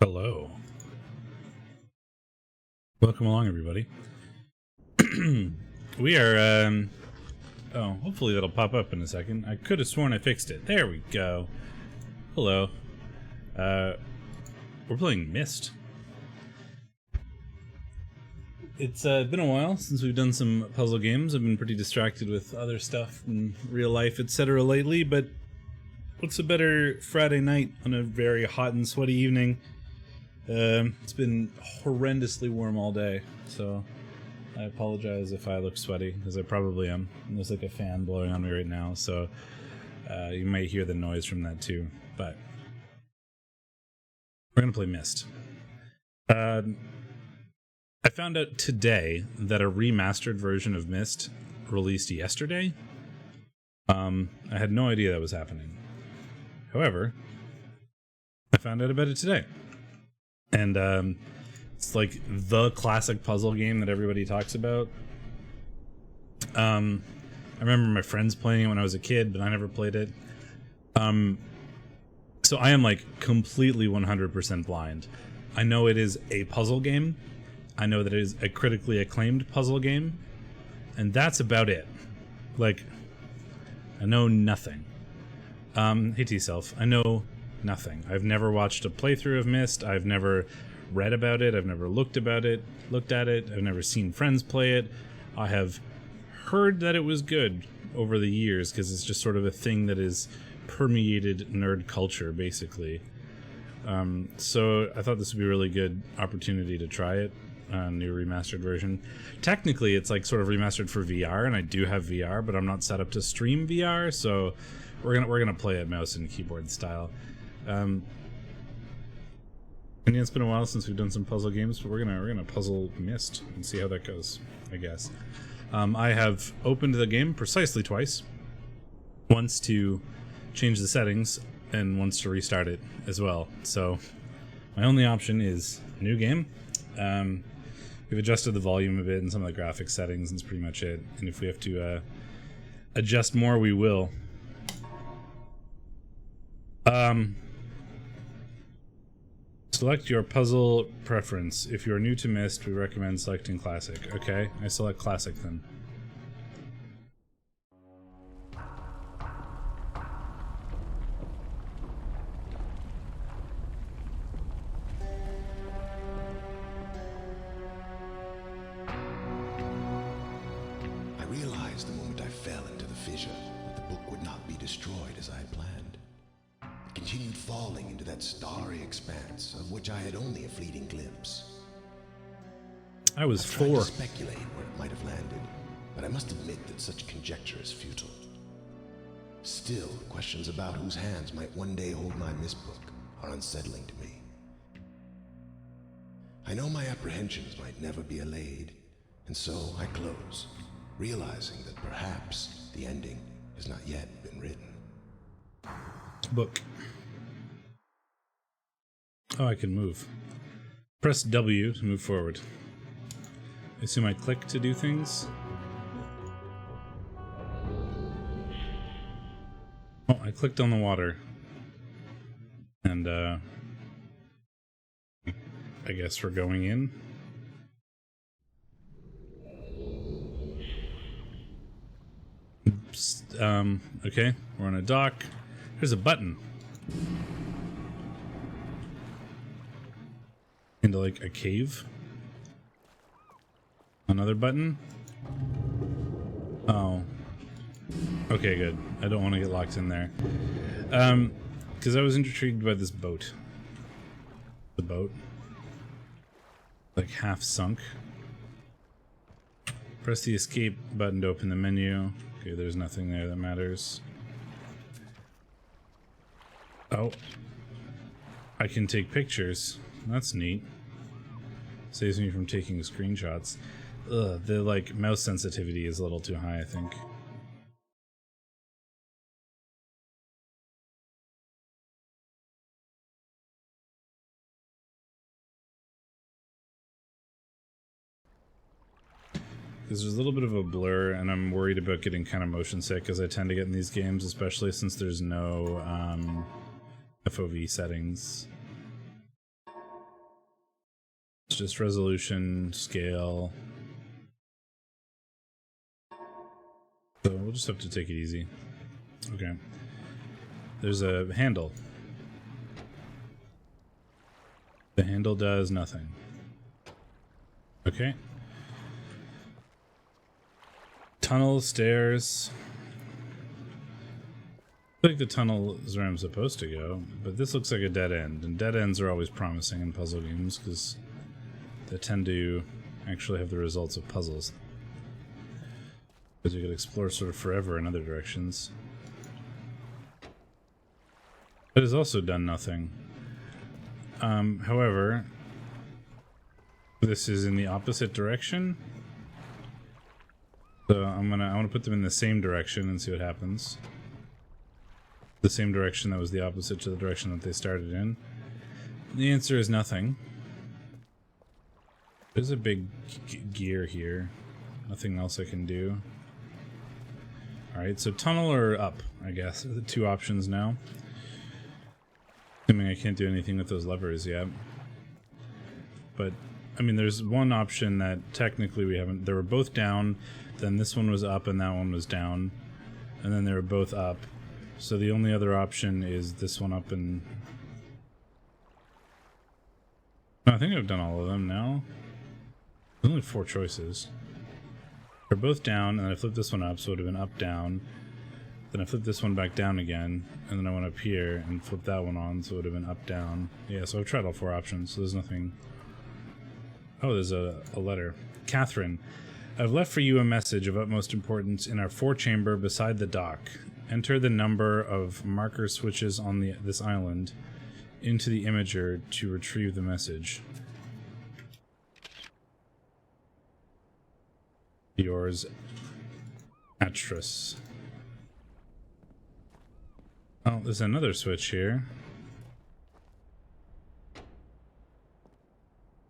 Hello. Welcome along, everybody. We are, oh, hopefully that'll pop up in a second. I could have sworn I fixed it. There we go. Hello. We're playing Myst. It's been a while since we've done some puzzle games. I've been pretty distracted with other stuff in real life, etc. lately, but what's a better Friday night on a very hot and sweaty evening? It's been horrendously warm all day, so I apologize if I look sweaty, because I probably am. And there's like a fan blowing on me right now, so you might hear the noise from that too. But we're gonna play Myst. I found out today that a remastered version of Myst released yesterday. I had no idea that was happening. However, I found out about it today. And it's like the classic puzzle game that everybody talks about. I remember my friends playing it when I was a kid, but I never played it. So I am like completely 100% blind. I know it is a puzzle game. I know that it is a critically acclaimed puzzle game. And that's about it. Like, I know nothing. Hey T-Self, I know nothing. I've never watched a playthrough of Myst. I've never read about it. I've never looked at it. I've never seen friends play it. I have heard that it was good over the years because it's just sort of a thing that is permeated nerd culture, basically. So I thought this would be a really good opportunity to try it. New remastered version. Technically, it's like sort of remastered for VR, and I do have VR, but I'm not set up to stream VR, so we're gonna play it mouse and keyboard style. And yeah, it's been a while since we've done some puzzle games, but we're gonna puzzle Myst and see how that goes, I guess. I have opened the game precisely twice. Once to change the settings, and once to restart it as well. So my only option is new game. We've adjusted the volume a bit and some of the graphics settings, and that's pretty much it. And if we have to adjust more, we will. Select your puzzle preference. If you are new to Myst, we recommend selecting Classic. Okay, I select Classic then. I realized the moment I fell into the fissure that the book would not be destroyed as I had planned. It continued falling into that starry expanse of which I had only a fleeting glimpse. I was I've tried four. to speculate where it might have landed, but I must admit that such conjecture is futile. Still, questions about whose hands might one day hold my Myst book are unsettling to me. I know my apprehensions might never be allayed, and so I close, realizing that perhaps the ending has not yet been written. Book. Oh, I can move. Press W to move forward. I assume I click to do things. Oh, I clicked on the water. And, I guess we're going in. Oops, okay, we're on a dock. There's a button. Into like a cave. Another button. Oh. Okay, good. I don't want to get locked in there. Because I was intrigued by this boat. The boat. Like half sunk. Press the escape button to open the menu. Okay, there's nothing there that matters. Oh. I can take pictures. That's neat. Saves me from taking screenshots. Ugh, the like mouse sensitivity is a little too high, I think. Because there's a little bit of a blur, and I'm worried about getting kind of motion sick, as I tend to get in these games, especially since there's no FOV settings. It's just resolution, scale. So we'll just have to take it easy. Okay. There's a handle. The handle does nothing. Okay. Tunnel, stairs. I think the tunnel is where I'm supposed to go, but this looks like a dead end, and dead ends are always promising in puzzle games because they tend to actually have the results of puzzles. Because you could explore sort of forever in other directions. It has also done nothing. However, this is in the opposite direction. So I want to put them in the same direction and see what happens. The same direction that was the opposite to the direction that they started in. The answer is nothing. There's a big gear here. Nothing else I can do. Alright, so tunnel or up, I guess, are the two options now. Assuming I can't do anything with those levers yet. But, I mean, there's one option that technically we haven't... They were both down, then this one was up and that one was down. And then they were both up. So the only other option is this one up and... No, I think I've done all of them now. There's only 4 choices. They're both down, and I flipped this one up, so it would have been up, down. Then I flipped this one back down again, and then I went up here and flipped that one on, so it would have been up, down. Yeah, so I've tried all 4 options, so there's nothing... Oh, there's a letter. Catherine, I've left for you a message of utmost importance in our 4-chamber beside the dock. Enter the number of marker switches on this island into the imager to retrieve the message. Yours, Atris. Oh, there's another switch here.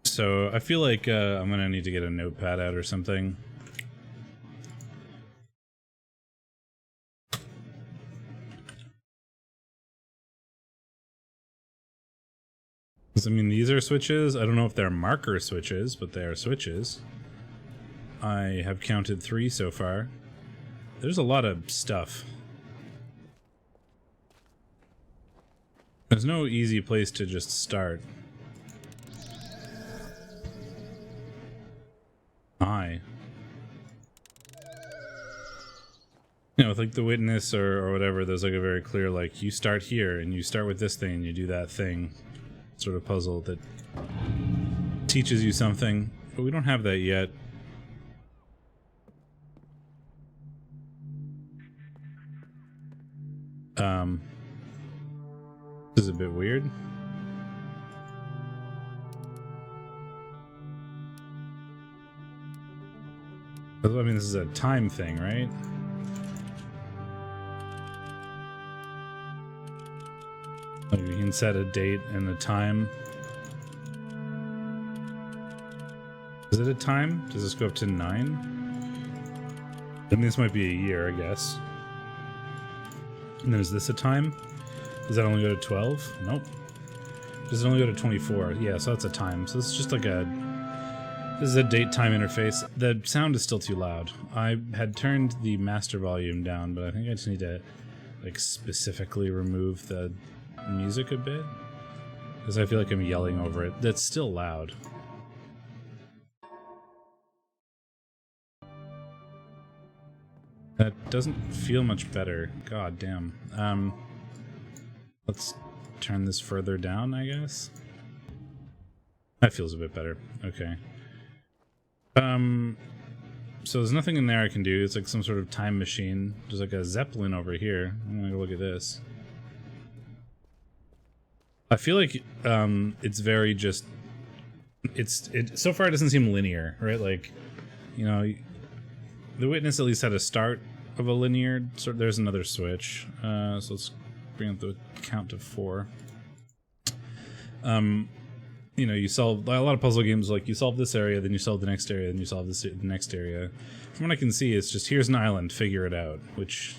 So I feel like I'm gonna need to get a notepad out or something. I mean, these are switches. I don't know if they're marker switches, but they are switches. I have counted 3 so far. There's a lot of stuff. There's no easy place to just start. You know, with like the witness or whatever, there's like a very clear, like, you start here and you start with this thing and you do that thing sort of puzzle that teaches you something, but we don't have that yet. This is a bit weird. I mean, this is a time thing, right? Like, you can set a date and a time. Is it a time? Does this go up to 9? Then this might be a year, I guess. And then is this a time? Does that only go to 12? Nope. Does it only go to 24? Yeah, so that's a time. So this is just like a... This is a date-time interface. The sound is still too loud. I had turned the master volume down, but I think I just need to, like, specifically remove the music a bit. Because I feel like I'm yelling over it. That's still loud. That doesn't feel much better. God damn. Let's turn this further down, I guess. That feels a bit better. Okay. So there's nothing in there I can do. It's like some sort of time machine. There's like a Zeppelin over here. I'm gonna go look at this. I feel like it's very just... so far it doesn't seem linear, right? Like, you know, the witness at least had a start of a linear... So there's another switch. So let's bring up the count to 4. You know, you solve a lot of puzzle games, like you solve this area, then you solve the next area, then you solve this the next area. From what I can see, it's just here's an island, figure it out, which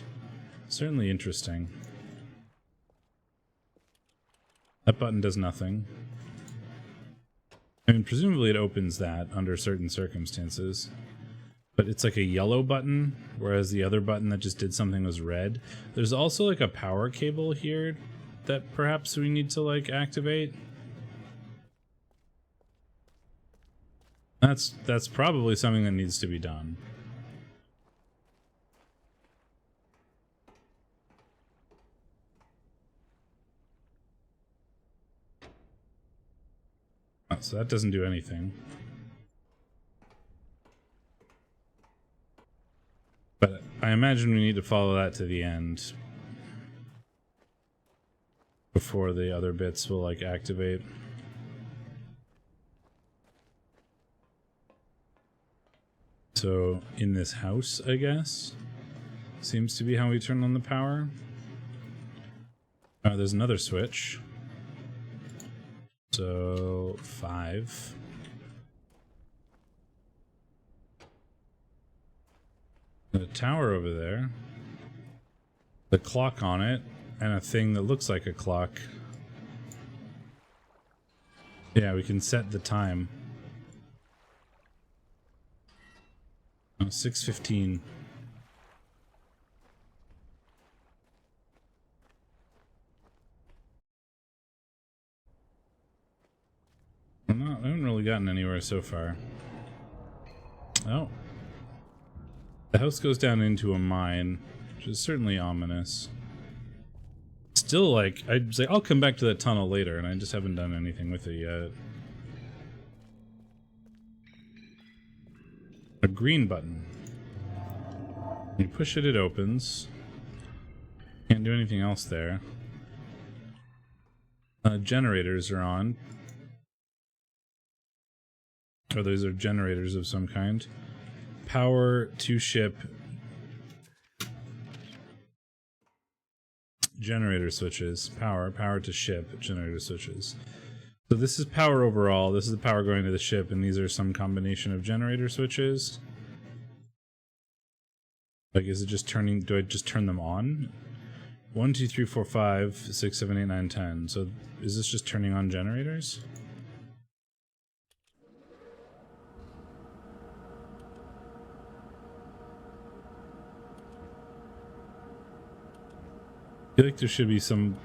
is certainly interesting. That button does nothing. I mean, presumably it opens that under certain circumstances. But it's like a yellow button, whereas the other button that just did something was red. There's also like a power cable here that perhaps we need to like activate. That's probably something that needs to be done. Oh, so that doesn't do anything. But I imagine we need to follow that to the end before the other bits will like activate. So in this house, I guess, seems to be how we turn on the power. There's another switch. So 5. The tower over there, the clock on it, and a thing that looks like a clock. Yeah, we can set the time. Oh, 6:15. I haven't really gotten anywhere so far. Oh. The house goes down into a mine, which is certainly ominous. Still, like, I'd say I'll come back to that tunnel later, and I just haven't done anything with it yet. A green button. You push it, it opens. Can't do anything else there. Generators are on. Or those are generators of some kind. Power to ship. Generator switches. Power to ship. Generator switches. So this is power overall. This is the power going to the ship, and these are some combination of generator switches. Like, is it just turning? Do I just turn them on? 1, 2, 3, 4, 5, 6, 7, 8, 9, 10. So is this just turning on generators? I feel like there should be some...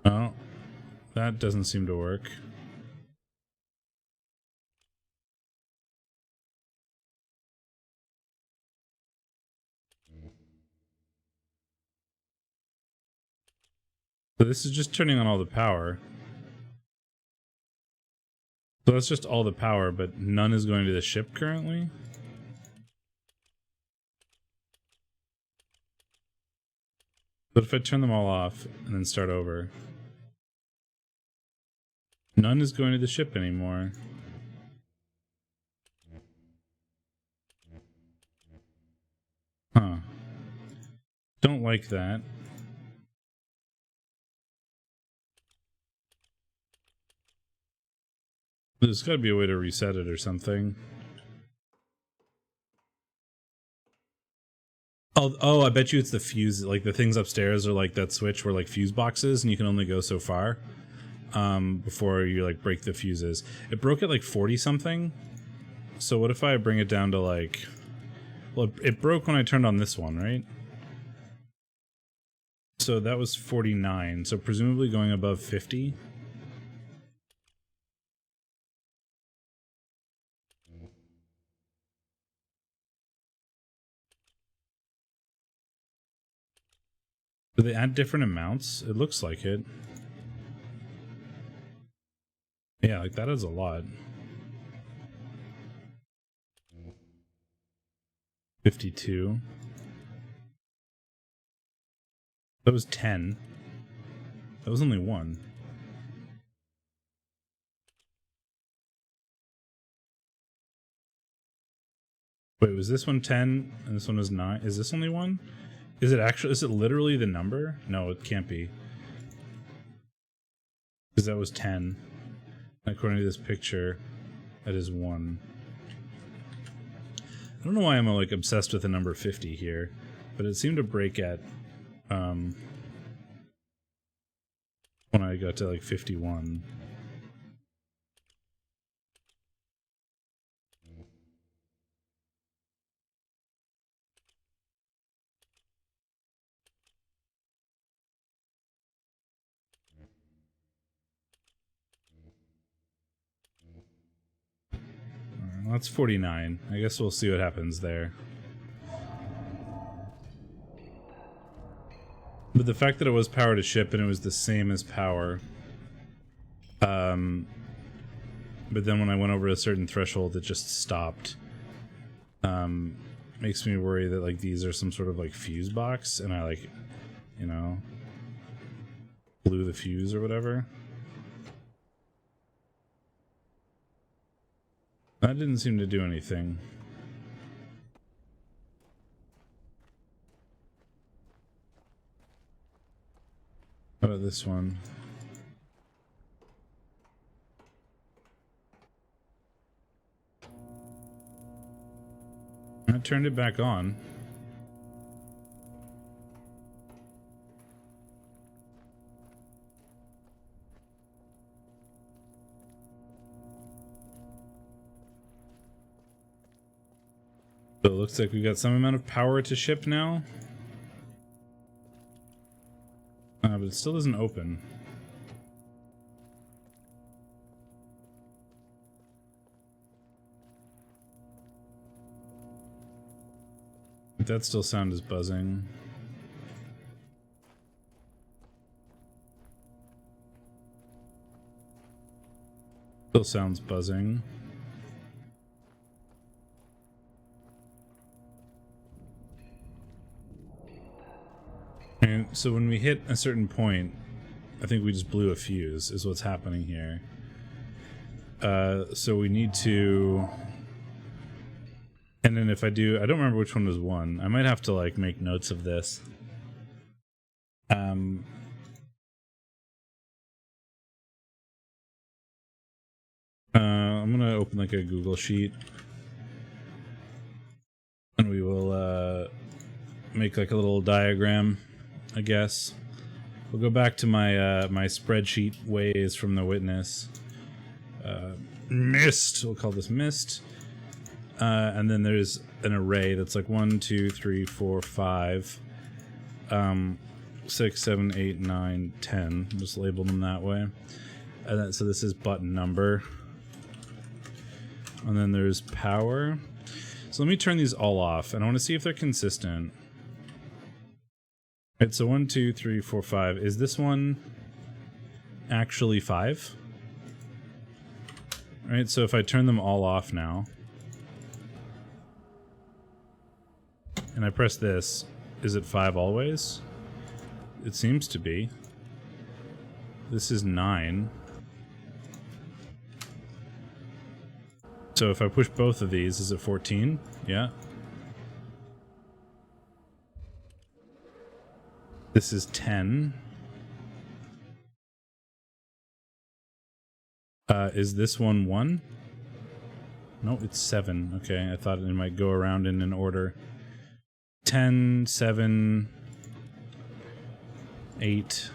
Oh, that doesn't seem to work. So this is just turning on all the power. So that's just all the power, but none is going to the ship currently? But if I turn them all off and then start over, none is going to the ship anymore. Huh. Don't like that. There's got to be a way to reset it or something. Oh, I bet you it's the fuse. Like, the things upstairs are like that switch where like fuse boxes, and you can only go so far before you like break the fuses. It broke at like 40 something. So what if I bring it down to like... Well, it broke when I turned on this one, right? So that was 49. So presumably going above 50. Do they add different amounts? It looks like it. Yeah, like that is a lot. 52. That was 10. That was only 1. Wait, was this one 10 and this one was 9? Is this only 1? Is it actually, is it literally the number? No, it can't be. Because that was 10. According to this picture, that is 1. I don't know why I'm like obsessed with the number 50 here, but it seemed to break at when I got to like 51. Well, that's 49. I guess we'll see what happens there. But the fact that it was power to ship and it was the same as power, but then when I went over a certain threshold, it just stopped. Makes me worry that like these are some sort of like fuse box, and I like, you know, blew the fuse or whatever. That didn't seem to do anything. How about this one? I turned it back on. So it looks like we got some amount of power to ship now. But it still doesn't open. That still sound is buzzing. Still sounds buzzing. And so when we hit a certain point, I think we just blew a fuse, is what's happening here. So we need to... And then if I do... I don't remember which one was one. I might have to, like, make notes of this. I'm gonna open, like, a Google Sheet. And we will, make, like, a little diagram, I guess. We'll go back to my my spreadsheet ways from the witness. Myst. We'll call this Myst. And then there's an array that's like 1, 2, 3, 4, 5, 6, 7, 8, 9, 10. Just label them that way. And then, so this is button number. And then there's power. So let me turn these all off, and I want to see if they're consistent. Right, so 1, 2, 3, 4, 5. Is this one actually 5? Right, so if I turn them all off now, and I press this, is it 5 always? It seems to be. This is 9. So if I push both of these, is it 14? Yeah. This is 10. Is this one 1? No, it's 7. Okay, I thought it might go around in an order. 10, 7, 8.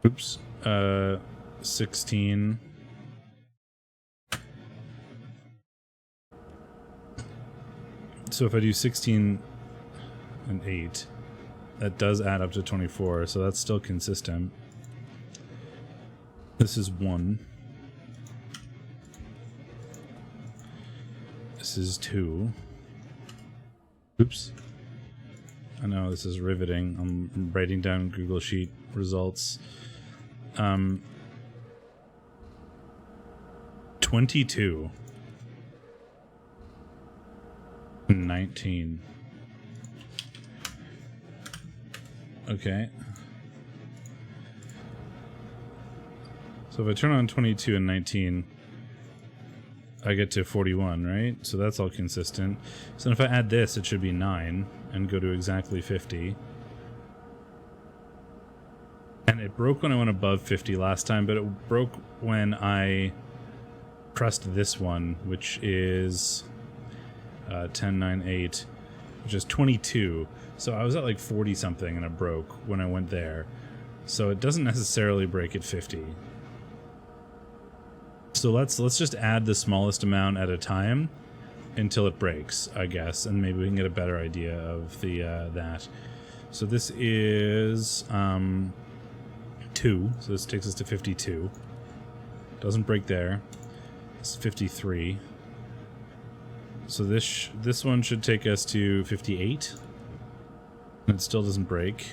Oops. 16. So if I do 16 and 8, that does add up to 24, so that's still consistent. This is 1. This is 2. Oops. I know, this is riveting. I'm writing down Google Sheet results. 22. 19. Okay. So if I turn on 22 and 19, I get to 41, right? So that's all consistent. So if I add this, it should be 9 and go to exactly 50. And it broke when I went above 50 last time, but it broke when I pressed this one, which is 10, 9, 8, which is 22. So I was at like 40 something and it broke when I went there. So it doesn't necessarily break at 50. So let's just add the smallest amount at a time until it breaks, I guess, and maybe we can get a better idea of the that. So this is 2, so this takes us to 52. Doesn't break there. It's 53. So this one should take us to 58. And it still doesn't break.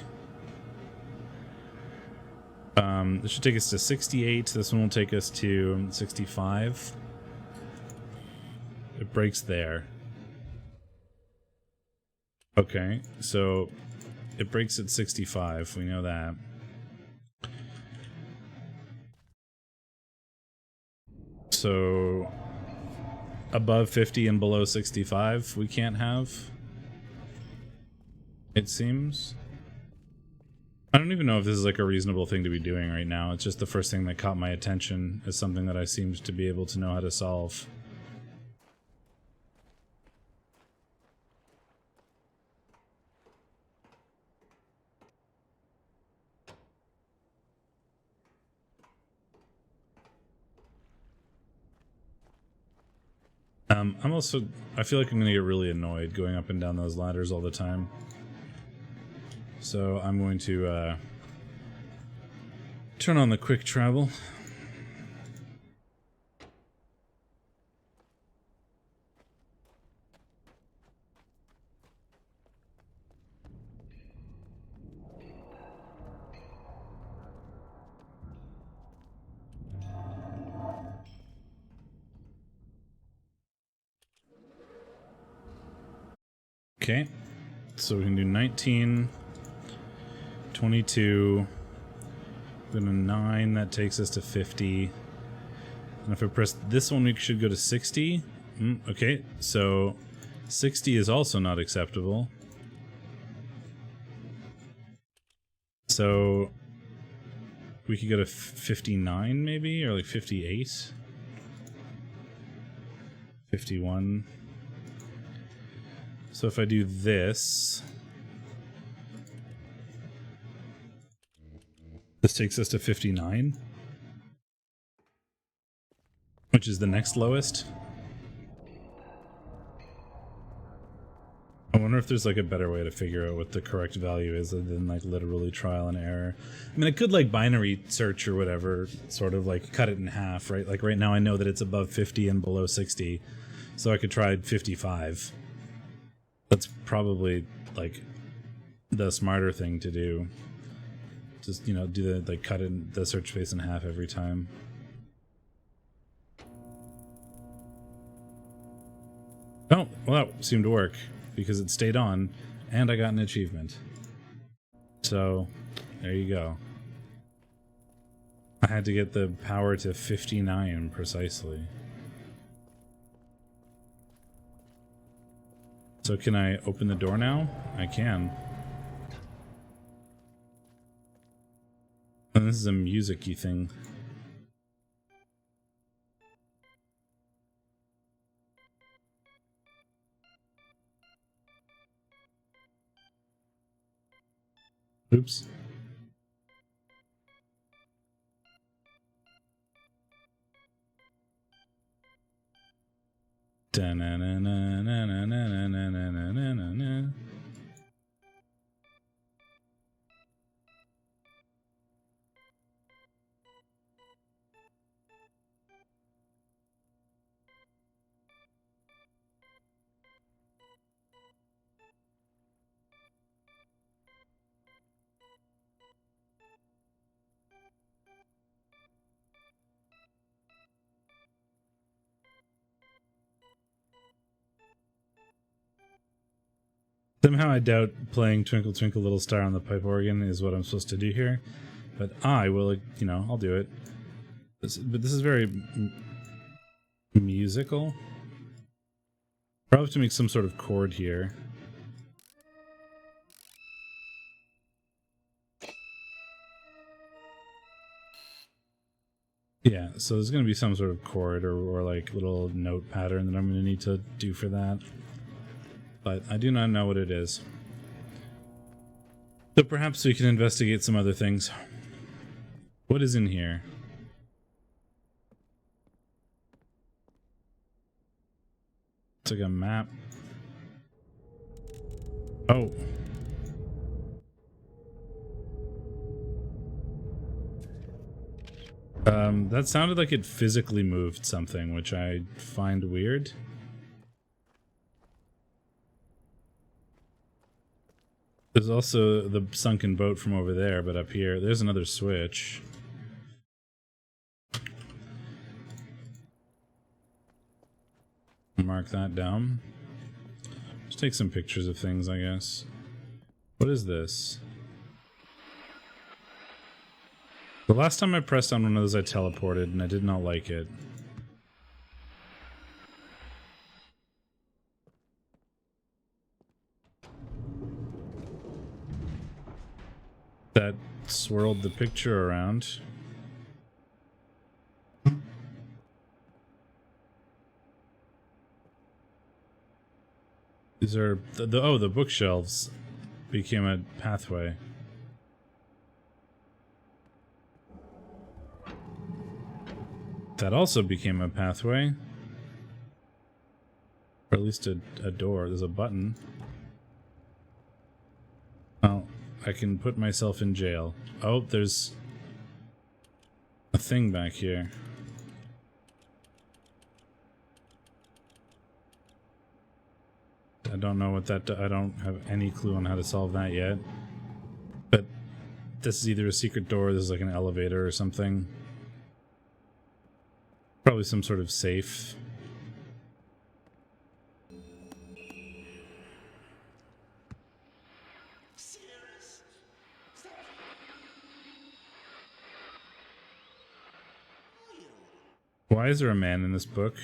This should take us to 68. This one will take us to 65. It breaks there. Okay, so it breaks at 65. We know that. So above 50 and below 65 we can't have, it seems. I don't even know if this is like a reasonable thing to be doing right now. It's just the first thing that caught my attention as something that I seemed to be able to know how to solve. I feel like I'm gonna get really annoyed going up and down those ladders all the time. So I'm going to turn on the quick travel. Okay, so we can do 19, 22, then a 9, that takes us to 50. And if I press this one, we should go to 60. Okay, so 60 is also not acceptable. So we could go to 59 maybe, or like 58. 51. So if I do this, this takes us to 59, which is the next lowest. I wonder if there's like a better way to figure out what the correct value is other than like literally trial and error. I mean, I could like binary search or whatever, sort of like cut it in half, right? Like right now I know that it's above 50 and below 60, so I could try 55. That's probably like the smarter thing to do. Just, you know, do the like cut in the search space in half every time. Oh, well, that seemed to work because it stayed on and I got an achievement. So there you go. I had to get the power to 59 precisely. So can I open the door now? I can. And this is a music-y thing. Oops. Da-na-na-na-na-na-na-na-na-na-na. Somehow I doubt playing Twinkle Twinkle Little Star on the pipe organ is what I'm supposed to do here, but I will, you know, I'll do it. But this is very musical. Probably have to make some sort of chord here. Yeah, so there's going to be some sort of chord or like little note pattern that I'm going to need to do for that. but I do not know what it is. So perhaps we can investigate some other things. What is in here? It's like a map. Oh. That sounded like it physically moved something, which I find weird. There's also the sunken boat from over there, but up here, there's another switch. Mark that down. Just take some pictures of things, I guess. What is this? The last time I pressed on one of those, I teleported, and I did not like it. That swirled the picture around. These are the bookshelves became a pathway. That also became a pathway. Or at least a door. There's a button. Oh, I can put myself in jail. Oh, there's a thing back here. I don't know what that I don't have any clue on how to solve that yet. But this is either a secret door, this is like an elevator or something. Probably some sort of safe. Why is there a man in this book?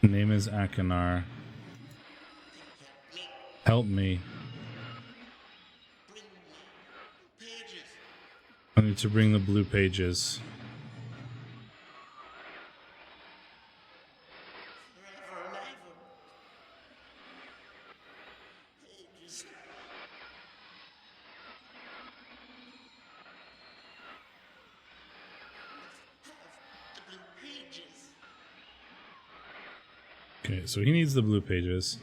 Name is Akinar. Help me. I need to bring the blue pages. Okay, so he needs the blue pages. Is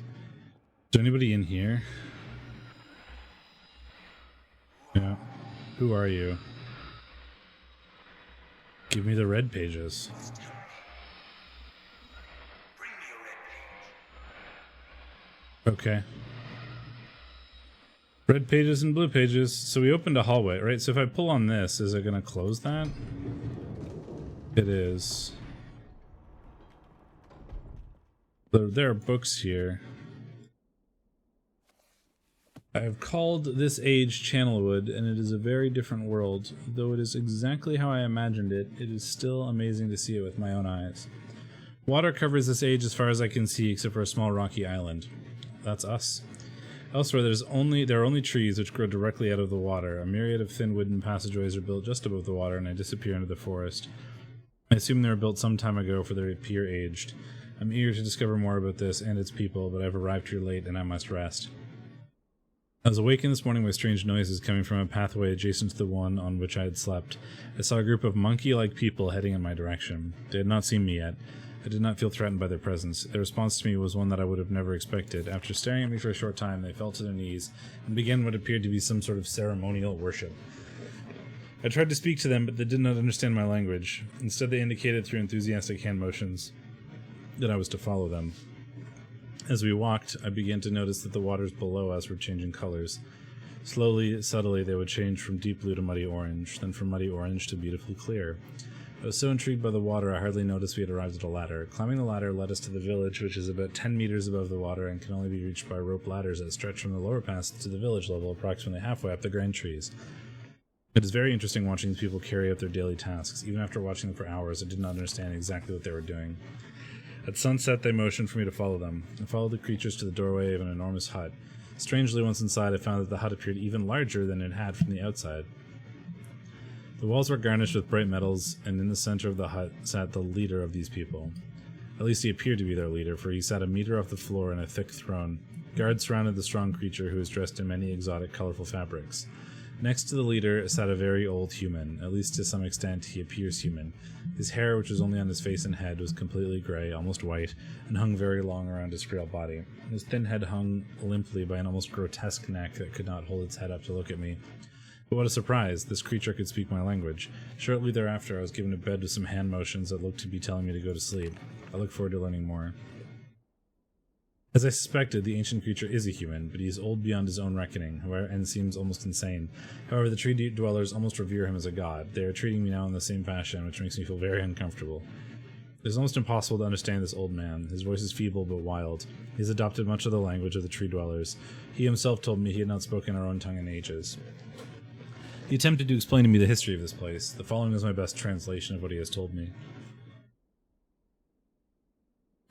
there anybody in here? Yeah. Who are you? Give me the red pages. Okay. Red pages and blue pages. So we opened a hallway, right? So if I pull on this, is it going to close that? It is. There are books here. I have called this age Channelwood, and it is a very different world. Though it is exactly how I imagined it, it is still amazing to see it with my own eyes. Water covers this age as far as I can see, except for a small rocky island. That's us. Elsewhere, there are only trees which grow directly out of the water. A myriad of thin wooden passageways are built just above the water, and I disappear into the forest. I assume they were built some time ago, for they appear aged. I'm eager to discover more about this and its people, but I've arrived here late and I must rest. I was awakened this morning by strange noises coming from a pathway adjacent to the one on which I had slept. I saw a group of monkey-like people heading in my direction. They had not seen me yet. I did not feel threatened by their presence. Their response to me was one that I would have never expected. After staring at me for a short time, they fell to their knees and began what appeared to be some sort of ceremonial worship. I tried to speak to them, but they did not understand my language. Instead, they indicated through enthusiastic hand motions that I was to follow them. As we walked, I began to notice that the waters below us were changing colors. Slowly, subtly, they would change from deep blue to muddy orange, then from muddy orange to beautifully clear. I was so intrigued by the water, I hardly noticed we had arrived at a ladder. Climbing the ladder led us to the village, which is about 10 meters above the water and can only be reached by rope ladders that stretch from the lower pass to the village level, approximately halfway up the grand trees. It is very interesting watching these people carry out their daily tasks. Even after watching them for hours, I did not understand exactly what they were doing. At sunset, they motioned for me to follow them. I followed the creatures to the doorway of an enormous hut. Strangely, once inside, I found that the hut appeared even larger than it had from the outside. The walls were garnished with bright metals, and in the center of the hut sat the leader of these people. At least he appeared to be their leader, for he sat a meter off the floor in a thick throne. Guards surrounded the strong creature, who was dressed in many exotic, colorful fabrics. Next to the leader sat a very old human. At least to some extent he appears human. His hair, which was only on his face and head, was completely gray, almost white, and hung very long around his frail body. His thin head hung limply by an almost grotesque neck that could not hold its head up to look at me. But what a surprise! This creature could speak my language. Shortly thereafter, I was given a bed with some hand motions that looked to be telling me to go to sleep. I look forward to learning more. As I suspected, the ancient creature is a human, but he is old beyond his own reckoning, and seems almost insane. However, the tree dwellers almost revere him as a god. They are treating me now in the same fashion, which makes me feel very uncomfortable. It is almost impossible to understand this old man. His voice is feeble but wild. He has adopted much of the language of the tree dwellers. He himself told me he had not spoken our own tongue in ages. He attempted to explain to me the history of this place. The following is my best translation of what he has told me.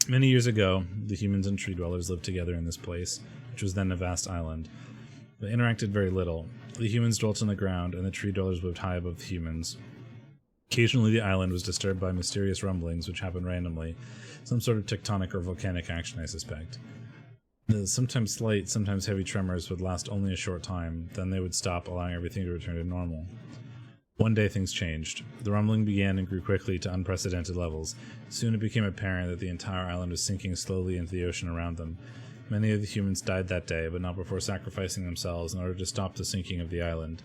Many years ago, the humans and tree dwellers lived together in this place, which was then a vast island. They interacted very little. The humans dwelt on the ground, and the tree dwellers lived high above the humans. Occasionally the island was disturbed by mysterious rumblings which happened randomly, some sort of tectonic or volcanic action, I suspect. The sometimes slight, sometimes heavy tremors would last only a short time, then they would stop, allowing everything to return to normal. One day things changed. The rumbling began and grew quickly to unprecedented levels. Soon it became apparent that the entire island was sinking slowly into the ocean around them. Many of the humans died that day, but not before sacrificing themselves in order to stop the sinking of the island.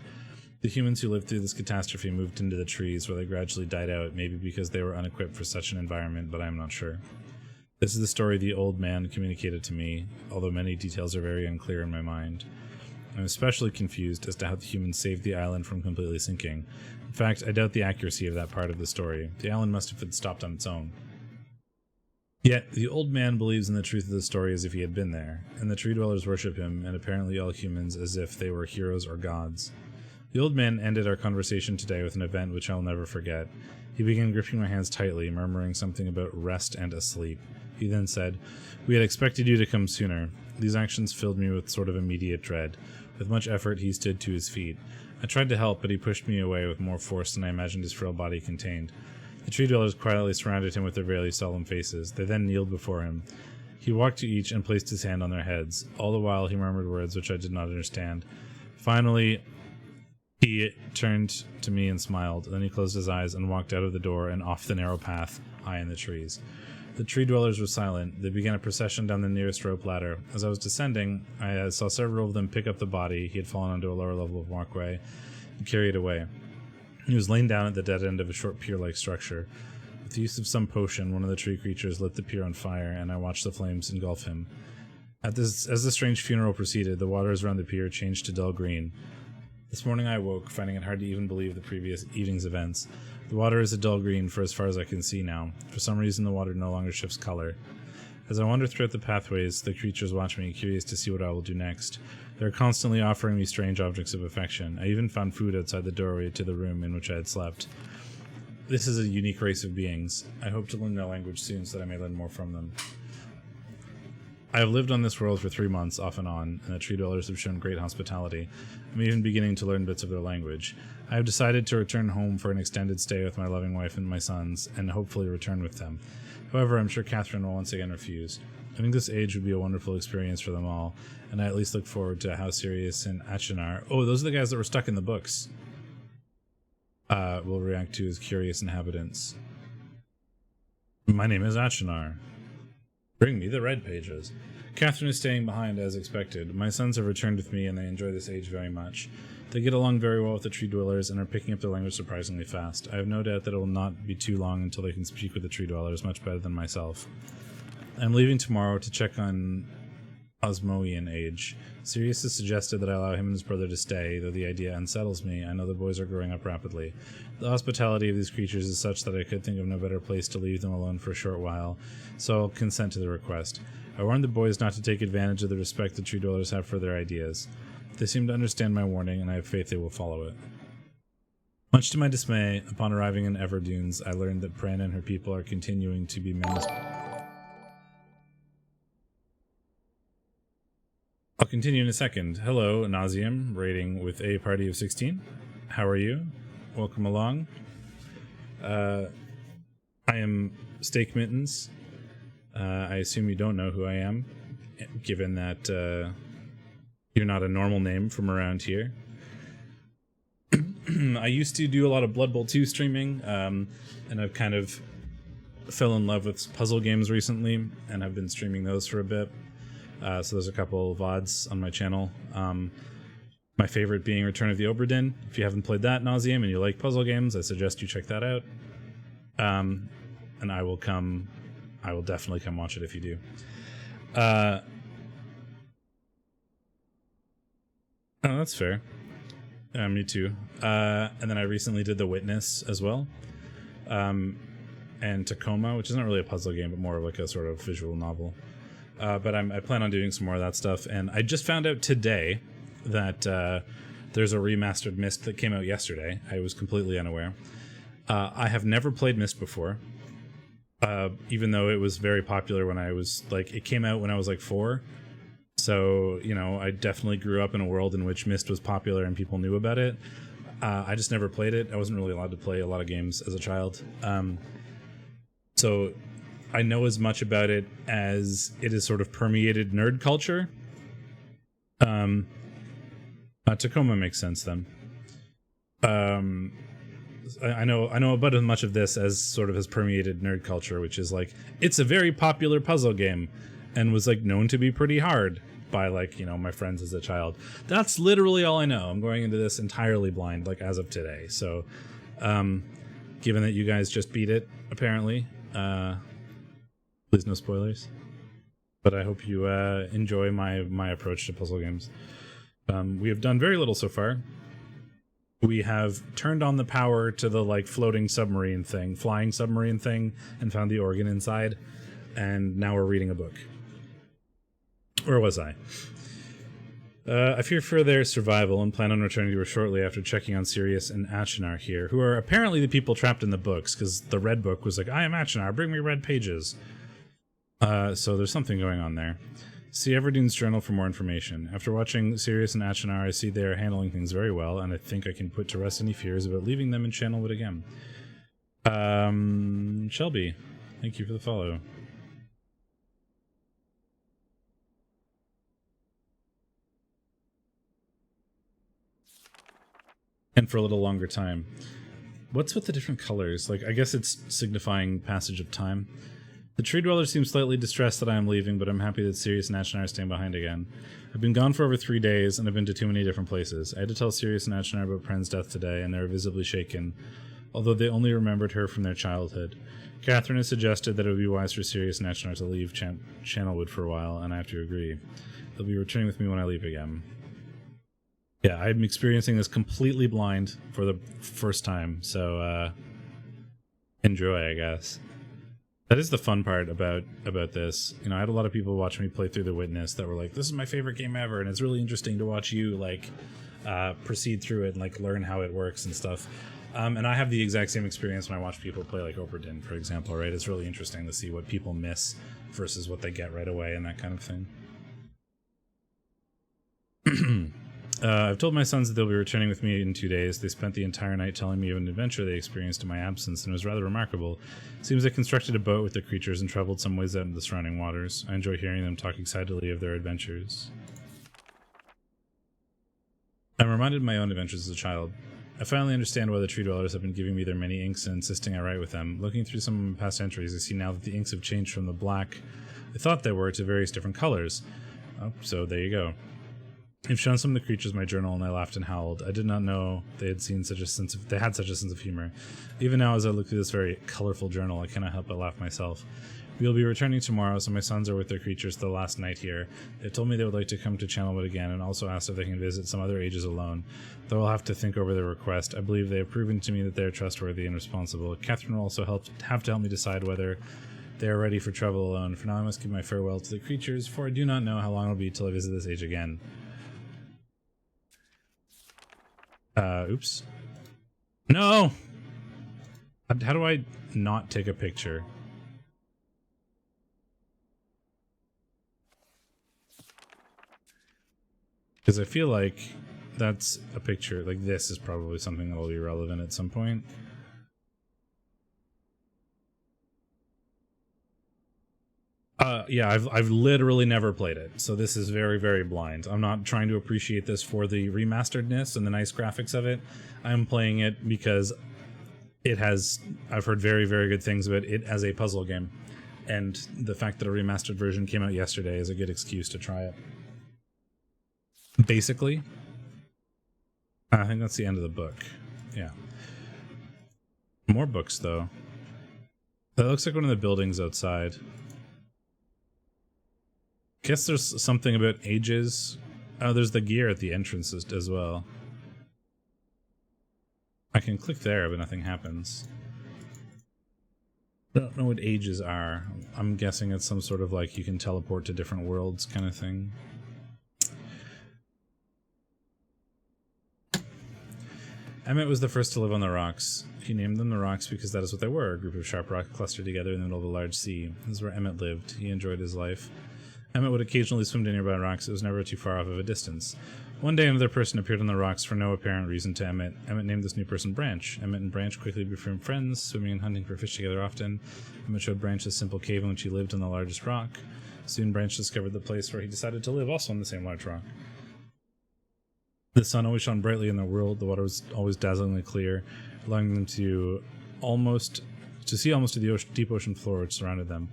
The humans who lived through this catastrophe moved into the trees, where they gradually died out, maybe because they were unequipped for such an environment, but I am not sure. This is the story the old man communicated to me, although many details are very unclear in my mind. I'm especially confused as to how the humans saved the island from completely sinking. In fact, I doubt the accuracy of that part of the story. The island must have stopped on its own. Yet, the old man believes in the truth of the story as if he had been there, and the tree dwellers worship him, and apparently all humans, as if they were heroes or gods. The old man ended our conversation today with an event which I'll never forget. He began gripping my hands tightly, murmuring something about rest and asleep. He then said, "We had expected you to come sooner." These actions filled me with sort of immediate dread. With much effort, he stood to his feet. I tried to help, but he pushed me away with more force than I imagined his frail body contained. The tree dwellers quietly surrounded him with their very solemn faces. They then kneeled before him. He walked to each and placed his hand on their heads. All the while he murmured words which I did not understand. Finally, he turned to me and smiled. Then he closed his eyes and walked out of the door and off the narrow path, high in the trees. The tree dwellers were silent. They began a procession down the nearest rope ladder. As I was descending, I saw several of them pick up the body. He had fallen onto a lower level of walkway and carry it away. He was laid down at the dead end of a short pier-like structure. With the use of some potion, one of the tree creatures lit the pier on fire, and I watched the flames engulf him. As the strange funeral proceeded, the waters around the pier changed to dull green. This morning I awoke, finding it hard to even believe the previous evening's events. The water is a dull green for as far as I can see now. For some reason the water no longer shifts color. As I wander throughout the pathways, the creatures watch me, curious to see what I will do next. They are constantly offering me strange objects of affection. I even found food outside the doorway to the room in which I had slept. This is a unique race of beings. I hope to learn their language soon so that I may learn more from them. I have lived on this world for 3 months, off and on, and the tree dwellers have shown great hospitality. I'm even beginning to learn bits of their language. I have decided to return home for an extended stay with my loving wife and my sons, and hopefully return with them. However, I'm sure Catherine will once again refuse. I think this age would be a wonderful experience for them all, and I at least look forward to how Sirius and Achenar— oh, those are the guys that were stuck in the books— will react to as curious inhabitants. My name is Achenar. Bring me the red pages. Catherine is staying behind as expected. My sons have returned with me and they enjoy this age very much. They get along very well with the tree dwellers and are picking up their language surprisingly fast. I have no doubt that it will not be too long until they can speak with the tree dwellers much better than myself. I'm leaving tomorrow to check on Osmoian age. Sirius has suggested that I allow him and his brother to stay, though the idea unsettles me. I know the boys are growing up rapidly. The hospitality of these creatures is such that I could think of no better place to leave them alone for a short while, so I'll consent to the request. I warned the boys not to take advantage of the respect the tree dwellers have for their ideas. They seem to understand my warning, and I have faith they will follow it. Much to my dismay, upon arriving in Everdunes, I learned that Pran and her people are continuing to be menaced. I'll continue in a second. Hello, Nauseum, rating with a party of 16. How are you? Welcome along. I am Steak Mittens. I assume you don't know who I am, given that you're not a normal name from around here. I used to do a lot of Blood Bowl 2 streaming, and I've kind of fell in love with puzzle games recently, and I've been streaming those for a bit. So there's a couple of VODs on my channel. My favorite being Return of the Obra Dinn. If you haven't played that, Nauseam, and you like puzzle games, I suggest you check that out. And I will definitely come watch it if you do. Oh, that's fair. Me too. And then I recently did The Witness as well. And Tacoma, which is not really a puzzle game, but more of like a sort of visual novel. But I plan on doing some more of that stuff. And I just found out today that there's a remastered Myst that came out yesterday. I was completely unaware. I have never played Myst before, even though it was very popular when I was like, it came out when I was like 4. So, you know, I definitely grew up in a world in which Myst was popular and people knew about it. I just never played it. I wasn't really allowed to play a lot of games as a child. So I know as much about it as it has sort of permeated nerd culture. Tacoma makes sense then. I know about as much of this as sort of has permeated nerd culture, which is like, it's a very popular puzzle game and was like known to be pretty hard by like, you know, my friends as a child. That's literally all I know. I'm going into this entirely blind, like as of today. So, given that you guys just beat it, apparently, please no spoilers. But I hope you enjoy my approach to puzzle games. We have done very little so far. We have turned on the power to the like floating submarine thing, flying submarine thing, and found the organ inside. And now we're reading a book. Where was I? I fear for their survival and plan on returning to her shortly after checking on Sirius and Achenar here, who are apparently the people trapped in the books, because the red book was like, I am Achenar, bring me red pages. So there's something going on there. See Everdean's journal for more information. After watching Sirius and Achenar, I see they are handling things very well, and I think I can put to rest any fears about leaving them in Channelwood again. Shelby, thank you for the follow. And for a little longer time. What's with the different colors? Like, I guess it's signifying passage of time. The tree dweller seems slightly distressed that I am leaving, but I'm happy that Sirius and Achenar are staying behind again. I've been gone for over 3 days, and I've been to too many different places. I had to tell Sirius and Achenar about Pren's death today, and they were visibly shaken, although they only remembered her from their childhood. Catherine has suggested that it would be wise for Sirius and Achenar to leave Channelwood for a while, and I have to agree. They'll be returning with me when I leave again. Yeah, I'm experiencing this completely blind for the first time, so enjoy, I guess. That is the fun part about this. You know, I had a lot of people watch me play through The Witness that were like, this is my favorite game ever, and it's really interesting to watch you, like, proceed through it and, like, learn how it works and stuff. And I have the exact same experience when I watch people play, like, Obra Dinn, for example, right? It's really interesting to see what people miss versus what they get right away and that kind of thing. I've told my sons that they'll be returning with me in 2 days. They spent the entire night telling me of an adventure they experienced in my absence, and it was rather remarkable. It seems they constructed a boat with the creatures and traveled some ways out into the surrounding waters. I enjoy hearing them talk excitedly of their adventures. I'm reminded of my own adventures as a child. I finally understand why the tree dwellers have been giving me their many inks and insisting I write with them. Looking through some of my past entries, I see now that the inks have changed from the black I thought they were to various different colors. Oh, so there you go. I've shown some of the creatures my journal, and I laughed and howled. I did not know they had such a sense of humor. Even now, as I look through this very colorful journal, I cannot help but laugh myself. We will be returning tomorrow, so my sons are with their creatures the last night here. They told me they would like to come to Channelwood again, and also asked if they can visit some other ages alone. Though I'll have to think over their request, I believe they have proven to me that they are trustworthy and responsible. Catherine will also have to help me decide whether they are ready for travel alone. For now, I must give my farewell to the creatures, for I do not know how long it will be till I visit this age again. Oops. No! How do I not take a picture? Because I feel like that's a picture, like this is probably something that will be relevant at some point. Yeah, I've literally never played it, so this is very, very blind. I'm not trying to appreciate this for the remasteredness and the nice graphics of it. I'm playing it because it has, I've heard very, very good things about it as a puzzle game. And the fact that a remastered version came out yesterday is a good excuse to try it. Basically, I think that's the end of the book. Yeah. More books, though. That looks like one of the buildings outside. Guess there's something about ages. Oh, there's the gear at the entrances as well. I can click there, but nothing happens. I don't know what ages are. I'm guessing it's some sort of like you can teleport to different worlds kind of thing. Emmett was the first to live on the rocks. He named them the rocks because that is what they were, a group of sharp rocks clustered together in the middle of a large sea. This is where Emmett lived. He enjoyed his life. Emmett would occasionally swim to nearby rocks. It was never too far off of a distance. One day, another person appeared on the rocks for no apparent reason to Emmett. Emmett named this new person Branch. Emmett and Branch quickly became friends, swimming and hunting for fish together often. Emmett showed Branch a simple cave in which he lived on the largest rock. Soon, Branch discovered the place where he decided to live, also on the same large rock. The sun always shone brightly in their world. The water was always dazzlingly clear, allowing them to see almost to the deep ocean floor which surrounded them.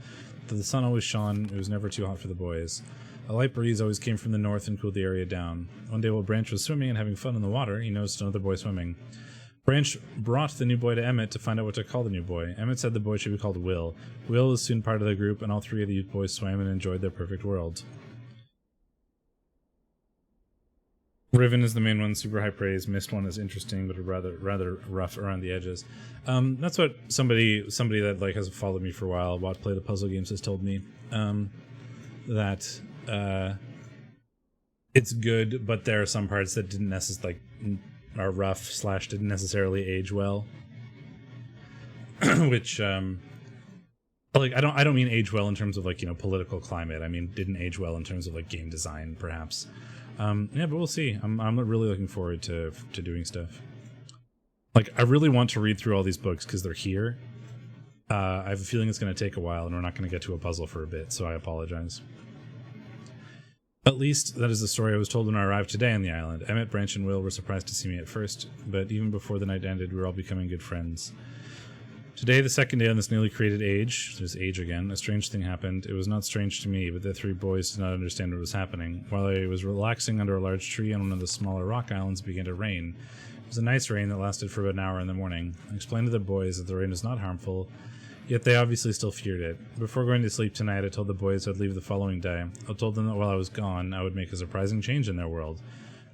Though the sun always shone, it was never too hot for the boys. A light breeze always came from the north and cooled the area down. One day while Branch was swimming and having fun in the water, he noticed another boy swimming. Branch brought the new boy to Emmett to find out what to call the new boy. Emmett said the boy should be called Will. Will was soon part of the group, and all three of the boys swam and enjoyed their perfect world. Riven is the main one, super high praise. Myst one is interesting, but rather rough around the edges. That's what somebody that like has followed me for a while, play the puzzle games, has told me. That it's good, but there are some parts that didn't necessarily are rough / didn't necessarily age well. Which like I don't mean age well in terms of like, you know, political climate. I mean didn't age well in terms of like game design, perhaps. Yeah, but we'll see. I'm really looking forward to doing stuff. Like, I really want to read through all these books because they're here. I have a feeling it's going to take a while, and we're not going to get to a puzzle for a bit, so I apologize. At least, that is the story I was told when I arrived today on the island. Emmett, Branch, and Will were surprised to see me at first, but even before the night ended, we were all becoming good friends. Today, the second day on this newly created age, there's age again, a strange thing happened. It was not strange to me, but the three boys did not understand what was happening. While I was relaxing under a large tree on one of the smaller rock islands, it began to rain. It was a nice rain that lasted for about an hour in the morning. I explained to the boys that the rain was not harmful, yet they obviously still feared it. Before going to sleep tonight, I told the boys I'd leave the following day. I told them that while I was gone, I would make a surprising change in their world.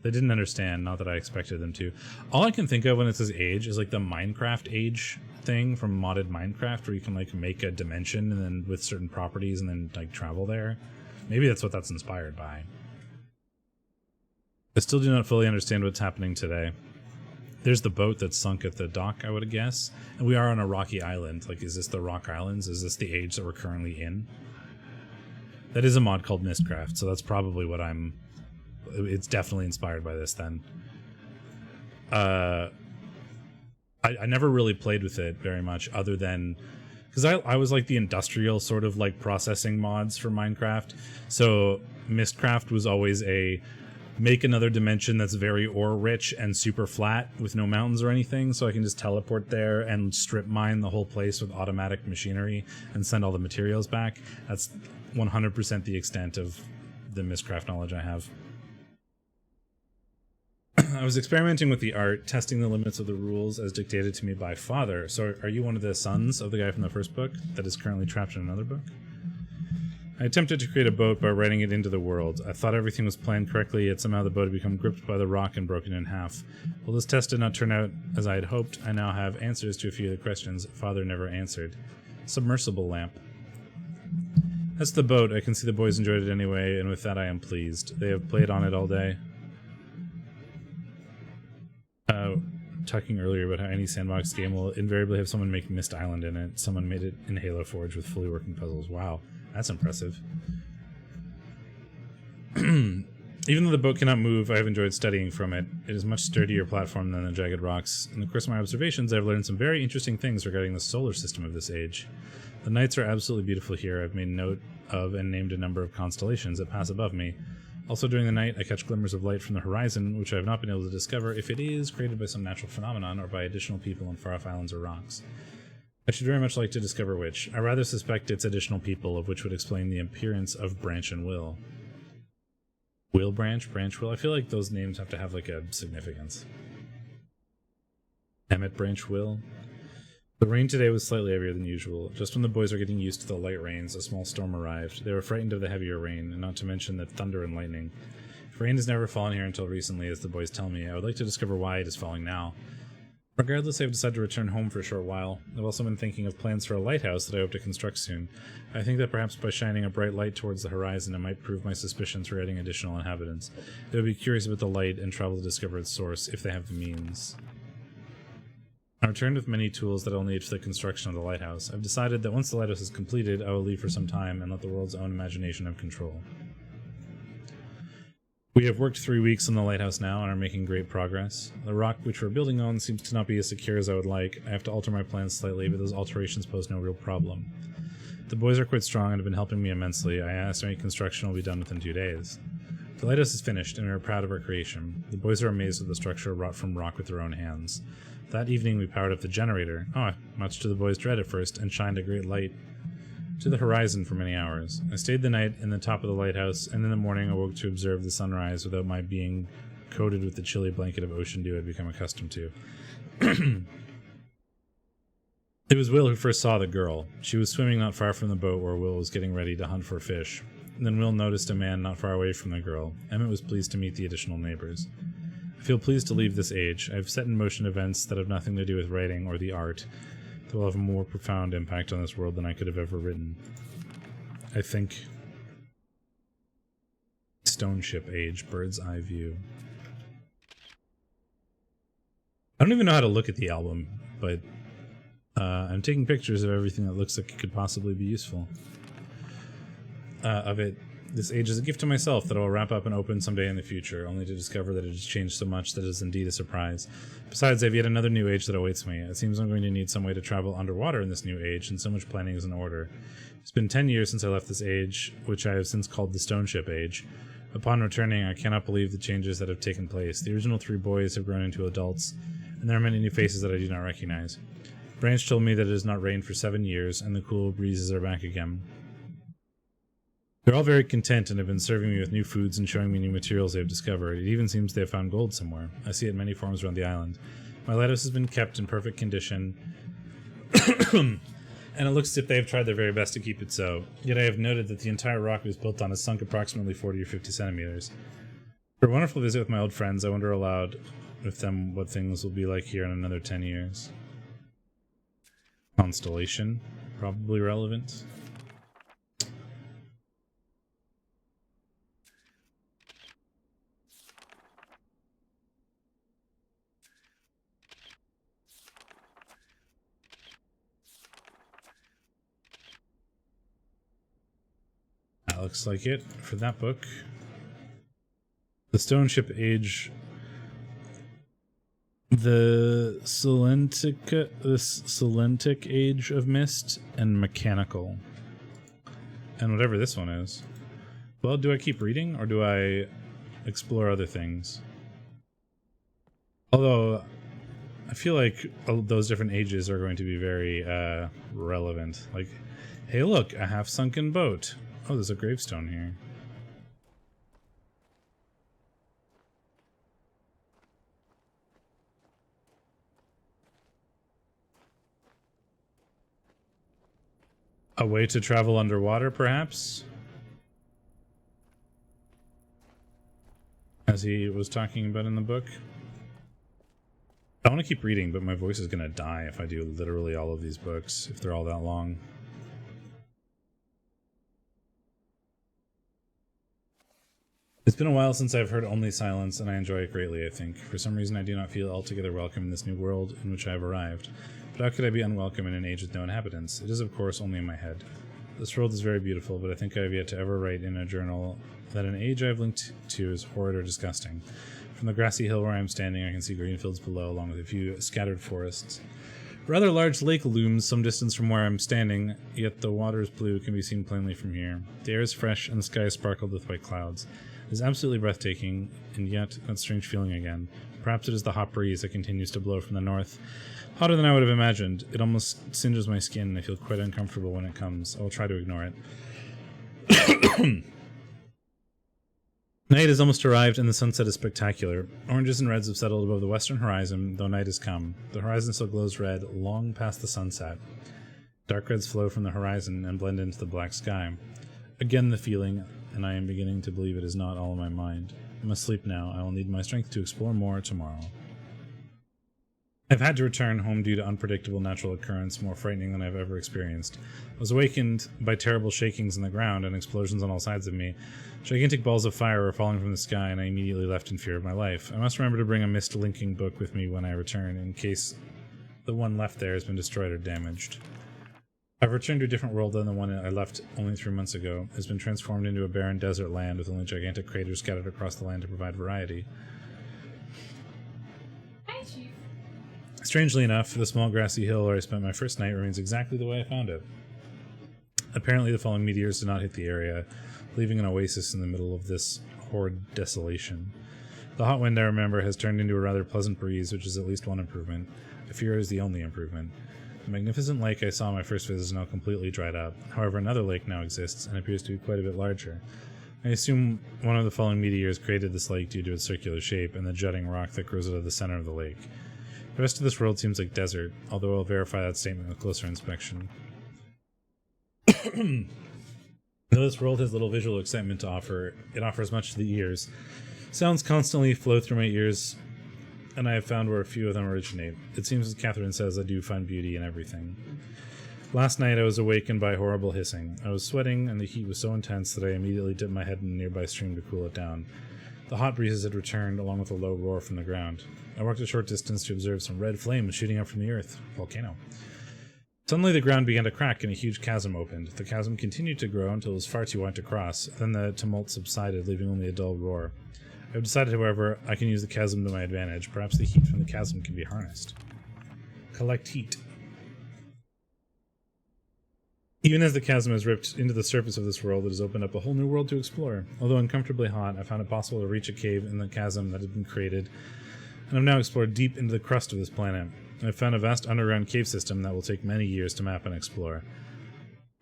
They didn't understand, not that I expected them to. All I can think of when it says age is like the Minecraft age thing from modded Minecraft, where you can like make a dimension and then with certain properties and then like travel there. Maybe that's what that's inspired by. I still do not fully understand what's happening today. There's the boat that's sunk at the dock, I would guess. And we are on a rocky island. Like, is this the Rock Islands? Is this the age that we're currently in? That is a mod called Mystcraft, so that's probably what I'm... It's definitely inspired by this, then. I never really played with it very much, other than... Because I was like the industrial sort of like processing mods for Minecraft. So Mystcraft was always a... Make another dimension that's very ore-rich and super flat with no mountains or anything, so I can just teleport there and strip mine the whole place with automatic machinery and send all the materials back. That's 100% the extent of the Mystcraft knowledge I have. I was experimenting with the art, testing the limits of the rules as dictated to me by Father. So are you one of the sons of the guy from the first book that is currently trapped in another book? I attempted to create a boat by writing it into the world. I thought everything was planned correctly, yet somehow the boat had become gripped by the rock and broken in half. While this test did not turn out as I had hoped, I now have answers to a few of the questions Father never answered. Submersible lamp. That's the boat. I can see the boys enjoyed it anyway, and with that I am pleased. They have played on it all day. Talking earlier about how any sandbox game will invariably have someone make Myst Island in it. Someone made it in Halo Forge with fully working puzzles. Wow, that's impressive. Even though the boat cannot move, I have enjoyed studying from it. It is a much sturdier platform than the jagged rocks. In the course of my observations, I have learned some very interesting things regarding the solar system of this age. The nights are absolutely beautiful here. I've made note of and named a number of constellations that pass above me. Also during the night, I catch glimmers of light from the horizon, which I have not been able to discover if it is created by some natural phenomenon or by additional people on far-off islands or rocks. I should very much like to discover which. I rather suspect it's additional people, of which would explain the appearance of Branch and Will. Will Branch, Branch Will. I feel like those names have to have like a significance. Emmett Branch Will. The rain today was slightly heavier than usual. Just when the boys were getting used to the light rains, a small storm arrived. They were frightened of the heavier rain, and not to mention the thunder and lightning. If rain has never fallen here until recently, as the boys tell me, I would like to discover why it is falling now. Regardless, I have decided to return home for a short while. I've also been thinking of plans for a lighthouse that I hope to construct soon. I think that perhaps by shining a bright light towards the horizon, it might prove my suspicions regarding additional inhabitants. I would be curious about the light and travel to discover its source, if they have the means. I returned with many tools that I'll need for the construction of the lighthouse. I've decided that once the lighthouse is completed, I will leave for some time and let the world's own imagination have control. We have worked 3 weeks on the lighthouse now and are making great progress. The rock which we're building on seems to not be as secure as I would like. I have to alter my plans slightly, but those alterations pose no real problem. The boys are quite strong and have been helping me immensely. I estimate construction will be done within 2 days. The lighthouse is finished, and we are proud of our creation. The boys are amazed at the structure wrought from rock with their own hands. That evening we powered up the generator, much to the boys' dread at first, and shined a great light to the horizon for many hours. I stayed the night in the top of the lighthouse, and in the morning awoke to observe the sunrise without my being coated with the chilly blanket of ocean dew I'd become accustomed to. It was Will who first saw the girl. She was swimming not far from the boat where Will was getting ready to hunt for fish. Then Will noticed a man not far away from the girl. Emmett was pleased to meet the additional neighbors. I feel pleased to leave this age. I have set in motion events that have nothing to do with writing or the art that will have a more profound impact on this world than I could have ever written. I think Stone Ship Age, Bird's Eye View. I don't even know how to look at the album, but I'm taking pictures of everything that looks like it could possibly be useful. Of it. This age is a gift to myself that I will wrap up and open someday in the future, only to discover that it has changed so much that it is indeed a surprise. Besides, I have yet another new age that awaits me. It seems I'm going to need some way to travel underwater in this new age, and so much planning is in order. It's been 10 years since I left this age, which I have since called the Stone Ship Age. Upon returning, I cannot believe the changes that have taken place. The original 3 boys have grown into adults, and there are many new faces that I do not recognize. Branch told me that it has not rained for 7 years, and the cool breezes are back again. They're all very content and have been serving me with new foods and showing me new materials they have discovered. It even seems they have found gold somewhere. I see it in many forms around the island. My lighthouse has been kept in perfect condition, and it looks as if they have tried their very best to keep it so. Yet I have noted that the entire rock it was built on has sunk approximately 40 or 50 centimeters. For a wonderful visit with my old friends, I wonder aloud with them what things will be like here in another 10 years. Constellation, probably relevant. That looks like it for that book. The Stone Ship Age. The Selentic Age of Myst, and Mechanical. And whatever this one is. Well, do I keep reading, or do I explore other things? Although, I feel like those different ages are going to be very relevant. Like, hey look, a half-sunken boat. Oh, there's a gravestone here. A way to travel underwater, perhaps? As he was talking about in the book. I want to keep reading, but my voice is going to die if I do literally all of these books, if they're all that long. It's been a while since I've heard only silence, and I enjoy it greatly, I think. For some reason I do not feel altogether welcome in this new world in which I have arrived. But how could I be unwelcome in an age with no inhabitants? It is, of course, only in my head. This world is very beautiful, but I think I have yet to ever write in a journal that an age I've linked to is horrid or disgusting. From the grassy hill where I am standing, I can see green fields below, along with a few scattered forests. A rather large lake looms some distance from where I'm standing, yet the water is blue, can be seen plainly from here. The air is fresh, and the sky is sparkled with white clouds. It is absolutely breathtaking, and yet that strange feeling again. Perhaps it is the hot breeze that continues to blow from the north. Hotter than I would have imagined. It almost singes my skin, and I feel quite uncomfortable when it comes. I will try to ignore it. Night has almost arrived, and the sunset is spectacular. Oranges and reds have settled above the western horizon, though night has come. The horizon still glows red, long past the sunset. Dark reds flow from the horizon and blend into the black sky. Again the feeling, and I am beginning to believe it is not all in my mind. I must sleep now. I will need my strength to explore more tomorrow. I've had to return home due to unpredictable natural occurrence, more frightening than I've ever experienced. I was awakened by terrible shakings in the ground and explosions on all sides of me. Gigantic balls of fire were falling from the sky, and I immediately left in fear of my life. I must remember to bring a Myst linking book with me when I return, in case the one left there has been destroyed or damaged. I've returned to a different world than the one I left only 3 months ago. It has been transformed into a barren desert land with only gigantic craters scattered across the land to provide variety. Strangely enough, the small grassy hill where I spent my first night remains exactly the way I found it. Apparently the falling meteors did not hit the area, leaving an oasis in the middle of this horrid desolation. The hot wind, I remember, has turned into a rather pleasant breeze, which is at least one improvement. I fear it is the only improvement. The magnificent lake I saw on my first visit is now completely dried up. However, another lake now exists, and appears to be quite a bit larger. I assume one of the falling meteors created this lake due to its circular shape and the jutting rock that grows out of the center of the lake. The rest of this world seems like desert, although I'll verify that statement with closer inspection. Though this world has little visual excitement to offer, it offers much to the ears. Sounds constantly flow through my ears, and I have found where a few of them originate. It seems, as Catherine says, I do find beauty in everything. Last night I was awakened by horrible hissing. I was sweating, and the heat was so intense that I immediately dipped my head in a nearby stream to cool it down. The hot breezes had returned, along with a low roar from the ground. I walked a short distance to observe some red flames shooting up from the earth. Volcano. Suddenly the ground began to crack and a huge chasm opened. The chasm continued to grow until it was far too wide to cross. Then the tumult subsided, leaving only a dull roar. I have decided, however, I can use the chasm to my advantage. Perhaps the heat from the chasm can be harnessed. Collect heat. Even as the chasm has ripped into the surface of this world, it has opened up a whole new world to explore. Although uncomfortably hot, I found it possible to reach a cave in the chasm that had been created, and I've now explored deep into the crust of this planet. I've found a vast underground cave system that will take many years to map and explore.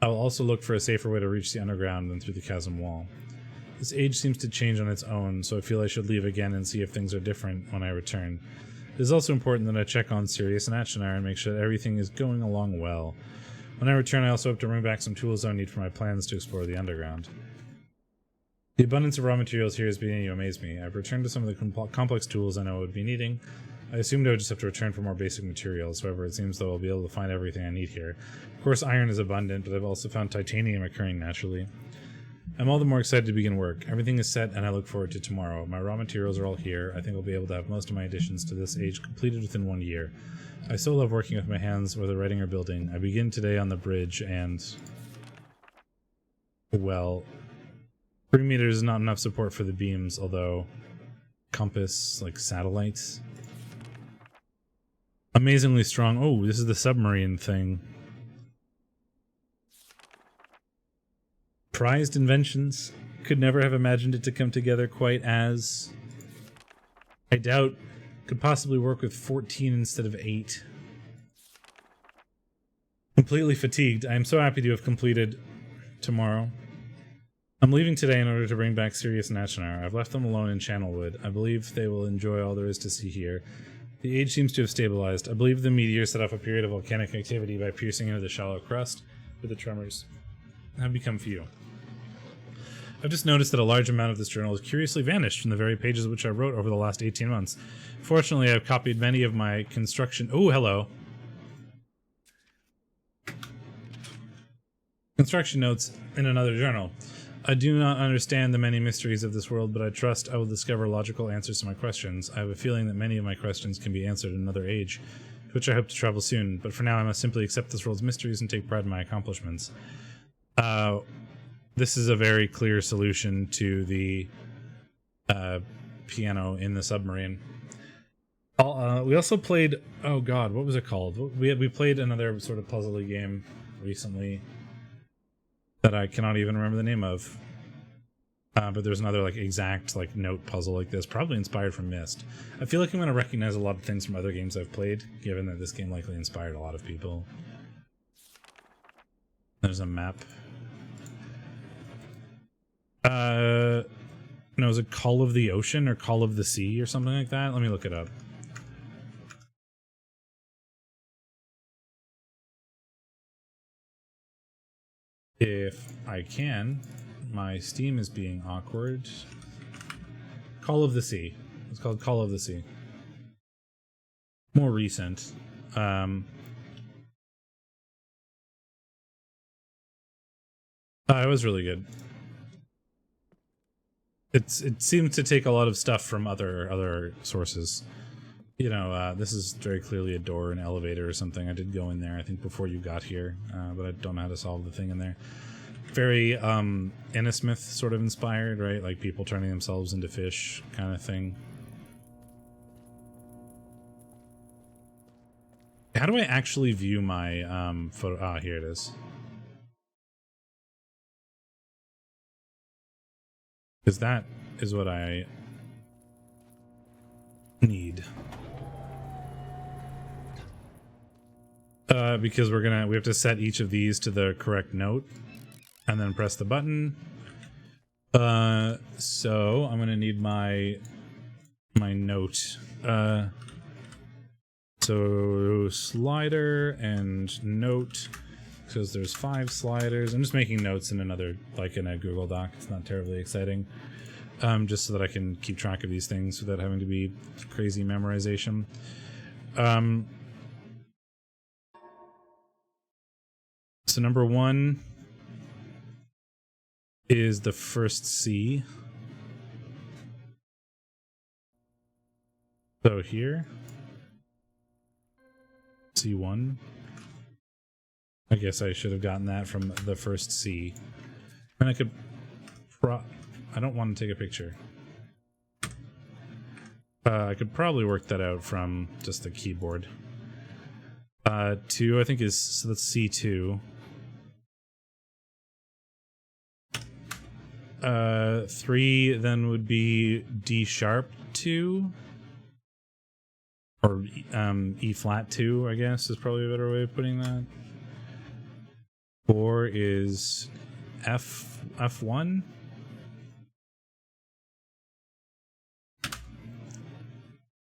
I will also look for a safer way to reach the underground than through the chasm wall. This age seems to change on its own, so I feel I should leave again and see if things are different when I return. It is also important that I check on Sirius and Atchenar and make sure that everything is going along well. When I return, I also hope to bring back some tools I need for my plans to explore the underground. The abundance of raw materials here is beginning to amaze me. I've returned to some of the complex tools I know I would be needing. I assumed I would just have to return for more basic materials, however it seems though I'll be able to find everything I need here. Of course iron is abundant, but I've also found titanium occurring naturally. I'm all the more excited to begin work. Everything is set and I look forward to tomorrow. My raw materials are all here. I think I'll be able to have most of my additions to this age completed within 1 year. I so love working with my hands, whether writing or building. I begin today on the bridge and... well... 3 meters is not enough support for the beams, although... compass, like satellites... amazingly strong. Oh, this is the submarine thing. Prized inventions. Could never have imagined it to come together quite as... I doubt could possibly work with 14 instead of 8. Completely fatigued. I am so happy to have completed tomorrow. I'm leaving today in order to bring back Sirius and Atchenar. I've left them alone in Channelwood. I believe they will enjoy all there is to see here. The age seems to have stabilized. I believe the meteor set off a period of volcanic activity by piercing into the shallow crust, but the tremors have become few. I've just noticed that a large amount of this journal has curiously vanished from the very pages which I wrote over the last 18 months. Fortunately, I've copied many of my construction... Oh, hello! Construction notes in another journal. I do not understand the many mysteries of this world, but I trust I will discover logical answers to my questions. I have a feeling that many of my questions can be answered in another age, to which I hope to travel soon, but for now I must simply accept this world's mysteries and take pride in my accomplishments. This is a very clear solution to the piano in the submarine. We also played, oh god, what was it called? We played another sort of puzzly game recently that I cannot even remember the name of. But there's another like exact like note puzzle like this, probably inspired from Myst. I feel like I'm going to recognize a lot of things from other games I've played, given that this game likely inspired a lot of people. There's a map. No, is it Call of the Ocean or Call of the Sea or something like that? Let me look it up. If I can. My Steam is being awkward. Call of the Sea. It's called Call of the Sea. More recent. It was really good. It seemed to take a lot of stuff from other sources. You know, this is very clearly a door, an elevator or something. I did go in there, I think, before you got here, but I don't know how to solve the thing in there. Very Innesmith sort of inspired, right? Like people turning themselves into fish kind of thing. How do I actually view my photo? Ah, here it is. Because that is what I need. Because we have to set each of these to the correct note and then press the button. So I'm gonna need my note. So slider and note, because there's 5 sliders. I'm just making notes in another, like in a Google Doc. It's not terribly exciting. Just so that I can keep track of these things without having to be crazy memorization. So number 1 is the first C. So here, C1. I guess I should have gotten that from the first C. And I could I don't want to take a picture. I could probably work that out from just the keyboard. 2, I think is, so that's C2. 3 then would be D sharp 2. Or E flat 2, I guess, is probably a better way of putting that. 4 is F1.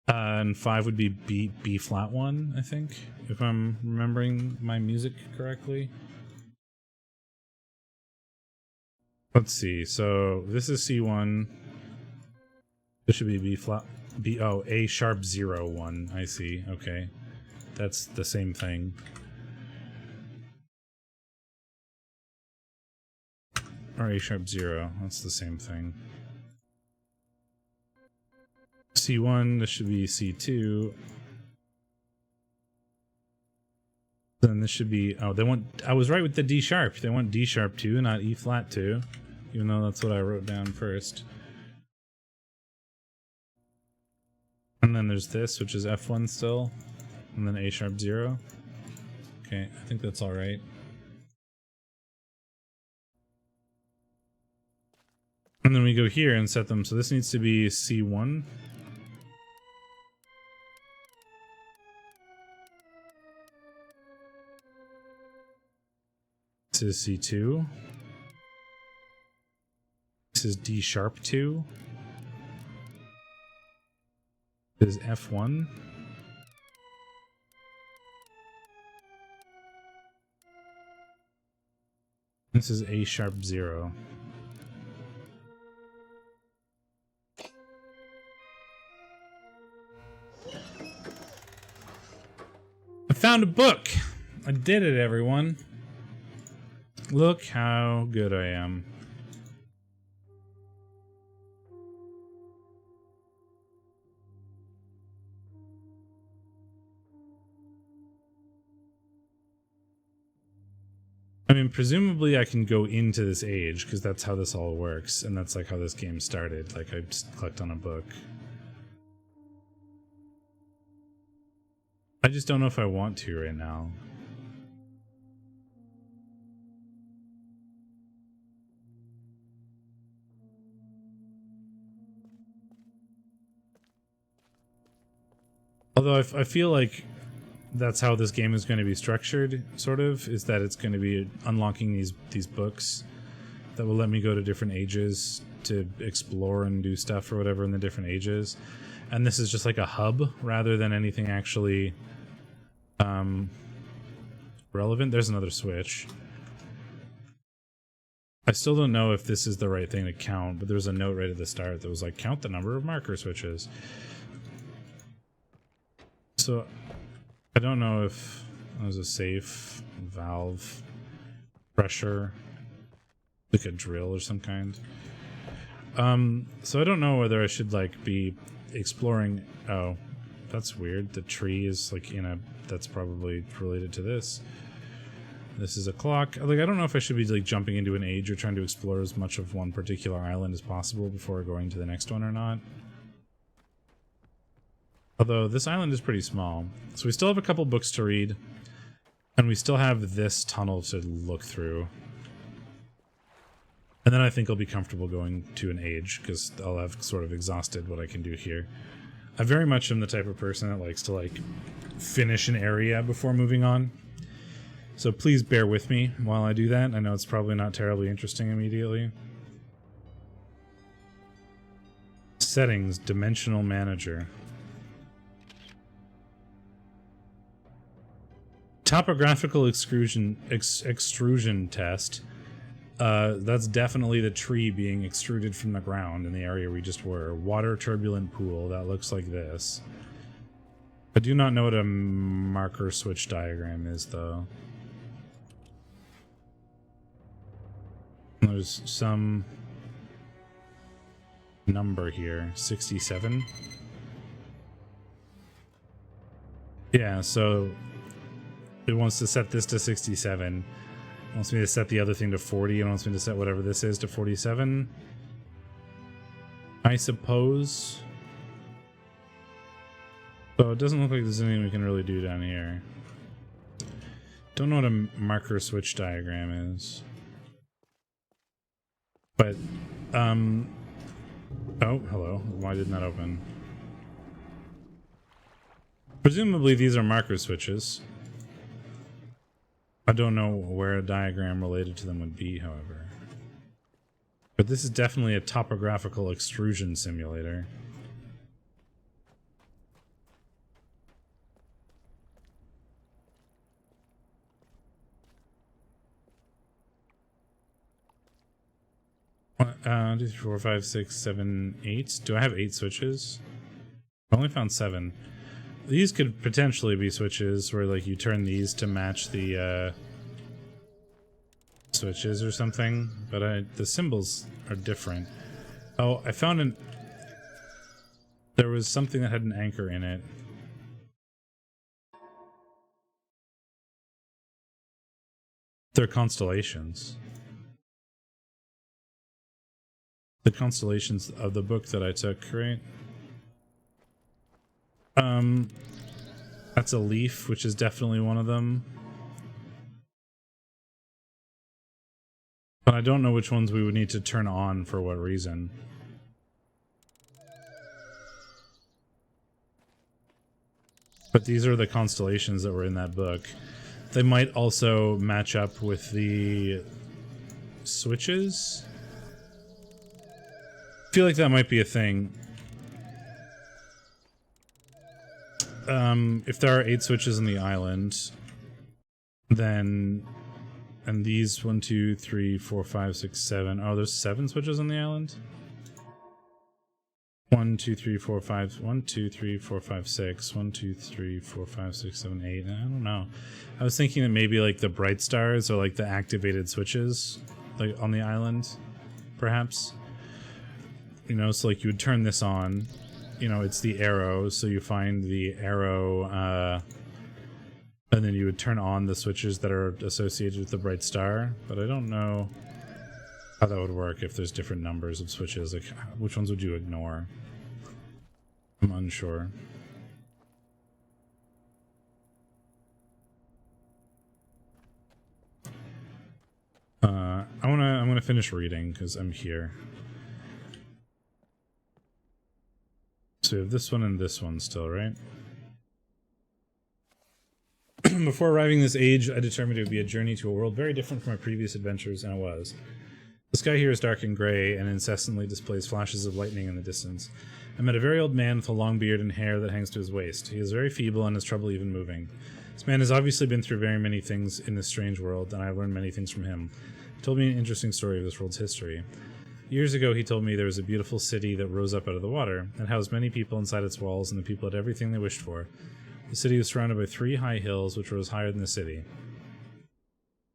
And 5 would be B flat 1, I think, if I'm remembering my music correctly. Let's see. So this is C1. This should be B flat. Oh, A sharp 0 1. I see. Okay, that's the same thing. Or A sharp 0. That's the same thing. C1. This should be C2. Then this should be. Oh, they want. I was right with the D sharp. They want D sharp 2, not E flat 2, even though that's what I wrote down first. And then there's this, which is F1 still, and then A sharp 0. Okay, I think that's all right. And then we go here and set them. So this needs to be C1. This is C2. This is D sharp 2. This is F1. This is A sharp 0. I found a book! I did it, everyone. Look how good I am. I mean, presumably I can go into this age, because that's how this all works, and that's like how this game started. Like, I just clicked on a book. I just don't know if I want to right now. Although I feel like that's how this game is going to be structured, sort of, is that it's going to be unlocking these books that will let me go to different ages to explore and do stuff or whatever in the different ages. And this is just like a hub rather than anything actually relevant. There's another switch. I still don't know if this is the right thing to count, but there's a note right at the start that was like, count the number of marker switches. So I don't know if there's a safe valve pressure, like a drill or some kind. So I don't know whether I should like be exploring. Oh, that's weird. The tree is like in a, that's probably related to this. This is a clock. Like, I don't know if I should be like jumping into an age or trying to explore as much of one particular island as possible before going to the next one or not. Although this island is pretty small. So we still have a couple books to read. And we still have this tunnel to look through. And then I think I'll be comfortable going to an age, because I'll have sort of exhausted what I can do here. I very much am the type of person that likes to, like, finish an area before moving on. So please bear with me while I do that. I know it's probably not terribly interesting immediately. Settings, Dimensional Manager. Topographical extrusion test. That's definitely the tree being extruded from the ground in the area we just were. Water turbulent pool. That looks like this. I do not know what a marker switch diagram is, though. There's some number here. 67. Yeah, so it wants to set this to 67. It wants me to set the other thing to 40. It wants me to set whatever this is to 47. I suppose. So it doesn't look like there's anything we can really do down here. Don't know what a marker switch diagram is. But, oh, hello. Why didn't that open? Presumably these are marker switches. I don't know where a diagram related to them would be, however. But this is definitely a topographical extrusion simulator. One, 2, 3, 4, 5, 6, 7, 8. Do I have 8 switches? I only found 7. These could potentially be switches where, like, you turn these to match the switches or something, but the symbols are different. Oh, I found an... There was something that had an anchor in it. They're constellations. The constellations of the book that I took, right? That's a leaf, which is definitely one of them. But I don't know which ones we would need to turn on for what reason. But these are the constellations that were in that book. They might also match up with the switches. I feel like that might be a thing. If there are 8 switches on the island, then... And these 1, 2, 3, 4, 5, 6, 7. Oh, there's 7 switches on the island? 1, 2, 3, 4, 5. 1, 2, 3, 4, 5, 6. 1, 2, 3, 4, 5, 6, 7, 8. I don't know. I was thinking that maybe like the bright stars are like the activated switches, like on the island, perhaps. You know, so like you would turn this on. You know, it's the arrow, so you find the arrow And then you would turn on the switches that are associated with the bright star, but I don't know how that would work if there's different numbers of switches. Like, which ones would you ignore? I'm unsure. I'm gonna finish reading because I'm here. So we have this one and this one still, right? Before arriving this age, I determined it would be a journey to a world very different from my previous adventures, and it was. The sky here is dark and gray, and incessantly displays flashes of lightning in the distance. I met a very old man with a long beard and hair that hangs to his waist. He is very feeble and has trouble even moving. This man has obviously been through very many things in this strange world, and I have learned many things from him. He told me an interesting story of this world's history. Years ago, he told me there was a beautiful city that rose up out of the water, and housed many people inside its walls, and the people had everything they wished for. The city was surrounded by 3 high hills, which rose higher than the city.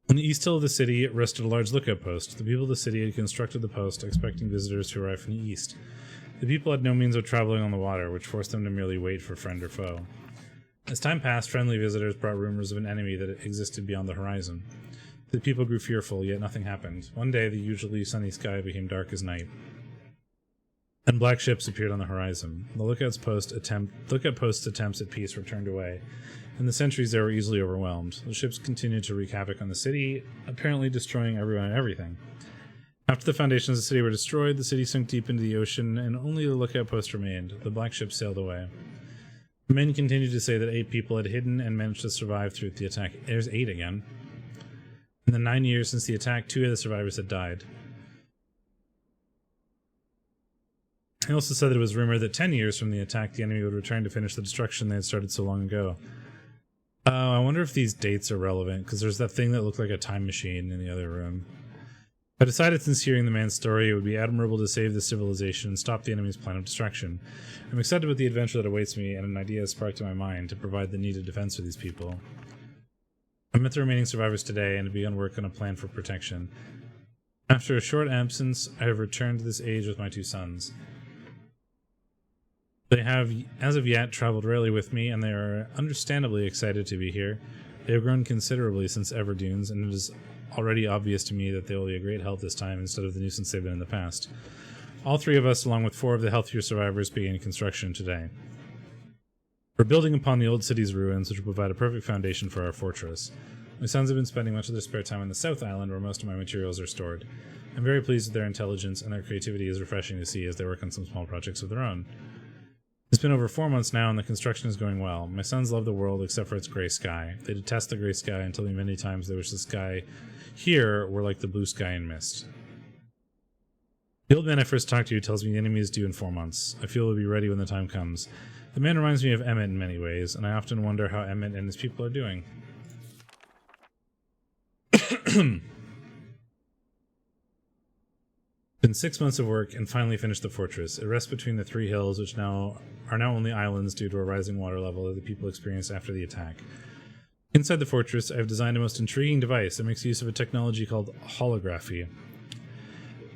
On the east hill of the city rested a large lookout post. The people of the city had constructed the post, expecting visitors to arrive from the east. The people had no means of traveling on the water, which forced them to merely wait for friend or foe. As time passed, friendly visitors brought rumors of an enemy that existed beyond the horizon. The people grew fearful, yet nothing happened. One day, the usually sunny sky became dark as night, and black ships appeared on the horizon. The lookout post's attempts at peace were turned away. In the centuries, they were easily overwhelmed. The ships continued to wreak havoc on the city, apparently destroying everyone and everything. After the foundations of the city were destroyed, the city sunk deep into the ocean, and only the lookout post remained. The black ships sailed away. Men continued to say that 8 people had hidden and managed to survive through the attack. There's 8 again. In the 9 years since the attack, 2 of the survivors had died. He also said that it was rumored that 10 years from the attack, the enemy would return to finish the destruction they had started so long ago. I wonder if these dates are relevant, because there's that thing that looked like a time machine in the other room. I decided since hearing the man's story, it would be admirable to save this civilization and stop the enemy's plan of destruction. I'm excited about the adventure that awaits me, and an idea has sparked in my mind to provide the needed defense for these people. I met the remaining survivors today and have begun work on a plan for protection. After a short absence, I have returned to this age with my 2 sons. They have, as of yet, traveled rarely with me, and they are understandably excited to be here. They have grown considerably since Everdunes, and it is already obvious to me that they will be a great help this time instead of the nuisance they've been in the past. All 3 of us, along with 4 of the healthier survivors, began construction today. We're building upon the old city's ruins, which will provide a perfect foundation for our fortress. My sons have been spending much of their spare time on the South Island, where most of my materials are stored. I'm very pleased with their intelligence, and their creativity is refreshing to see as they work on some small projects of their own. It's been over 4 months now, and the construction is going well. My sons love the world except for its gray sky. They detest the gray sky and tell me many times they wish the sky here were like the blue sky in Myst. The old man I first talked to tells me the enemy is due in 4 months. I feel we'll be ready when the time comes. The man reminds me of Emmett in many ways, and I often wonder how Emmett and his people are doing. Been 6 months of work and finally finished the fortress. It rests between the 3 hills, which are now only islands due to a rising water level that the people experienced after the attack. Inside the fortress, I have designed a most intriguing device that makes use of a technology called holography.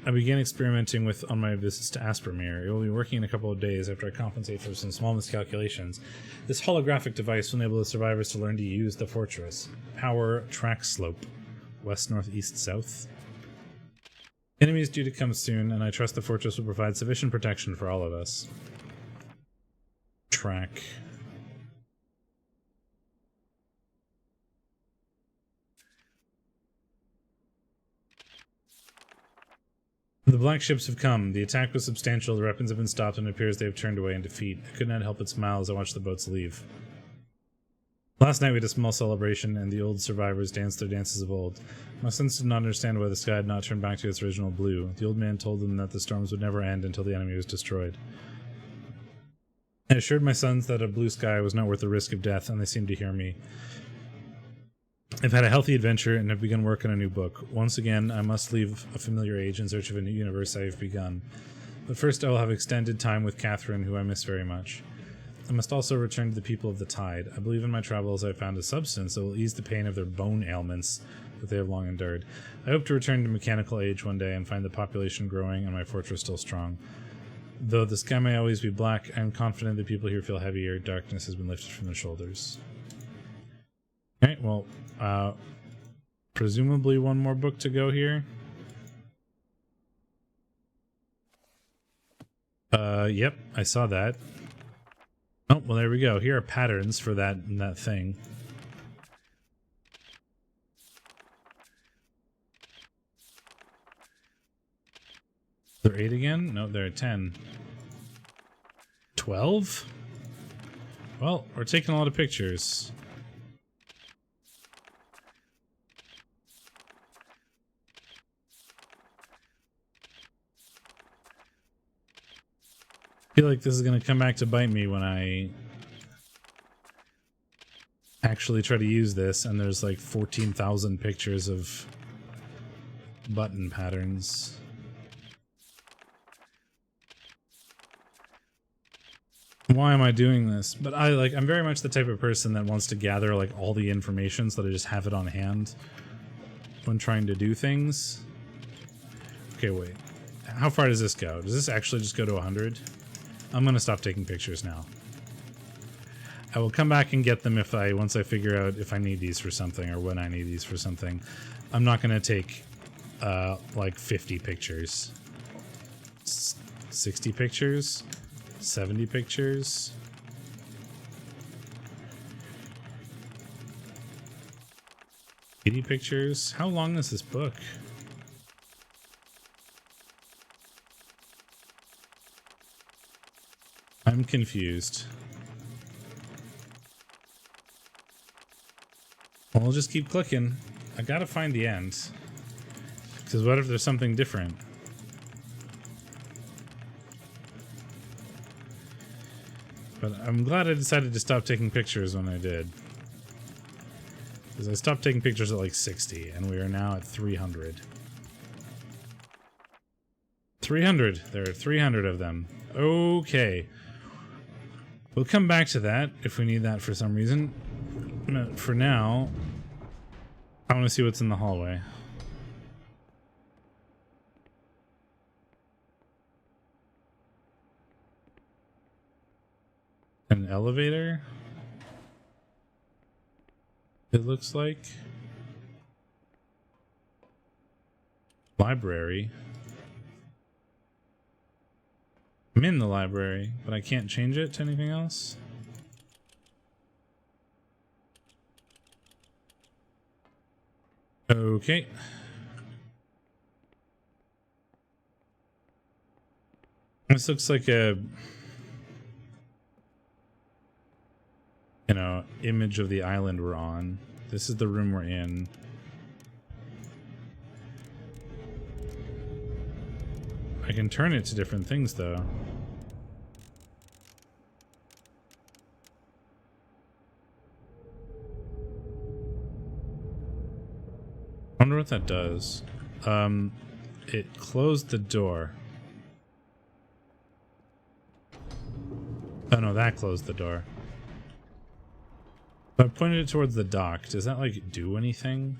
I began experimenting with on my visits to Aspermere. It will be working in a couple of days after I compensate for some small miscalculations. This holographic device will enable the survivors to learn to use the fortress. Power track slope. West, north, east, south. Enemy is due to come soon, and I trust the fortress will provide sufficient protection for all of us. Track. The black ships have come. The attack was substantial, the weapons have been stopped, and it appears they have turned away in defeat. I could not help but smile as I watched the boats leave. Last night we had a small celebration, and the old survivors danced their dances of old. My sons did not understand why the sky had not turned back to its original blue. The old man told them that the storms would never end until the enemy was destroyed. I assured my sons that a blue sky was not worth the risk of death, and they seemed to hear me. I've had a healthy adventure and have begun work on a new book. Once again, I must leave a familiar age in search of a new universe I have begun. But first I will have extended time with Catherine, who I miss very much. I must also return to the people of the Tide. I believe in my travels I have found a substance that will ease the pain of their bone ailments that they have long endured. I hope to return to mechanical age one day and find the population growing and my fortress still strong. Though the sky may always be black, I am confident that people here feel heavier. Darkness has been lifted from their shoulders. Okay, well, presumably one more book to go here. Yep, I saw that. Oh, well, there we go. Here are patterns for that thing. They're 8 again? No, they're 10. 12? Well, we're taking a lot of pictures. I feel like this is going to come back to bite me when I actually try to use this, and there's like 14,000 pictures of button patterns. Why am I doing this? But I'm very much the type of person that wants to gather like all the information so that I just have it on hand when trying to do things. Okay, wait. How far does this go? Does this actually just go to 100? I'm gonna stop taking pictures now. I will come back and get them once I figure out if I need these for something or when I need these for something. I'm not gonna take like 50 pictures. 60 pictures? 70 pictures? $80 pictures? How long is this book? I'm confused. Well, I'll just keep clicking. I gotta find the end. Because what if there's something different? But I'm glad I decided to stop taking pictures when I did. Because I stopped taking pictures at like 60, and we are now at 300. 300! There are 300 of them. Okay. We'll come back to that if we need that for some reason. But for now, I want to see what's in the hallway. An elevator? It looks like. Library. I'm in the library, but I can't change it to anything else. Okay. This looks like a, image of the island we're on. This is the room we're in. I can turn it to different things, though. I wonder what that does. It closed the door. Oh no, that closed the door. So I pointed it towards the dock. Does that, like, do anything?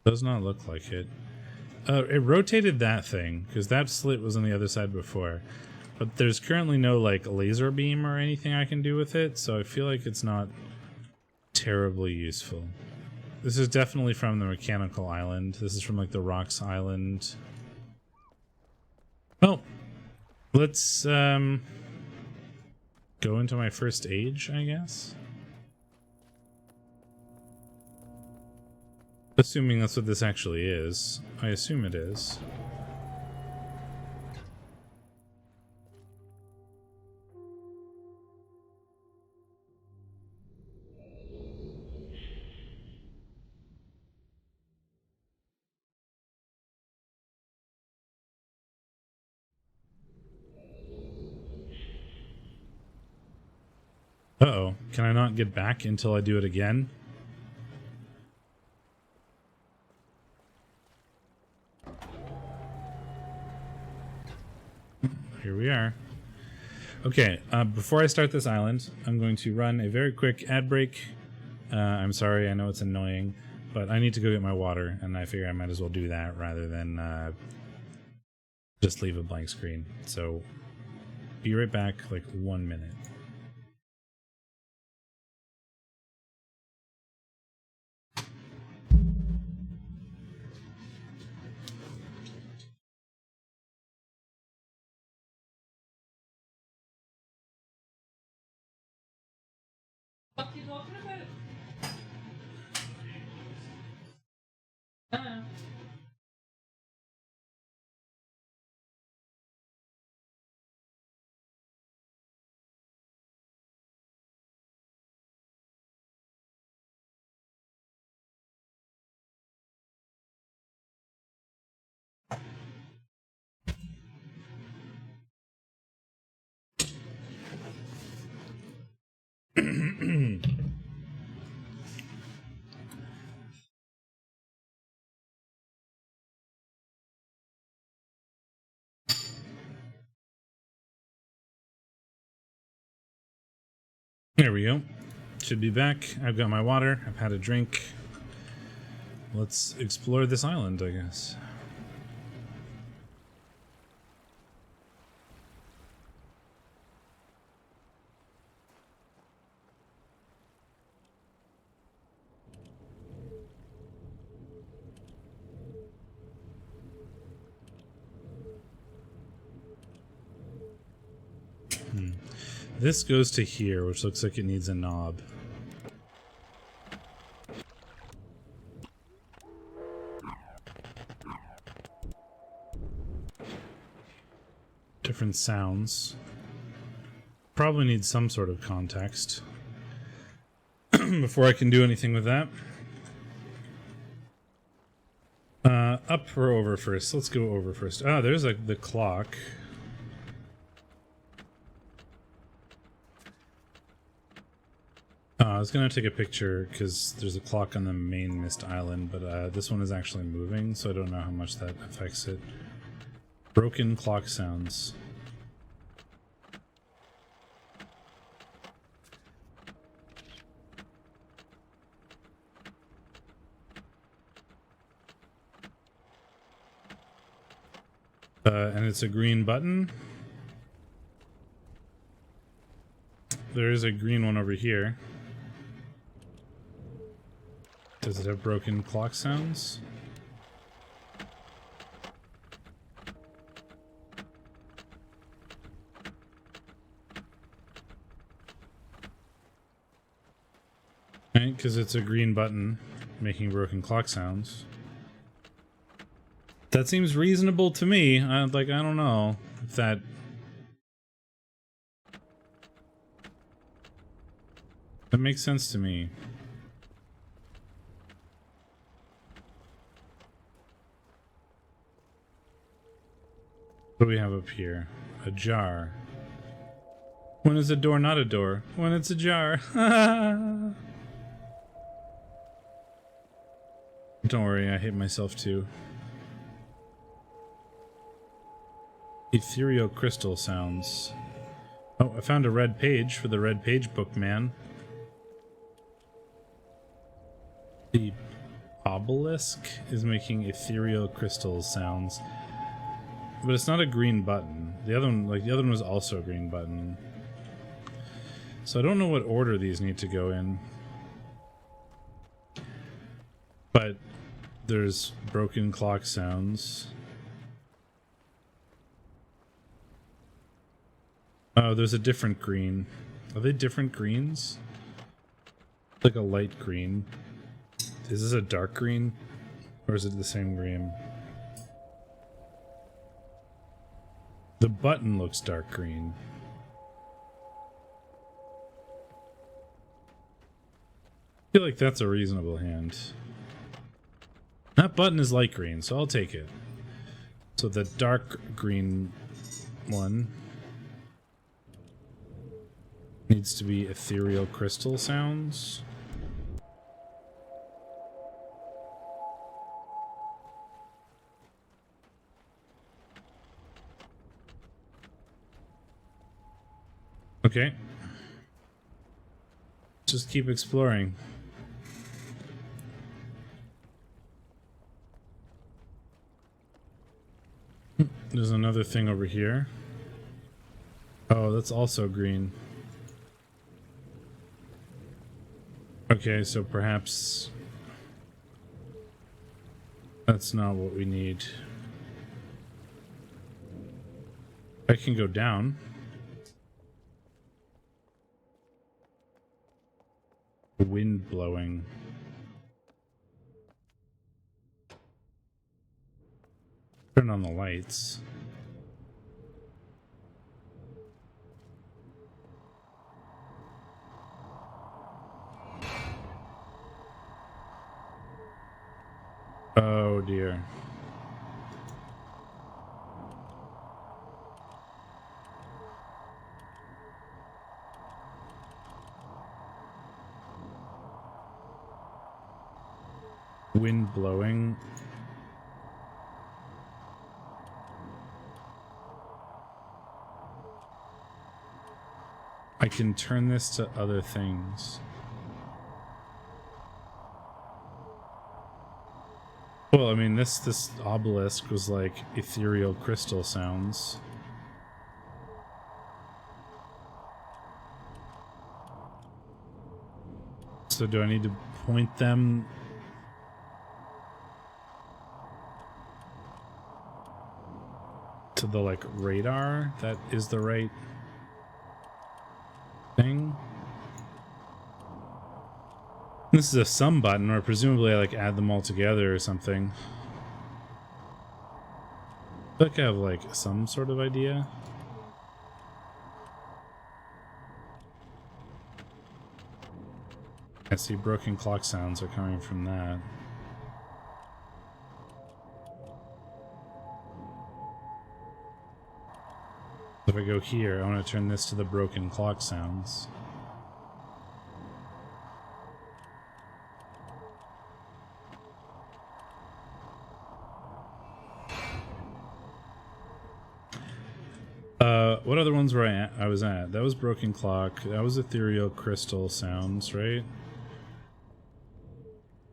Does not look like it. It rotated that thing, because that slit was on the other side before. But there's currently no, like, laser beam or anything I can do with it, so I feel like it's not terribly useful. This is definitely from the mechanical island. This is from, like, the rocks island. Well, let's, go into my first age, I guess. Assuming that's what this actually is. I assume it is. Uh-oh. Can I not get back until I do it again? Here we are. Okay, before I start this island, I'm going to run a very quick ad break. I'm sorry, I know it's annoying, but I need to go get my water, and I figure I might as well do that rather than just leave a blank screen. So, be right back, like 1 minute. What are you talking about? There we go. Should be back. I've got my water. I've had a drink. Let's explore this island, I guess. This goes to here, which looks like it needs a knob. Different sounds. Probably need some sort of context before I can do anything with that. Up or over first? Let's go over first. Ah, there's like the clock. I was gonna take a picture because there's a clock on the main Myst island, but this one is actually moving, so I don't know how much that affects it. Broken clock sounds. And it's a green button. There is a green one over here. Does it have broken clock sounds? Right, because it's a green button making broken clock sounds. That seems reasonable to me. I don't know if that... That makes sense to me. What do we have up here? A jar. When is a door not a door? When it's a jar. Don't worry, I hate myself too. Ethereal crystal sounds. Oh, I found a red page for the red page book, man. The obelisk is making ethereal crystal sounds. But it's not a green button. The other one, the other one was also a green button. So I don't know what order these need to go in. But there's broken clock sounds. Oh, there's a different green. Are they different greens? Like a light green. Is this a dark green? Or is it the same green? The button looks dark green. I feel like that's a reasonable hand. That button is light green, so I'll take it. So the dark green one needs to be ethereal crystal sounds. Okay. Just keep exploring. There's another thing over here. Oh, that's also green. Okay, so perhaps that's not what we need. I can go down. wind blowing. Turn on the lights. Oh dear. Wind blowing. I can turn this to other things. Well, I mean, this obelisk was like ethereal crystal sounds. So do I need to point them? To the, like, radar? That is the right thing? This is a sum button, or presumably I, like, add them all together or something. I feel like I have, like, some sort of idea. I see broken clock sounds are coming from that. If I go here, I want to turn this to the broken clock sounds. What other ones were I was at? That was broken clock. That was ethereal crystal sounds, right?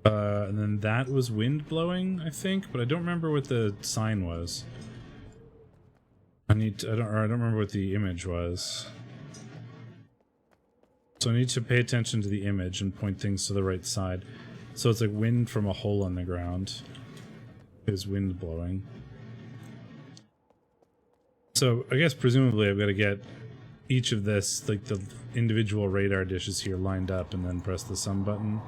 And then that was wind blowing, I think, but I don't remember what the sign was. I don't remember what the image was. So I need to pay attention to the image and point things to the right side. So it's like wind from a hole in the ground is wind blowing. So I guess presumably I've got to get each of this, like the individual radar dishes here, lined up and then press the sum button.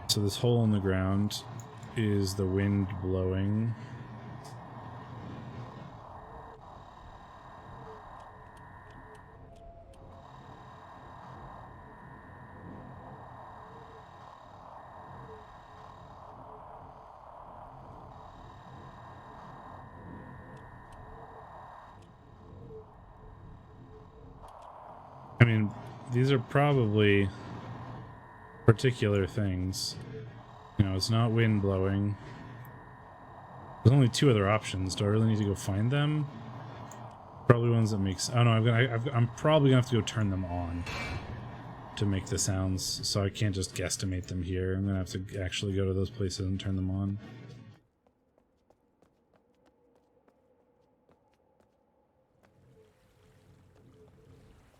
So this hole in the ground is the wind blowing. I mean, these are probably particular things. You know, it's not wind blowing. There's only two other options. Do I really need to go find them? Probably ones that makes... Oh no, I'm probably gonna have to go turn them on to make the sounds, so I can't just guesstimate them here. I'm gonna have to actually go to those places and turn them on.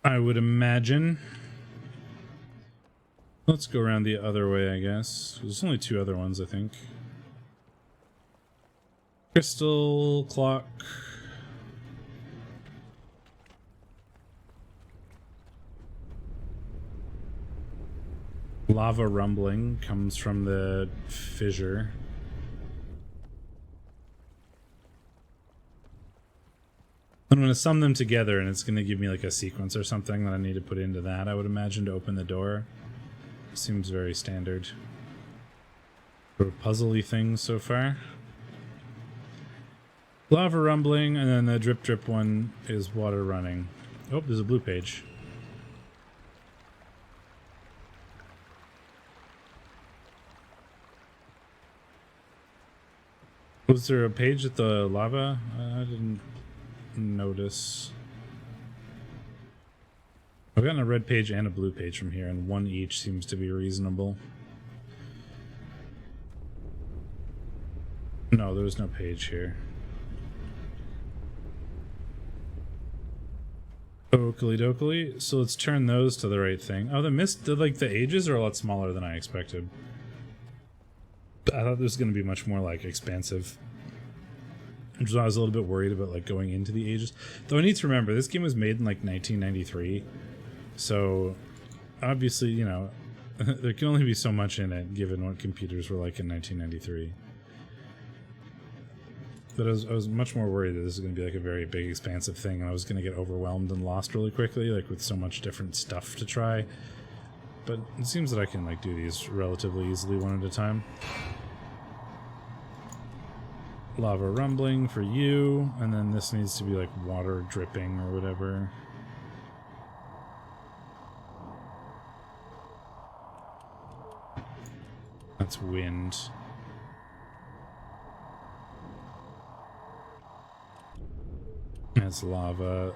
I would imagine. Let's go around the other way, I guess. There's only two other ones, I think. Crystal clock. Lava rumbling comes from the fissure. I'm going to sum them together and it's going to give me like a sequence or something that I need to put into that, I would imagine, to open the door. Seems very standard. Sort of puzzly things so far. Lava rumbling, and then the drip drip one is water running. Oh, there's a blue page. Was there a page at the lava? I didn't notice. I've gotten a red page and a blue page from here, and one each seems to be reasonable. No, there's no page here. Oakley dokley. So let's turn those to the right thing. Oh, the Myst, like the ages are a lot smaller than I expected. I thought this was going to be much more like expansive. Which is why I was a little bit worried about like going into the ages. Though I need to remember, this game was made in like 1993. So obviously, you know, there can only be so much in it, given what computers were like in 1993. But I was much more worried that this is going to be like a very big, expansive thing, and I was going to get overwhelmed and lost really quickly, like with so much different stuff to try. But it seems that I can like do these relatively easily one at a time. Lava rumbling for you, and then this needs to be like water dripping or whatever. That's wind. That's lava.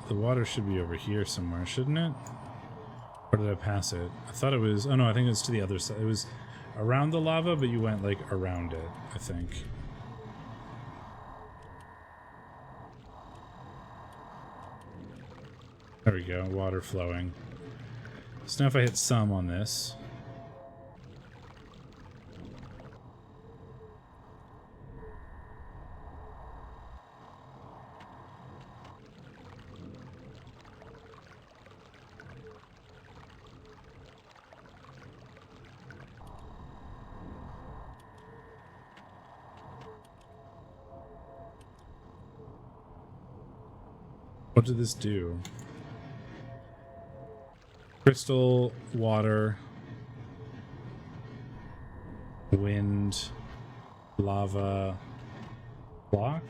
The water should be over here somewhere, shouldn't it? Or did I pass it? I thought it was... Oh no, I think it's to the other side. It was around the lava, but you went like around it, I think. There we go, water flowing. So now if I hit some on this... What did this do? Crystal, water, wind, lava, clock?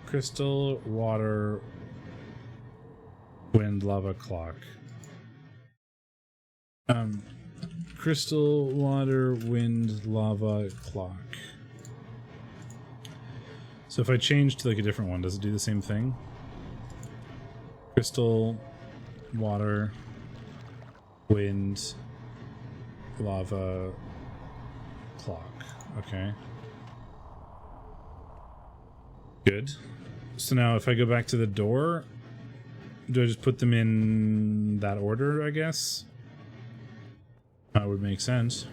Crystal, water, wind, lava, clock. Crystal, water, wind, lava, clock. So if I change to like a different one, does it do the same thing? Crystal, water, wind, lava, clock. Okay. Good. So now if I go back to the door, do I just put them in that order, I guess? That would make sense.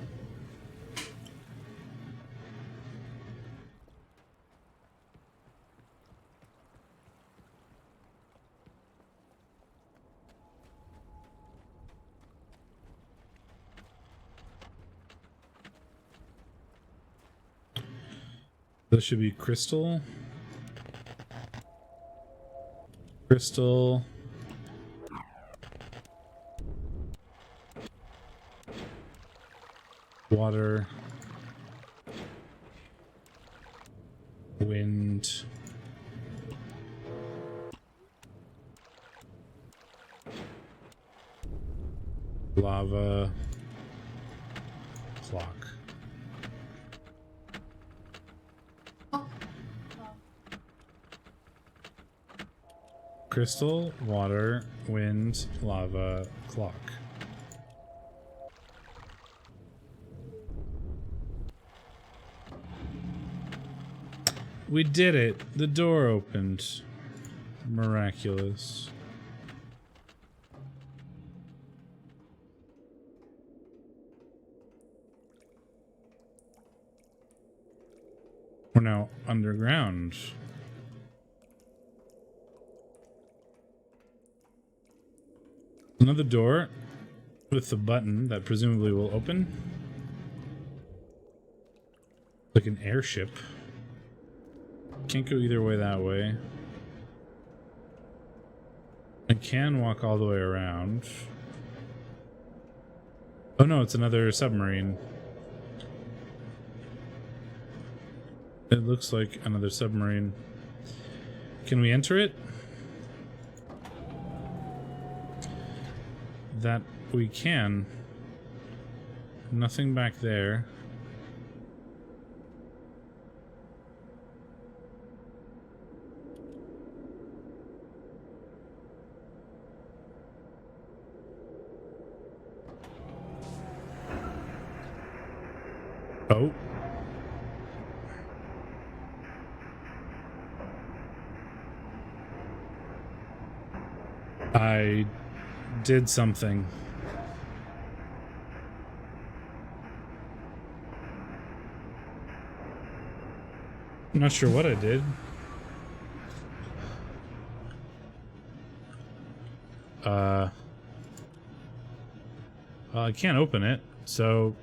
This should be crystal. Crystal. Water. Wind. Lava. Clock. Crystal, water, wind, lava, clock. We did it! The door opened. Miraculous. We're now underground. Another door with a button that presumably will open. Like an airship. Can't go either way that way. I can walk all the way around. Oh no, it's another submarine. It looks like another submarine. Can we enter it? That we can. Nothing back there. Oh. I did something. I'm not sure what I did. I can't open it, so...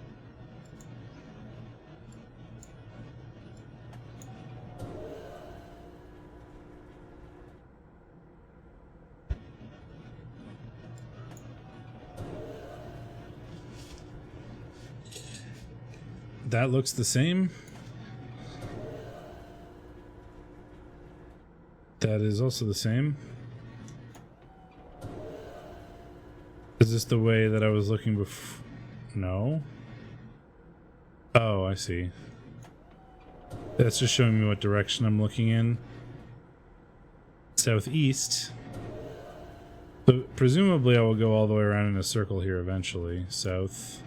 That looks the same. That is also the same. Is this the way that I was looking before? No. Oh, I see. That's just showing me what direction I'm looking in. Southeast. So presumably I will go all the way around in a circle here eventually. South.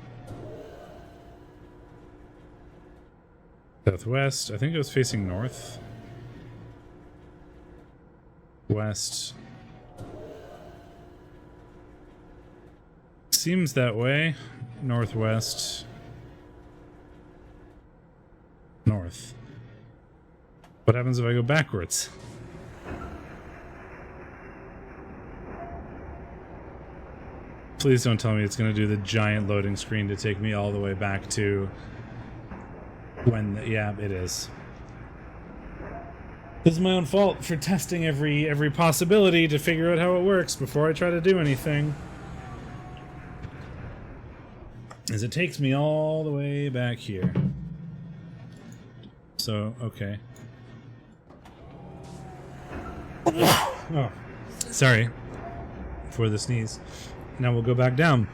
Southwest. I think it was facing north. West. Seems that way. Northwest. North. What happens if I go backwards? Please don't tell me it's going to do the giant loading screen to take me all the way back to when... Yeah, it is. This is my own fault for testing every possibility to figure out how it works before I try to do anything. As it takes me all the way back here. So, okay. Oh, sorry for the sneeze. Now we'll go back down.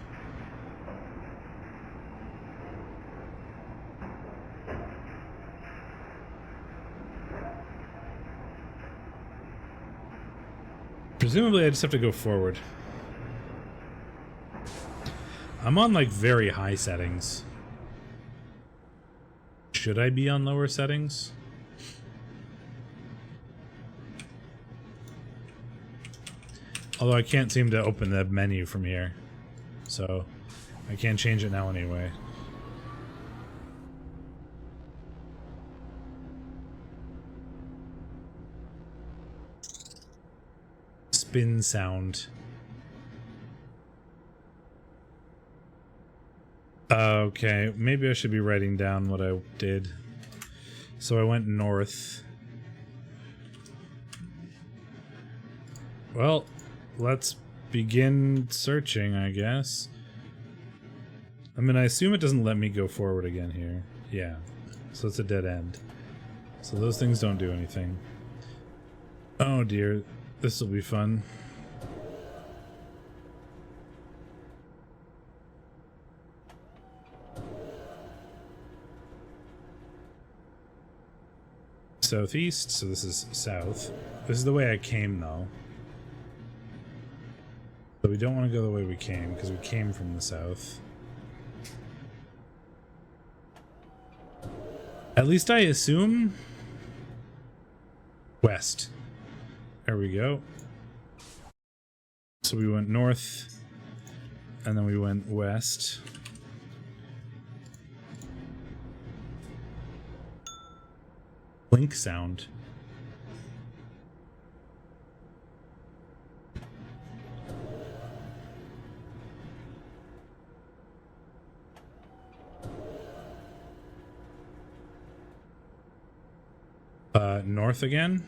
Presumably I just have to go forward. I'm on like very high settings. Should I be on lower settings? Although I can't seem to open the menu from here. So I can't change it now anyway. Spin sound. Okay, maybe I should be writing down what I did. So I went north. Well, let's begin searching, I guess. I mean, I assume it doesn't let me go forward again here. Yeah, so it's a dead end. So those things don't do anything. Oh dear, this will be fun. Southeast, so this is south. This is the way I came, though. But we don't want to go the way we came, because we came from the south. At least I assume... West. There we go. So we went north, and then we went west. Blink sound. North again.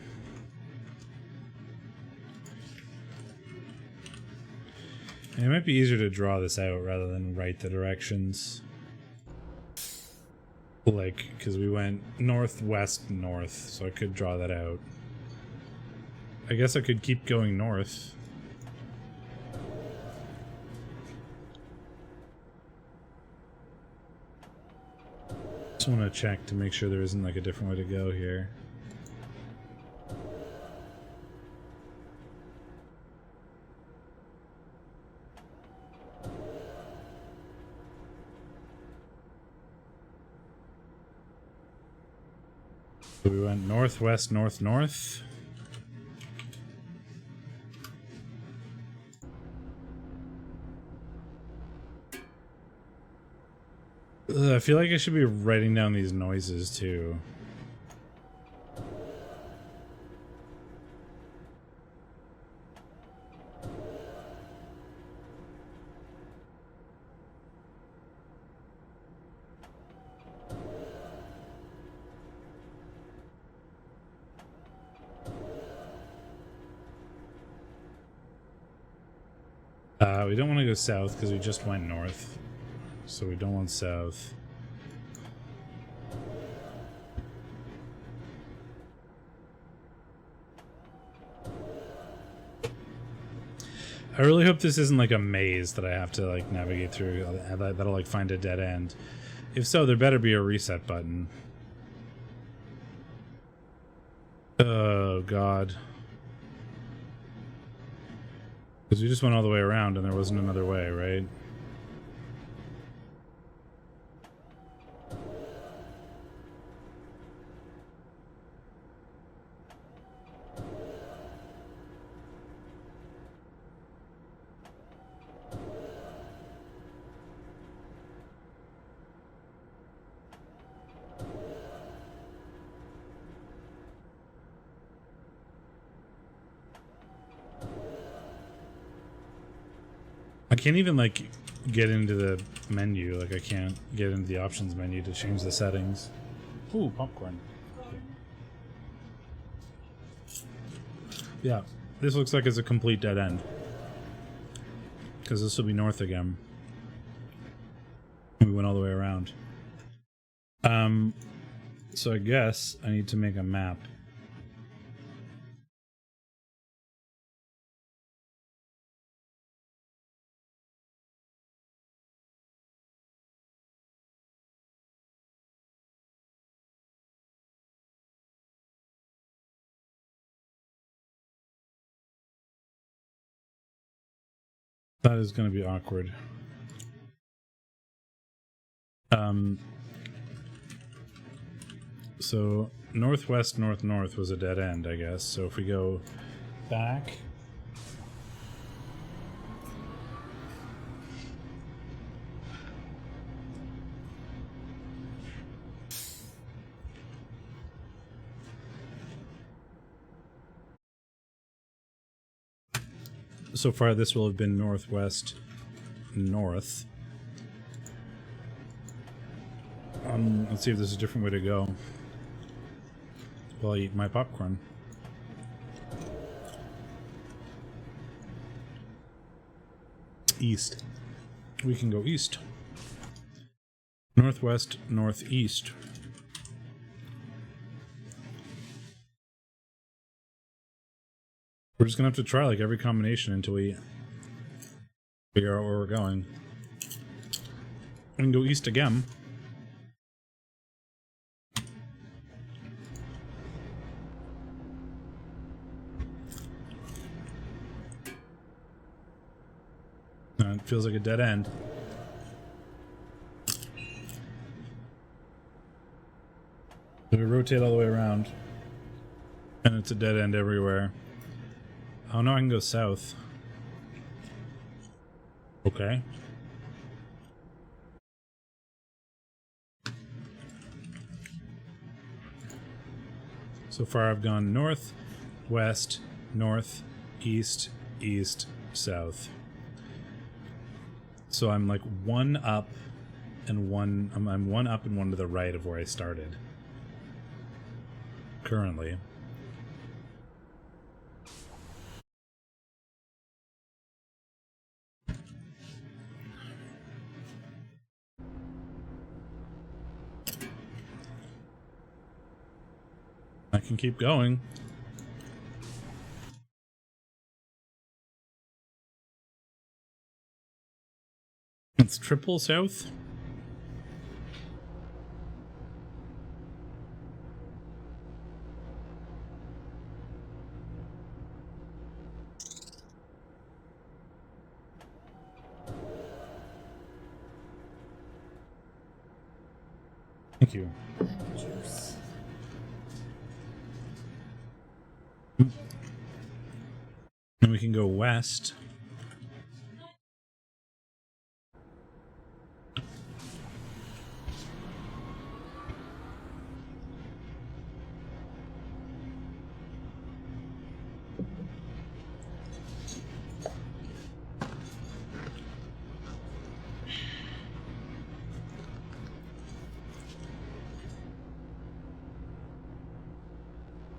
It might be easier to draw this out rather than write the directions. Like, because we went northwest north, so I could draw that out. I guess I could keep going north. Just want to check to make sure there isn't like a different way to go here. So we went northwest, north. Ugh, I feel like I should be writing down these noises too. We don't want to go south because we just went north. So we don't want south. I really hope this isn't like a maze that I have to like navigate through that'll like find a dead end. If so, there better be a reset button. Oh god. Because we just went all the way around and there wasn't another way, right? I can't even like get into the menu. Like I can't get into the options menu to change the settings. Ooh, popcorn. Yeah, this looks like it's a complete dead end. Because this will be north again. We went all the way around. So I guess I need to make a map. That is going to be awkward. So northwest, north was a dead end, I guess. So if we go back, so far this will have been northwest, north. Let's see if there's a different way to go. While I eat my popcorn. East. We can go east. Northwest, northeast. We're just gonna have to try like every combination until we figure out where we're going. We can go east again. It feels like a dead end. So we rotate all the way around. And it's a dead end everywhere. Oh no, I can go south. Okay. So far I've gone north, west, north, east, east, south. So I'm like one up and one, I'm one up and one to the right of where I started. Currently. I can keep going. It's triple south? Thank you. Juice. And we can go west.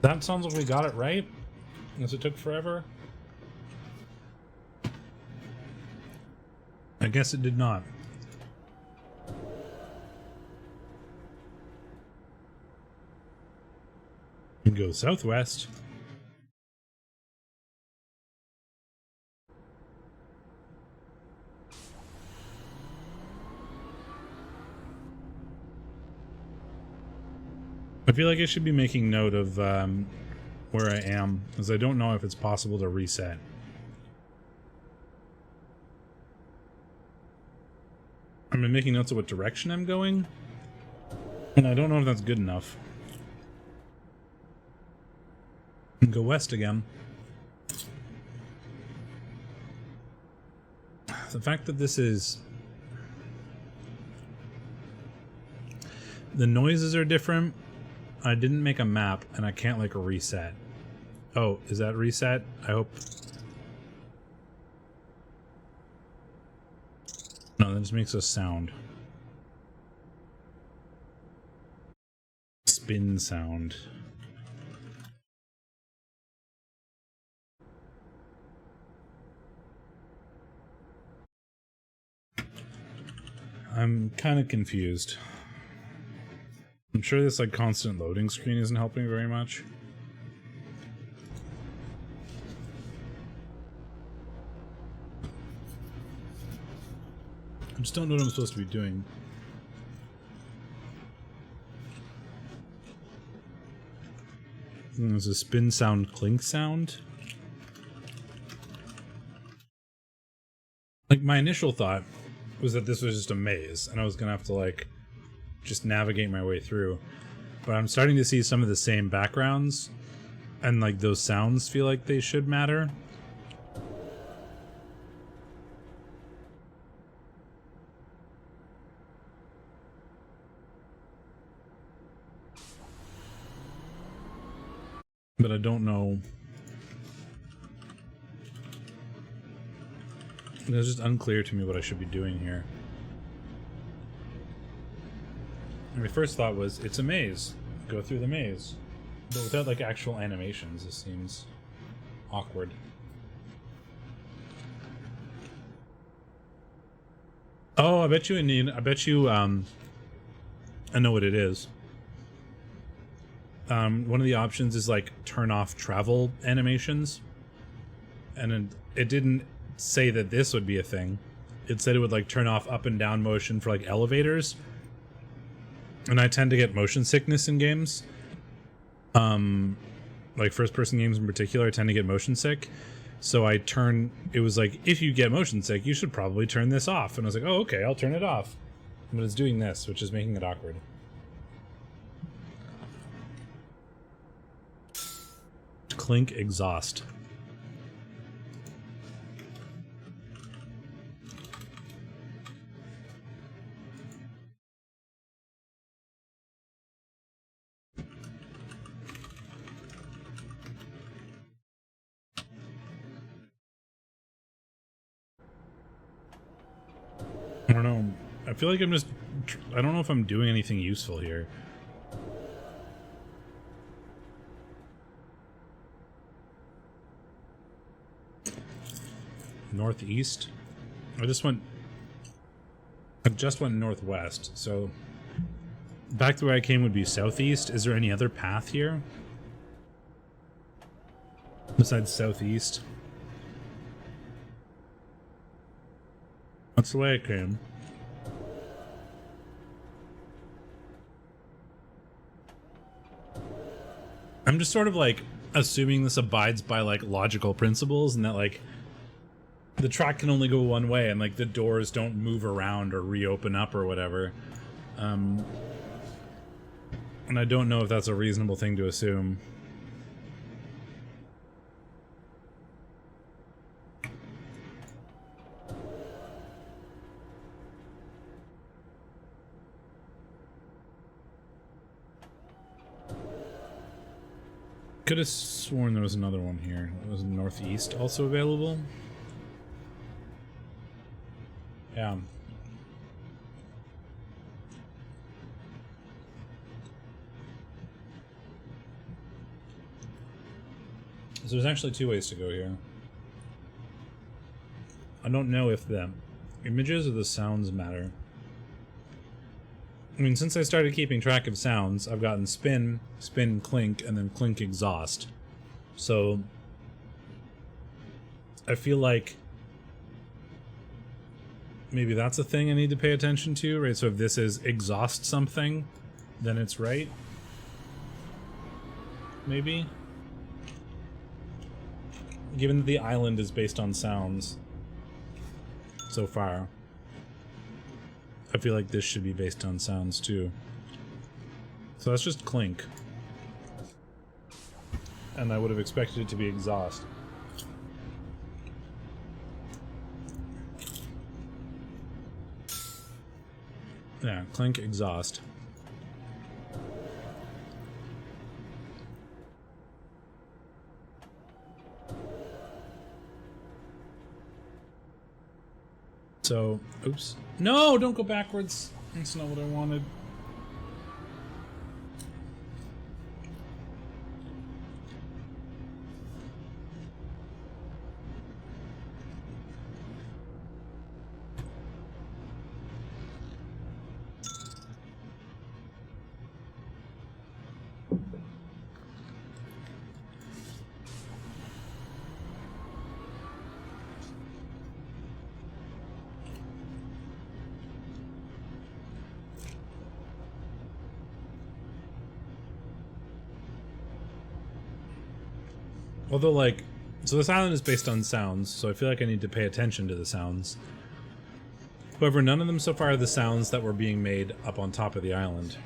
That sounds like we got it right. Unless it took forever. I guess it did not. And go southwest. I feel like I should be making note of where I am, because I don't know if it's possible to reset. I've been making notes of what direction I'm going, and I don't know if that's good enough. And go west again. The fact that this is... the noises are different. I didn't make a map, and I can't, like, reset. Oh, is that reset? I hope... no, that just makes a sound. Spin sound. I'm kind of confused. I'm sure this like constant loading screen isn't helping very much. I just don't know what I'm supposed to be doing. And there's a spin sound, clink sound. Like my initial thought was that this was just a maze and I was gonna have to like just navigate my way through, but I'm starting to see some of the same backgrounds and like those sounds feel like they should matter. But I don't know. It's just unclear to me what I should be doing here. My first thought was, it's a maze. Go through the maze. But without, like, actual animations, this seems awkward. Oh, I bet you I know what it is. One of the options is, like, turn off travel animations. And it didn't say that this would be a thing. It said it would, like, turn off up and down motion for, like, elevators. And I tend to get motion sickness in games. Like first-person games in particular, I tend to get motion sick. So it was like, if you get motion sick, you should probably turn this off. And I was like, oh, okay, I'll turn it off. But it's doing this, which is making it awkward. Clink exhaust. I don't know. I feel like I don't know if I'm doing anything useful here. Northeast? I just went northwest, so back to where I came would be southeast. Is there any other path here besides southeast? That's the way I came. I'm just sort of like assuming this abides by like logical principles and that like the track can only go one way and like the doors don't move around or reopen up or whatever. And I don't know if that's a reasonable thing to assume. Could have sworn there was another one here. It was northeast also available. Yeah. So there's actually two ways to go here. I don't know if images or the sounds matter? I mean, since I started keeping track of sounds, I've gotten spin, spin, clink, and then clink exhaust. So I feel like maybe that's a thing I need to pay attention to, right? So if this is exhaust something, then it's right. Maybe. Given that the island is based on sounds so far, I feel like this should be based on sounds too. So that's just clink. And I would have expected it to be exhaust. Yeah, clink, exhaust. So, oops. No, don't go backwards. That's not what I wanted. Although, like, so this island is based on sounds, so I feel like I need to pay attention to the sounds. However, none of them so far are the sounds that were being made up on top of the island.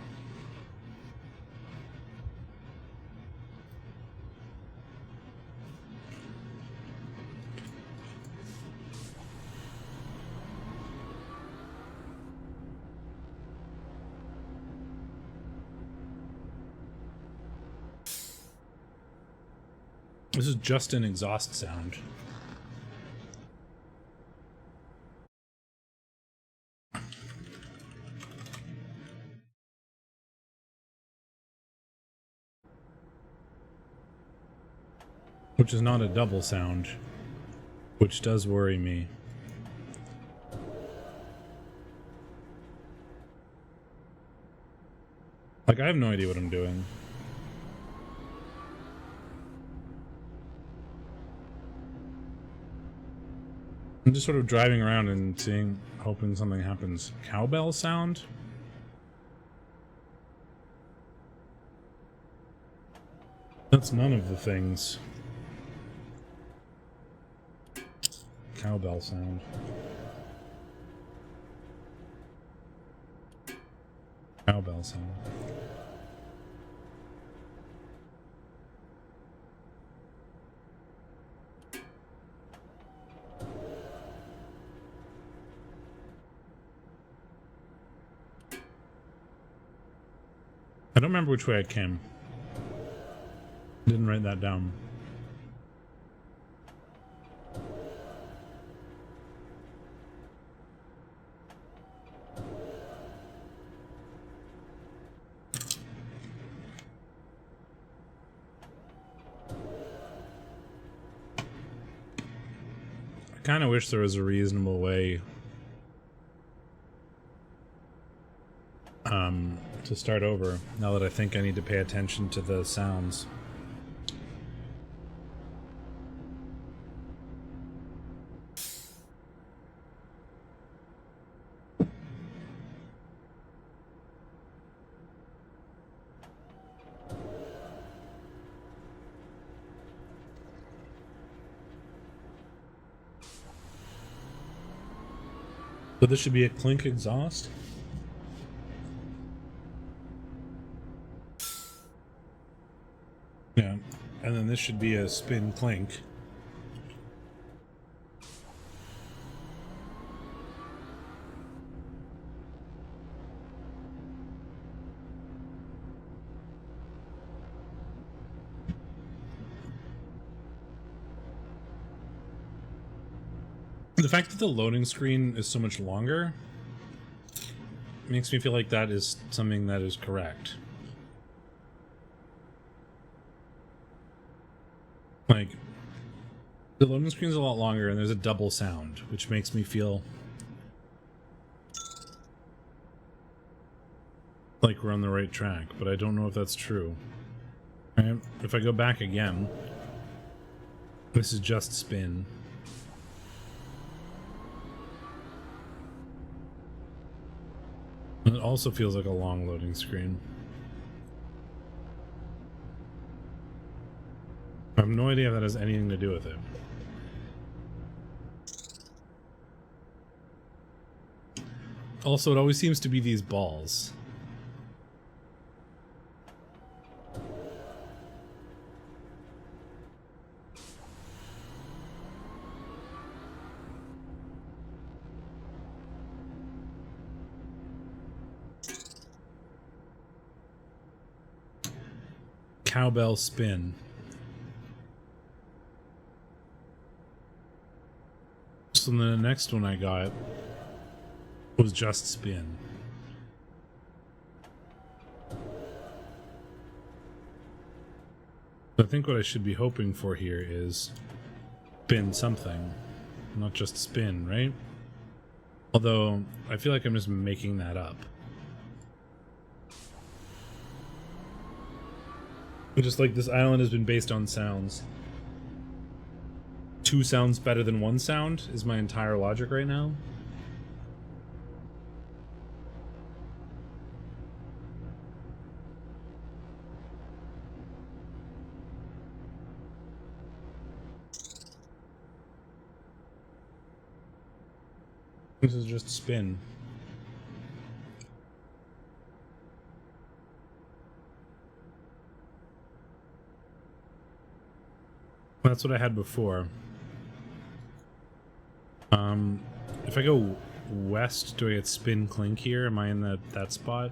This is just an exhaust sound. Which is not a double sound, which does worry me. Like, I have no idea what I'm doing. I'm just sort of driving around and seeing, hoping something happens. Cowbell sound? That's none of the things. Cowbell sound. Cowbell sound. I don't remember which way I came. Didn't write that down. I kind of wish there was a reasonable way to start over, now that I think I need to pay attention to the sounds. So this should be a clink exhaust? Yeah, and then this should be a spin clink. The fact that the loading screen is so much longer makes me feel like that is something that is correct. Like, the loading screen is a lot longer and there's a double sound, which makes me feel like we're on the right track, but I don't know if that's true. Right? If I go back again, this is just spin. And it also feels like a long loading screen. I have no idea if that has anything to do with it. Also, it always seems to be these balls. Cowbell spin. So then the next one I got was just spin. I think what I should be hoping for here is spin something, not just spin, right? Although I feel like I'm just making that up. Just like this island has been based on sounds. 2 sounds better than 1 sound is my entire logic right now. This is just spin. That's what I had before. If I go west, do I get spin clink here? Am I in that spot?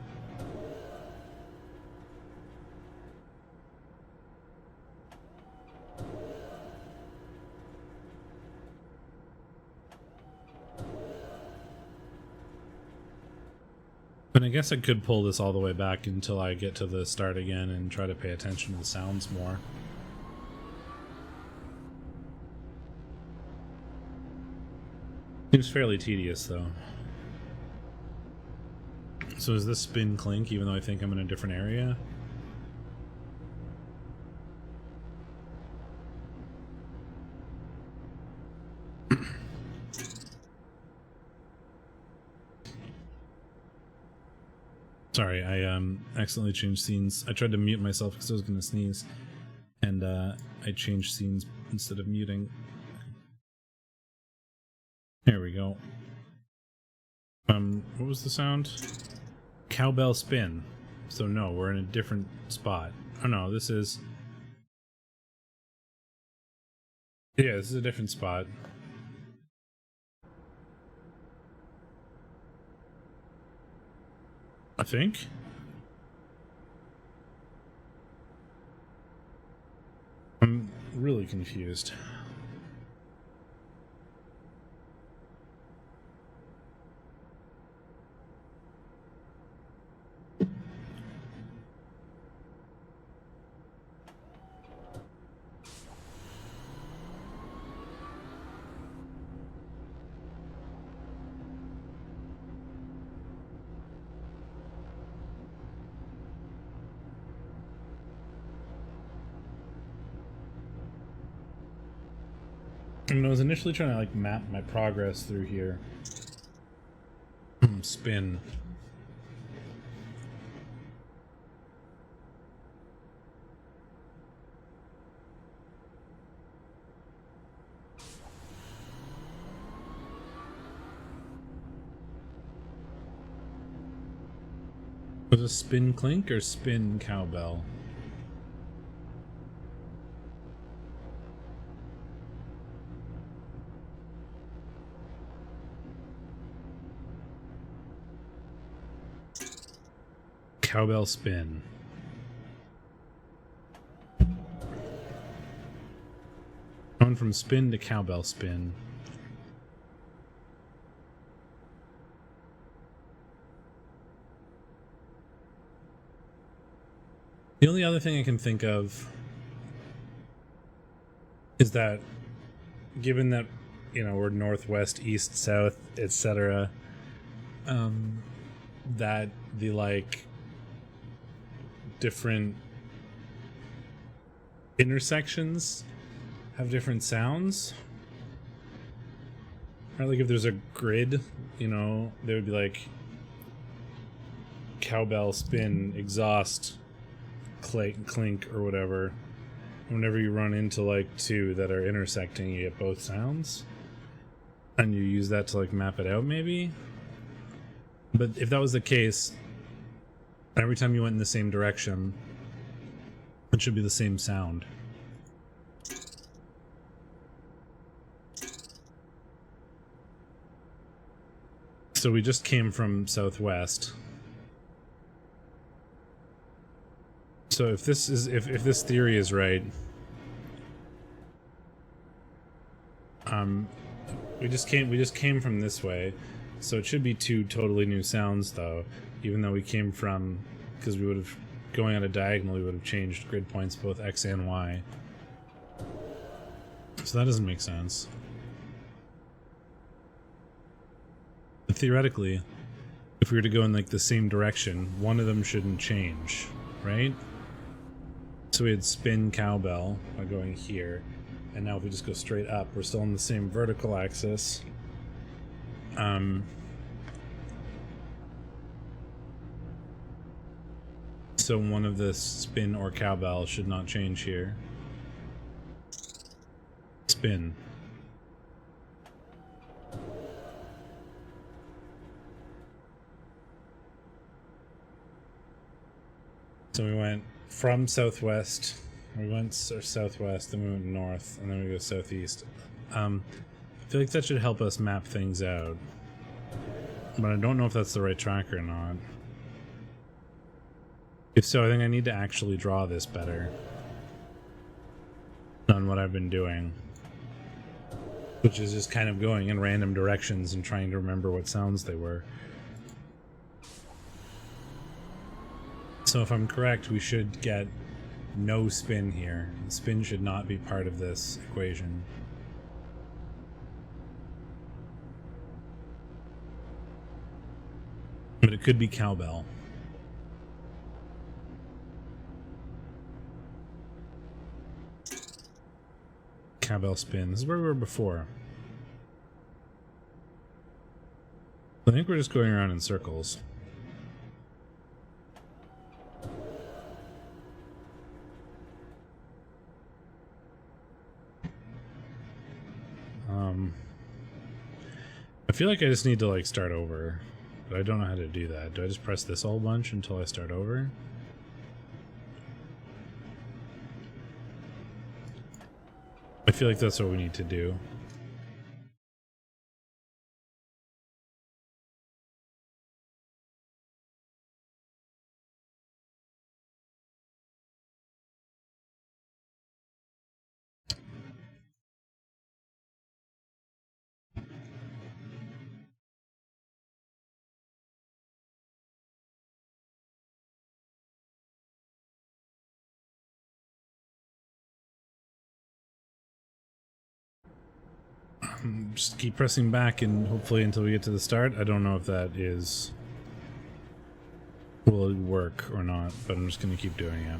And I guess I could pull this all the way back until I get to the start again and try to pay attention to the sounds more. Seems fairly tedious, though. So is this spin clink, even though I think I'm in a different area? Sorry, I accidentally changed scenes. I tried to mute myself because I was going to sneeze, and I changed scenes instead of muting. There we go. What was the sound? Cowbell spin. So no, we're in a different spot. Oh no, this is... Yeah, this is a different spot. I think. I'm really confused. I mean, I was initially trying to like map my progress through here. Spin. Was it spin clink or spin cowbell? Cowbell spin. Going from spin to cowbell spin. The only other thing I can think of is that, given that, you know, we're northwest, east, south, etc., that the, like, different intersections have different sounds. Right, like if there's a grid, you know, there would be like cowbell, spin, exhaust, clink, or whatever. Whenever you run into like two that are intersecting, you get both sounds. And you use that to like map it out, maybe? But if that was the case, every time you went in the same direction, it should be the same sound. So we just came from southwest. So if this is if this theory is right, we just came from this way, so it should be two totally new sounds though, even though we came from, because we would have, going on a diagonal, we would have changed grid points both x and y. So that doesn't make sense. But theoretically, if we were to go in like the same direction, one of them shouldn't change, right? So we had spin cowbell by going here, and now if we just go straight up, we're still on the same vertical axis. So one of the spin or cowbell should not change here. Spin. So we went from southwest, we went southwest, then we went north, and then we go southeast. I feel like that should help us map things out, but I don't know if that's the right track or not. If so, I think I need to actually draw this better than what I've been doing, which is just kind of going in random directions and trying to remember what sounds they were. So if I'm correct, we should get no spin here. Spin should not be part of this equation. But it could be cowbell. Cowbell spin. This is where we were before. I think we're just going around in circles. I feel like I just need to like start over, but I don't know how to do that. Do I just press this whole bunch until I start over? I feel like that's what we need to do. Just keep pressing back and hopefully until we get to the start. I don't know if that will work or not, but I'm just going to keep doing it.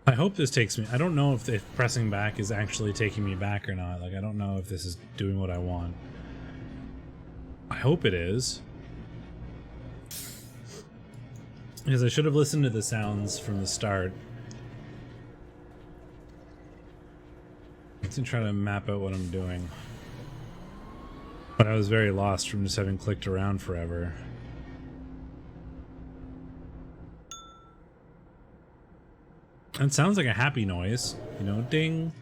I hope this takes me. I don't know if pressing back is actually taking me back or not. Like, I don't know if this is doing what I want. I hope it is. Because I should have listened to the sounds from the start. To try to map out what I'm doing. But I was very lost from just having clicked around forever. It sounds like a happy noise, you know, ding.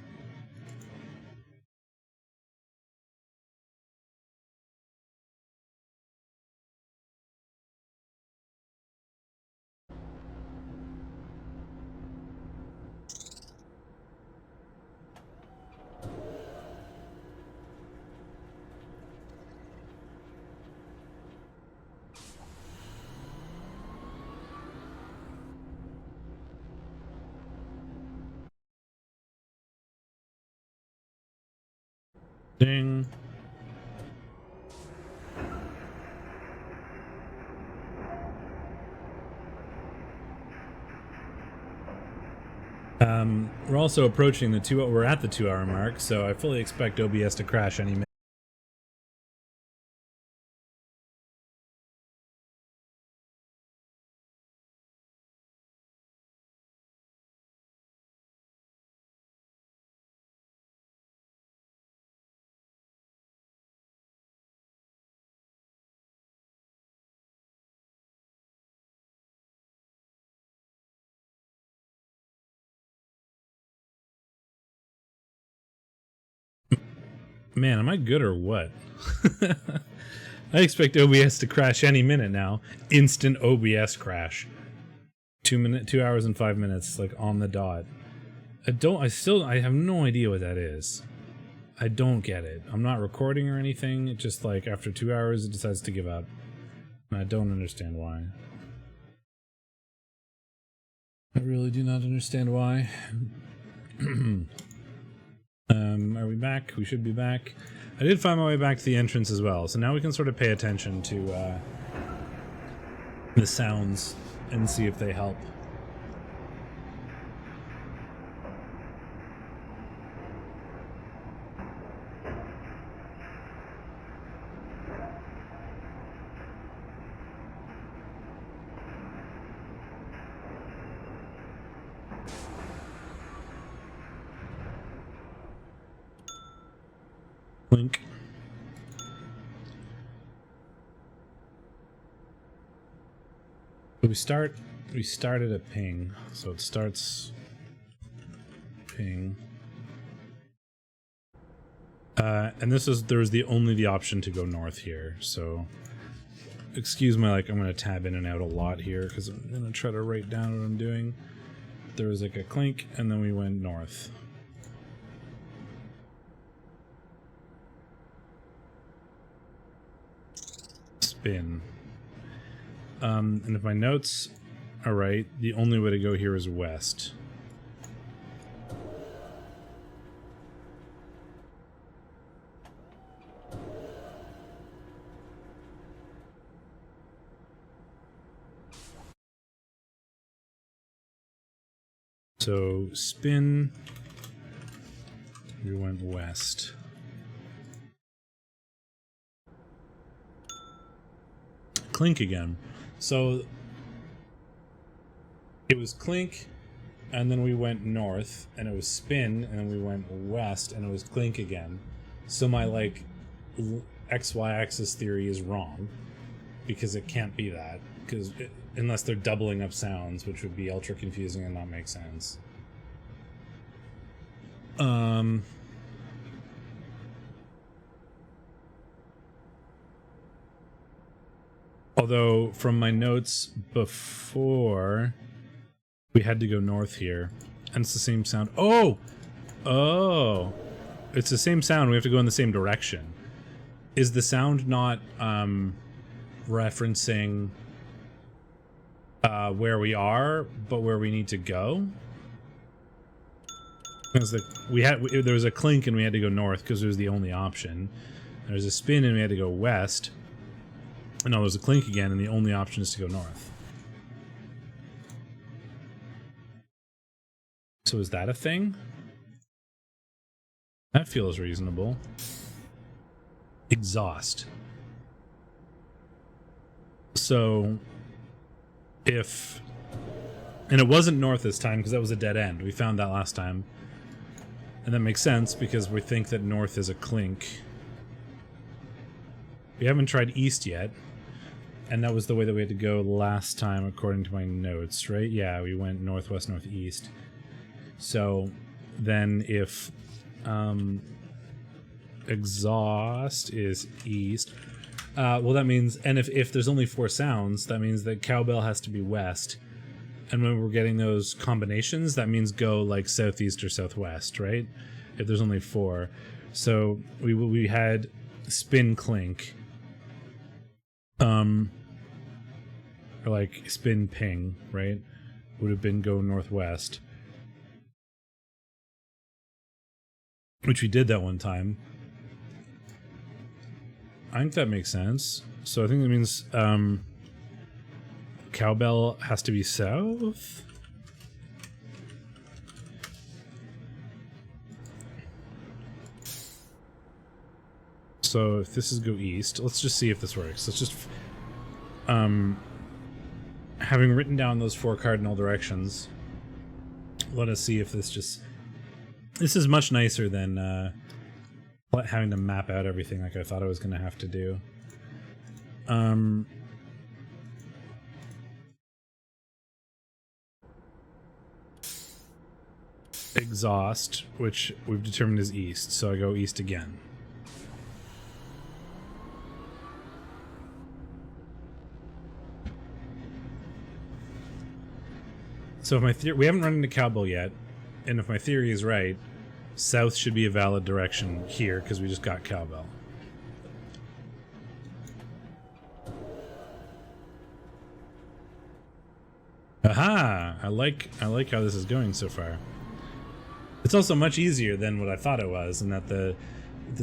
Ding. We're also approaching we're at the 2 hour mark, so I fully expect OBS to crash any minute. Man, am I good or what? I expect OBS to crash any minute now. Instant OBS crash. 2 hours and 5 minutes, like on the dot. I have no idea what that is. I don't get it. I'm not recording or anything. It just like after 2 hours it decides to give up. And I don't understand why. I really do not understand why. Are we back? We should be back. I did find my way back to the entrance as well, so now we can sort of pay attention to the sounds and see if they help. Link. So we started at ping, so it starts ping. And there was only the option to go north here, so excuse my, like, I'm gonna tab in and out a lot here because I'm gonna try to write down what I'm doing. There was like a clink and then we went north. Spin. And if my notes are right, the only way to go here is west. So spin, we went west. Clink again. So it was clink, and then we went north, and it was spin, and then we went west, and it was clink again. So my, like, XY axis theory is wrong, because it can't be that, because unless they're doubling up sounds, which would be ultra confusing and not make sense. Although, from my notes before, we had to go north here. And it's the same sound. Oh! Oh! It's the same sound. We have to go in the same direction. Is the sound not referencing where we are, but where we need to go? Because there was a clink and we had to go north because it was the only option. There was a spin and we had to go west. And now there's a clink again, and the only option is to go north. So is that a thing? That feels reasonable. Exhaust. So, if... And it wasn't north this time, because that was a dead end. We found that last time. And that makes sense, because we think that north is a clink. We haven't tried east yet. And that was the way that we had to go last time, according to my notes, right? Yeah, we went northwest, northeast. So then if exhaust is east, well, that means, and if there's only 4 sounds, that means that cowbell has to be west. And when we're getting those combinations, that means go like southeast or southwest, right? If there's only 4. So we had spin clink, or like spin ping, right? Would have been go northwest, which we did that one time. I think that makes sense. So I think that means cowbell has to be south. So if this is go east, let's just see if this works. Let's just having written down those 4 cardinal directions, let us see if this is much nicer than having to map out everything like I thought I was going to have to do. Exhaust, which we've determined is east, so I go east again. So if my theory, we haven't run into cowbell yet, and if my theory is right, south should be a valid direction here because we just got cowbell. Aha! I like how this is going so far. It's also much easier than what I thought it was, and that the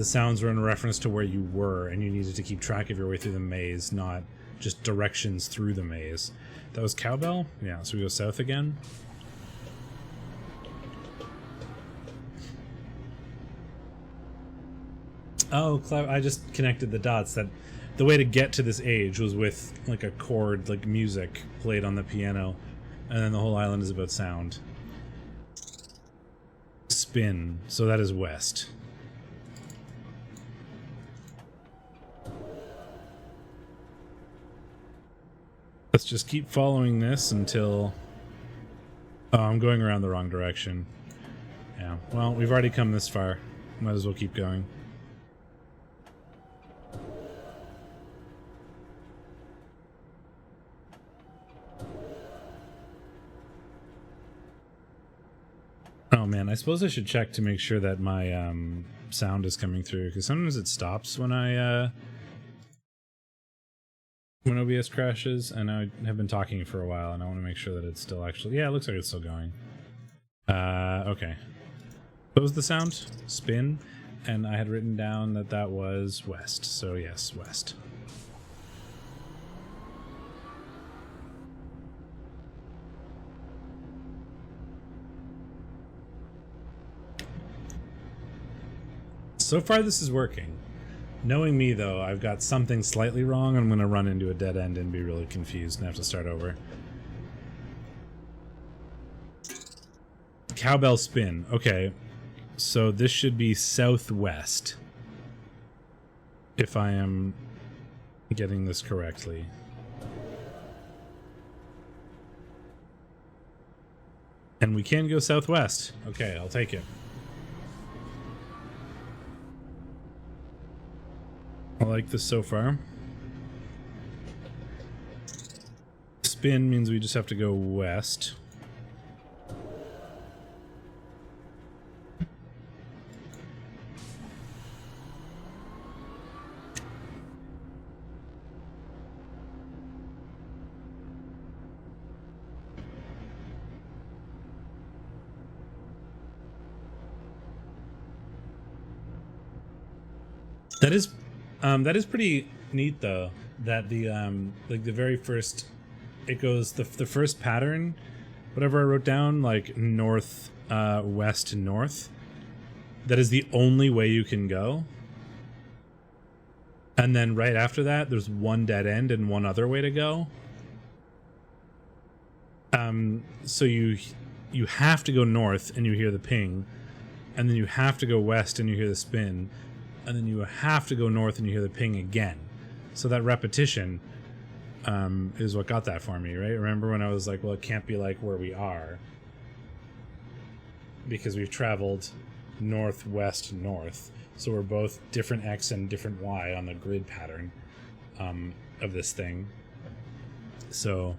sounds were in reference to where you were, and you needed to keep track of your way through the maze, not just directions through the maze. That was cowbell? Yeah, so we go south again. Oh, I just connected the dots. That the way to get to this age was with like a chord, like music played on the piano, and then the whole island is about sound. Spin, so that is west. Let's just keep following this until... Oh, I'm going around the wrong direction. Yeah, well, we've already come this far. Might as well keep going. Oh man, I suppose I should check to make sure that my sound is coming through, because sometimes it stops when when OBS crashes, and I have been talking for a while, and I want to make sure that it's still actually... Yeah, it looks like it's still going. Okay. What was the sound? Spin, and I had written down that that was west, so yes, west. So far this is working. Knowing me, though, I've got something slightly wrong. I'm going to run into a dead end and be really confused and have to start over. Cowbell spin. Okay, so this should be southwest, if I am getting this correctly. And we can go southwest. Okay, I'll take it. I like this so far. Spin means we just have to go west. That is pretty neat, though, that the like the very first, it goes the first pattern, whatever I wrote down, like north, west to north, that is the only way you can go. And then right after that, there's one dead end and one other way to go. So you have to go north and you hear the ping, and then you have to go west and you hear the spin, and then you have to go north and you hear the ping again. So that repetition is what got that for me, right? Remember when I was like, well, it can't be like where we are. because we've traveled northwest north, so we're both different X and different Y on the grid pattern of this thing. So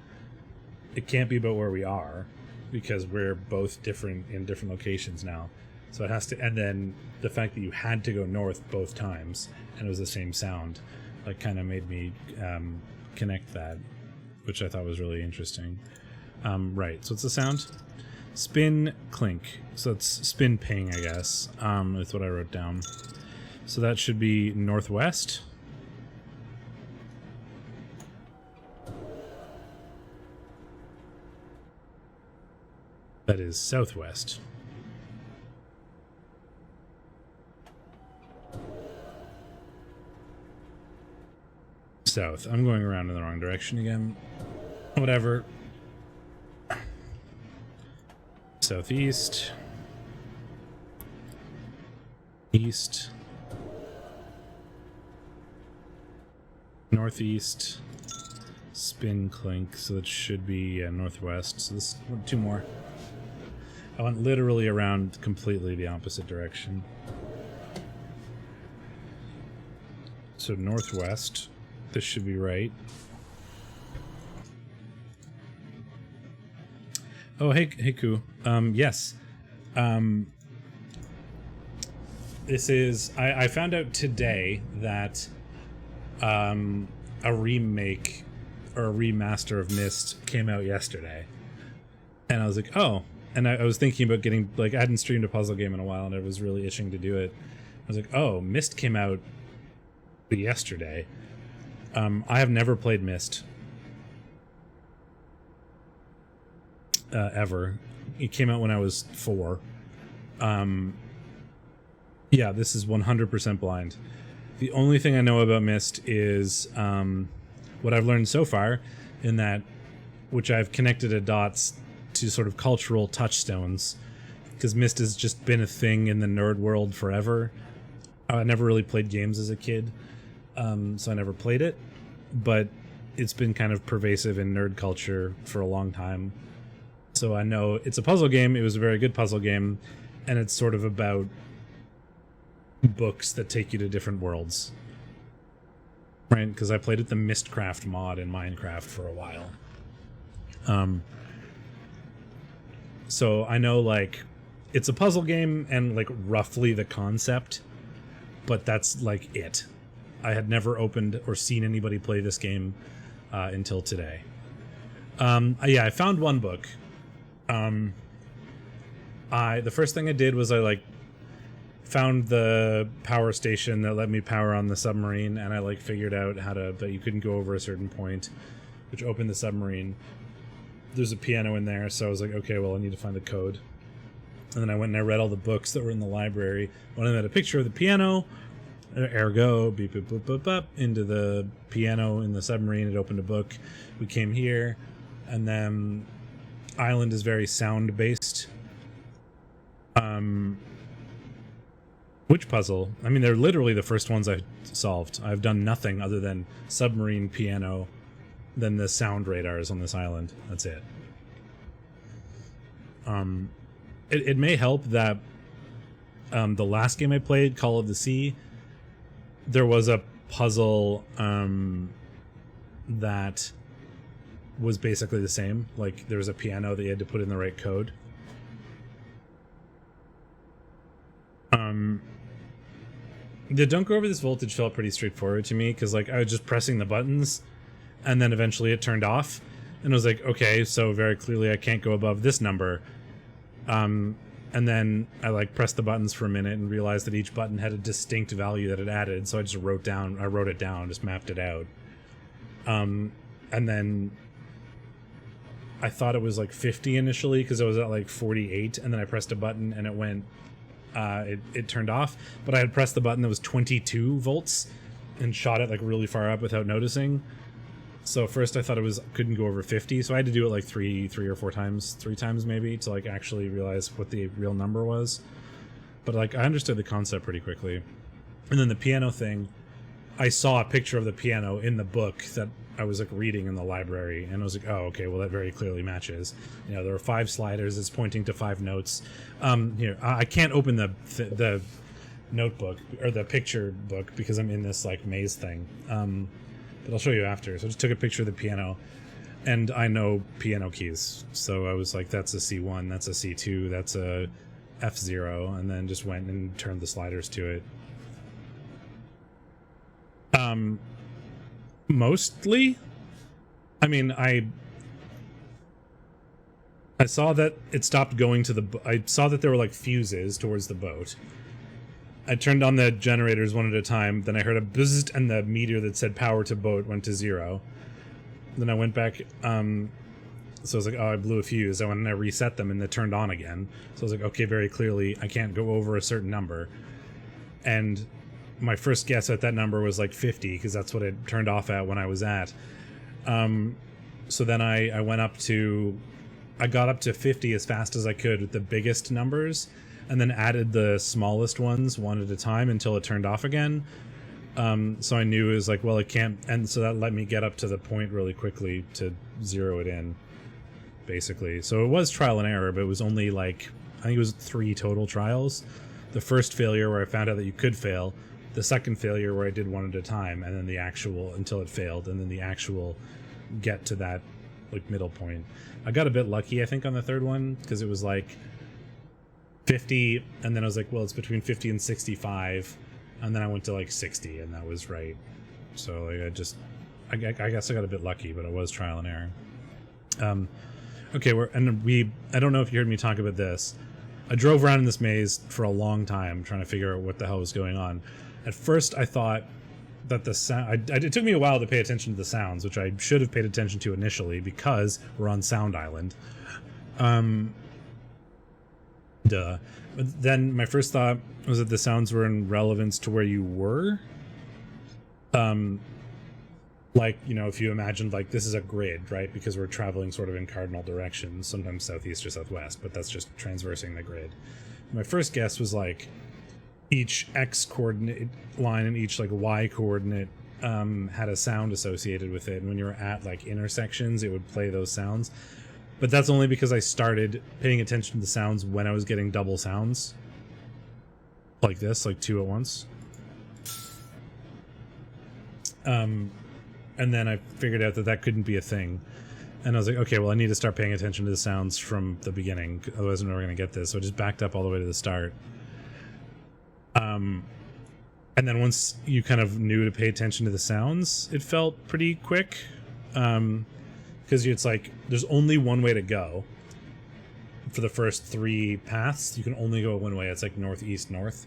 it can't be about where we are, because we're both different in different locations now. So it has to, and then the fact that you had to go north both times and it was the same sound, like, kind of made me connect that, which I thought was really interesting. Right, so what's the sound? Spin, clink. So it's spin, ping, I guess. That's what I wrote down. So that should be northwest. That is southwest. South. I'm going around in the wrong direction again. Whatever. Southeast. East. Northeast. Spin, clink. So that should be northwest. So this, two more. I went literally around completely the opposite direction. So northwest. This should be right. Oh, hey, Ku. Yes. This is... I found out today that a remake or a remaster of Myst came out yesterday. And I was like, oh. And I was thinking about getting... Like, I hadn't streamed a puzzle game in a while, and I was really itching to do it. I was like, oh, Myst came out yesterday. I have never played Myst. Ever. It came out when I was 4. Yeah, this is 100% blind. The only thing I know about Myst is what I've learned so far, in that, which I've connected the dots to sort of cultural touchstones, because Myst has just been a thing in the nerd world forever. I never really played games as a kid, so I never played it, but it's been kind of pervasive in nerd culture for a long time. So I know it's a puzzle game. It was a very good puzzle game, and it's sort of about books that take you to different worlds, right? Because I played with the Mystcraft mod in Minecraft for a while. So I know, like, it's a puzzle game and, like, roughly the concept, but that's, like, it. I had never opened or seen anybody play this game until today. Yeah, I found one book. The first thing I did was I, like, found the power station that let me power on the submarine, and I, like, figured out how to, that you couldn't go over a certain point, which opened the submarine. There's a piano in there, so I was like, okay, well, I need to find the code. And then I went and I read all the books that were in the library. One of them had a picture of the piano, ergo, beep, beep, boop, boop, boop, into the piano in the submarine. It opened a book. We came here, and then Island is very sound-based. Which puzzle? I mean, they're literally the first ones I solved. I've done nothing other than submarine, piano, then the sound radars on this island. That's it. It may help that the last game I played, Call of the Sea, there was a puzzle that was basically the same. Like, there was a piano that you had to put in the right code. The Don't Go Over This Voltage felt pretty straightforward to me, because, like, I was just pressing the buttons, and then eventually it turned off, and I was like, okay, so very clearly I can't go above this number. And then I, like, pressed the buttons for a minute and realized that each button had a distinct value that it added, so I just wrote it down, just mapped it out. And then I thought it was like 50 initially, because I was at like 48, and then I pressed a button and it went, it turned off, but I had pressed the button that was 22 volts and shot it like really far up without noticing. So first I thought couldn't go over 50, so I had to do it like three or four times, 3 times maybe, to like actually realize what the real number was. But like, I understood the concept pretty quickly. And then the piano thing, I saw a picture of the piano in the book that I was like reading in the library, and I was like, oh, okay, well that very clearly matches. You know, there are 5 sliders. It's pointing to 5 notes. Here, I can't open the notebook or the picture book because I'm in this like maze thing. But I'll show you after. So I just took a picture of the piano, and I know piano keys. So I was like, that's a C1, that's a C2, that's a F0, and then just went and turned the sliders to it. Mostly, I mean, I saw that it stopped going to I saw that there were like fuses towards the boat. I turned on the generators one at a time, then I heard a bzzzt, and the meter that said power to boat went to 0. Then I went back, so I was like, oh, I blew a fuse. I went and I reset them, and they turned on again. So I was like, okay, very clearly, I can't go over a certain number. And my first guess at that number was like 50, because that's what it turned off at when I was at. So then I went up to... I got up to 50 as fast as I could with the biggest numbers, and then added the smallest ones one at a time until it turned off again. So I knew it was like, well, it can't... And so that let me get up to the point really quickly to zero it in, basically. So it was trial and error, but it was only like... I think it was 3 total trials. The first failure where I found out that you could fail, the second failure where I did one at a time, and then the actual until it failed, and then the actual get to that like middle point. I got a bit lucky, I think, on the third one, because it was like 50, and then I was like, well, it's between 50 and 65, and then I went to like 60, and that was right. So like, I guess I got a bit lucky, but it was trial and error. Okay, I don't know if you heard me talk about this. I drove around in this maze for a long time trying to figure out what the hell was going on. At first, I thought that the sound... it took me a while to pay attention to the sounds, which I should have paid attention to initially because we're on Sound Island. Duh. But then my first thought was that the sounds were in relevance to where you were. Like, you know, if you imagined, like, this is a grid, right? Because we're traveling sort of in cardinal directions, sometimes southeast or southwest, but that's just transversing the grid. My first guess was, like, each X coordinate line and each, like, Y coordinate had a sound associated with it, and when you were at, like, intersections, it would play those sounds. But that's only because I started paying attention to the sounds when I was getting double sounds. Like this, like 2 at once. And then I figured out that that couldn't be a thing. And I was like, okay, well, I need to start paying attention to the sounds from the beginning. Otherwise, I'm never going to get this. So I just backed up all the way to the start. And then once you kind of knew to pay attention to the sounds, it felt pretty quick. Because it's like, there's only one way to go. For the first 3 paths, you can only go one way. It's like northeast, north.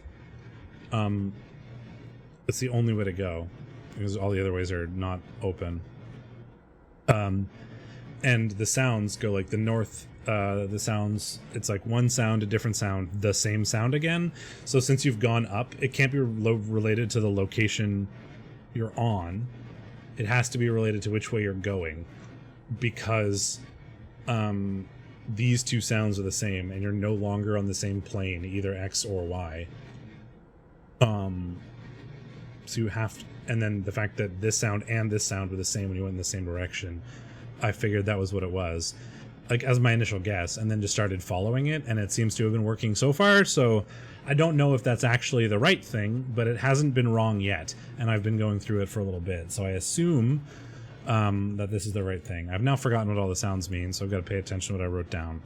It's the only way to go. Because all the other ways are not open. And the sounds go like the north, the sounds, it's like one sound, a different sound, the same sound again. So since you've gone up, it can't be related to the location you're on. It has to be related to which way you're going. Because these 2 sounds are the same, and you're no longer on the same plane, either X or Y. So you have to... And then the fact that this sound and this sound were the same when you went in the same direction, I figured that was what it was, like as my initial guess, and then just started following it, and it seems to have been working so far. So I don't know if that's actually the right thing, but it hasn't been wrong yet, and I've been going through it for a little bit, so I assume that this is the right thing. I've now forgotten what all the sounds mean, so I've got to pay attention to what I wrote down.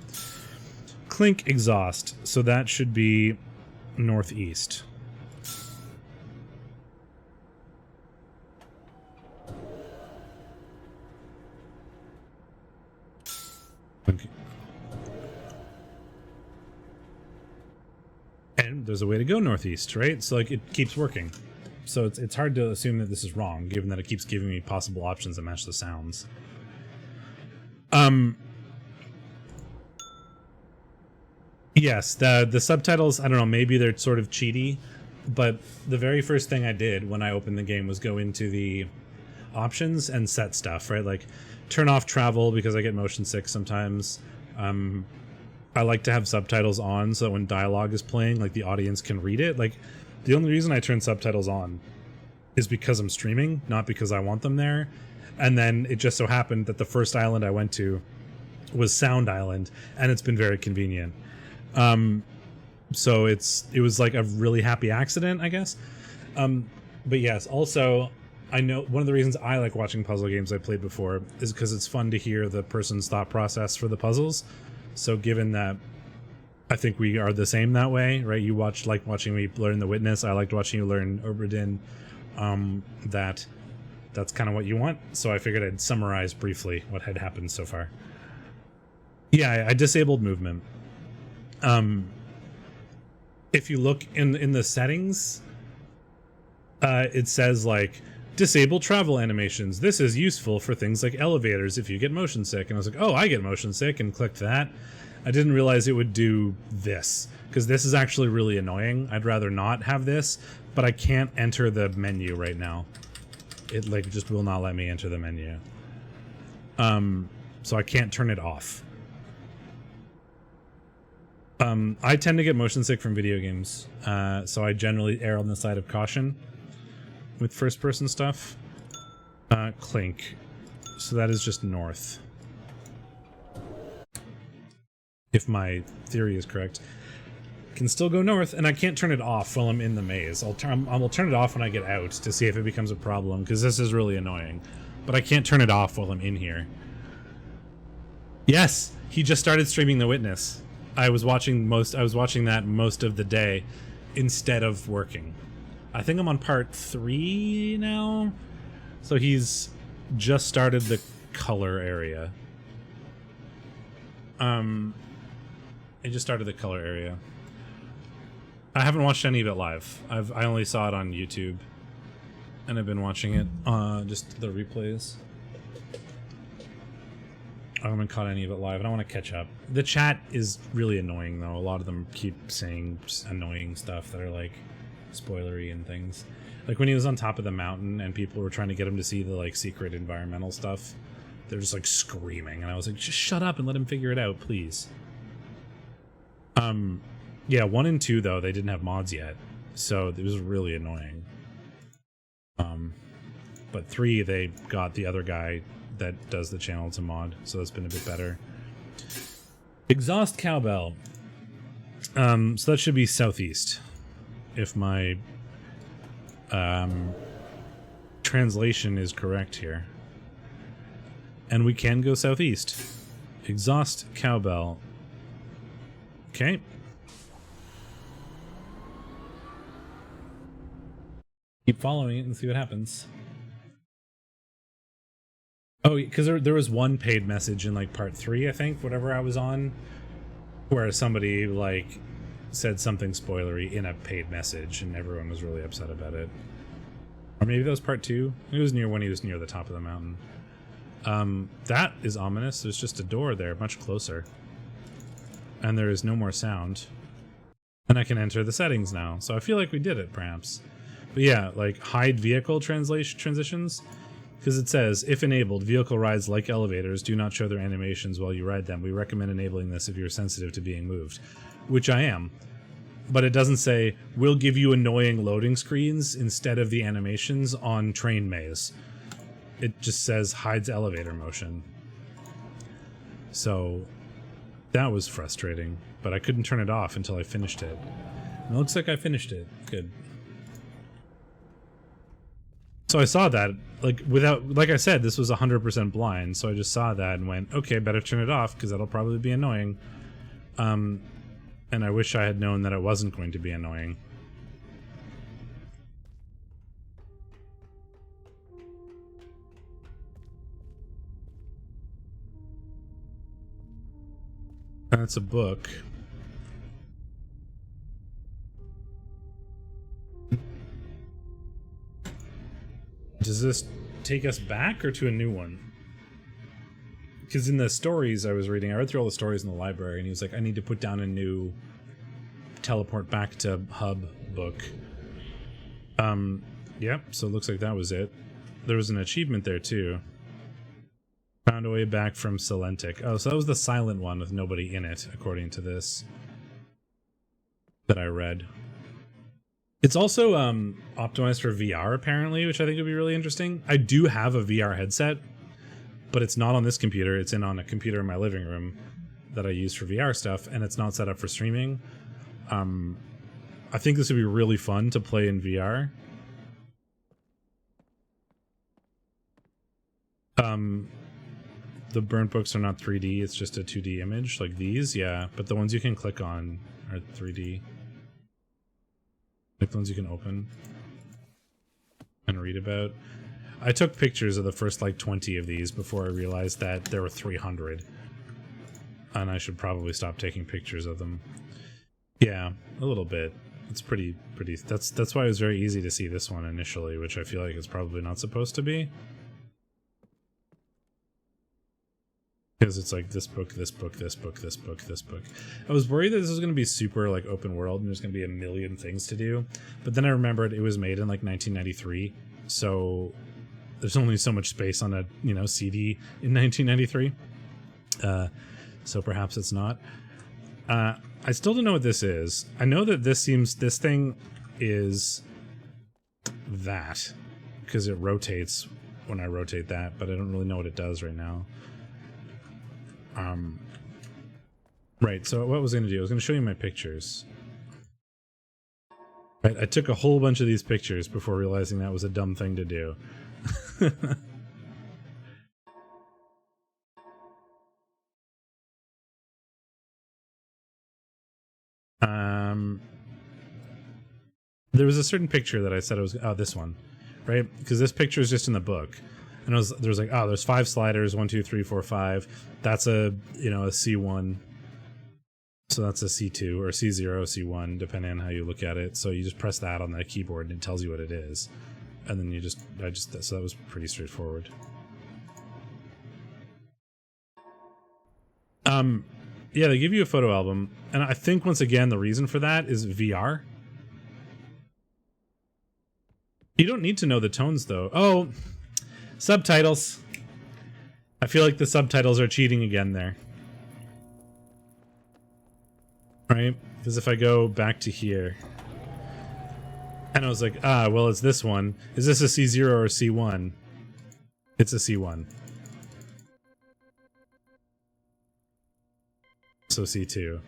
Clink exhaust, so that should be northeast. Okay. And there's a way to go northeast, right? So like it keeps working. So it's hard to assume that this is wrong, given that it keeps giving me possible options that match the sounds. Yes, the subtitles, I don't know, maybe they're sort of cheaty, but the very first thing I did when I opened the game was go into the options and set stuff, right? Like turn off travel because I get motion sick sometimes. I like to have subtitles on so that when dialogue is playing, like the audience can read it. Like the only reason I turn subtitles on is because I'm streaming, not because I want them there. And then it just so happened that the first island I went to was Sound Island, and it's been very convenient. So it was like a really happy accident, I guess. But yes, also, I know one of the reasons I like watching puzzle games I played before is because it's fun to hear the person's thought process for the puzzles. So given that I think we are the same that way, right? You like watching me learn The Witness. I liked watching you learn Obra Dinn. That's kind of what you want. So I figured I'd summarize briefly what had happened so far. Yeah, I disabled movement. If you look in the settings, it says like disable travel animations. This is useful for things like elevators if you get motion sick. And I was like, oh, I get motion sick, and clicked that. I didn't realize it would do this, because this is actually really annoying. I'd rather not have this, but I can't enter the menu right now. It like just will not let me enter the menu. So I can't turn it off. I tend to get motion sick from video games, so I generally err on the side of caution with first-person stuff. Clink. So that is just north. If my theory is correct. Can still go north, and I can't turn it off while I'm in the maze. I will turn it off when I get out to see if it becomes a problem, because this is really annoying. But I can't turn it off while I'm in here. Yes! He just started streaming The Witness. I was watching that most of the day instead of working. I think I'm on part 3 now. So he's just started the color area. He just started the color area. I haven't watched any of it live. I only saw it on YouTube, and I've been watching it, just the replays. I haven't caught any of it live, and I want to catch up. The chat is really annoying, though. A lot of them keep saying annoying stuff that are, like, spoilery and things. Like, when he was on top of the mountain, and people were trying to get him to see the, like, secret environmental stuff, they're just, like, screaming, and I was like, just shut up and let him figure it out, please. Yeah, 1 and 2, though, they didn't have mods yet, so it was really annoying. But 3, they got the other guy that does the channel to mod, so that's been a bit better. Exhaust cowbell. So that should be southeast, if my translation is correct here. And we can go southeast. Exhaust cowbell. Okay. Keep following it and see what happens. Oh, because there was one paid message in, like, part 3, I think, whatever I was on, where somebody, like, said something spoilery in a paid message, and everyone was really upset about it. Or maybe that was part 2? It was near when he was near the top of the mountain. That is ominous. There's just a door there, much closer. And there is no more sound. And I can enter the settings now, so I feel like we did it, perhaps. But yeah, like, hide vehicle transitions. Because it says, if enabled, vehicle rides like elevators do not show their animations while you ride them. We recommend enabling this if you're sensitive to being moved. Which I am. But it doesn't say, we'll give you annoying loading screens instead of the animations on train maze. It just says, hides elevator motion. So, that was frustrating. But I couldn't turn it off until I finished it. And it looks like I finished it. Good. So I saw that, like I said, this was 100% blind, so I just saw that and went, okay, better turn it off, because that'll probably be annoying. And I wish I had known that it wasn't going to be annoying. That's a book. Does this take us back or to a new one? Because in the stories I was reading, I read through all the stories in the library, and he was like, I need to put down a new teleport back to hub book. Yep, so it looks like that was it. There was an achievement there, too. Found a way back from Salentic. Oh, so that was the silent one with nobody in it, according to this. That I read. It's also optimized for VR apparently, which I think would be really interesting. I do have a VR headset, but it's not on this computer. It's on a computer in my living room that I use for VR stuff, and it's not set up for streaming. I think this would be really fun to play in VR. The burnt books are not 3D, it's just a 2D image, like these, yeah. But the ones you can click on are 3D. Like the ones you can open and read about. I took pictures of the first like 20 of these before I realized that there were 300. And I should probably stop taking pictures of them. Yeah, a little bit. It's pretty that's why it was very easy to see this one initially, which I feel like it's probably not supposed to be. Because it's like this book, this book, this book, this book, this book. I was worried that this was going to be super like open world and there's going to be a million things to do. But then I remembered it was made in like 1993. So there's only so much space on a, you know, CD in 1993. So perhaps it's not. I still don't know what this is. I know that this thing is that. Because it rotates when I rotate that, but I don't really know what it does right now. Right, so what was I going to do? I was going to show you my pictures. Right, I took a whole bunch of these pictures before realizing that was a dumb thing to do. There was a certain picture that I said it was, oh, this one, right? Because this picture is just in the book. And there was like, oh, there's 5 sliders, 1, 2, 3, 4, 5. That's a, you know, a C1. So that's a C2 or C0, C1, depending on how you look at it. So you just press that on the keyboard and it tells you what it is. And then so that was pretty straightforward. Yeah, they give you a photo album. And I think once again, the reason for that is VR. You don't need to know the tones though. Oh, subtitles. I feel like the subtitles are cheating again there. Right? Because if I go back to here, and I was like, ah, well, it's this one. Is this a C0 or a C1? It's a C1. So C2.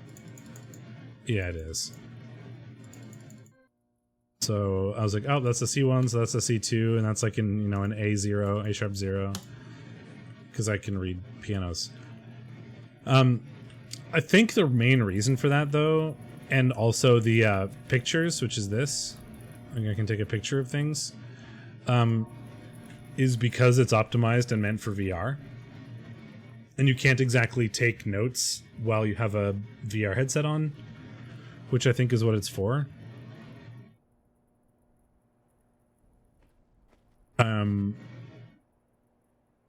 Yeah, it is. So I was like, oh, that's a C1, so that's a C2, and that's like in, you know, an A0, A sharp 0. Because I can read pianos. I think the main reason for that, though, and also the pictures, which is this, I can take a picture of things, is because it's optimized and meant for VR. And you can't exactly take notes while you have a VR headset on, which I think is what it's for.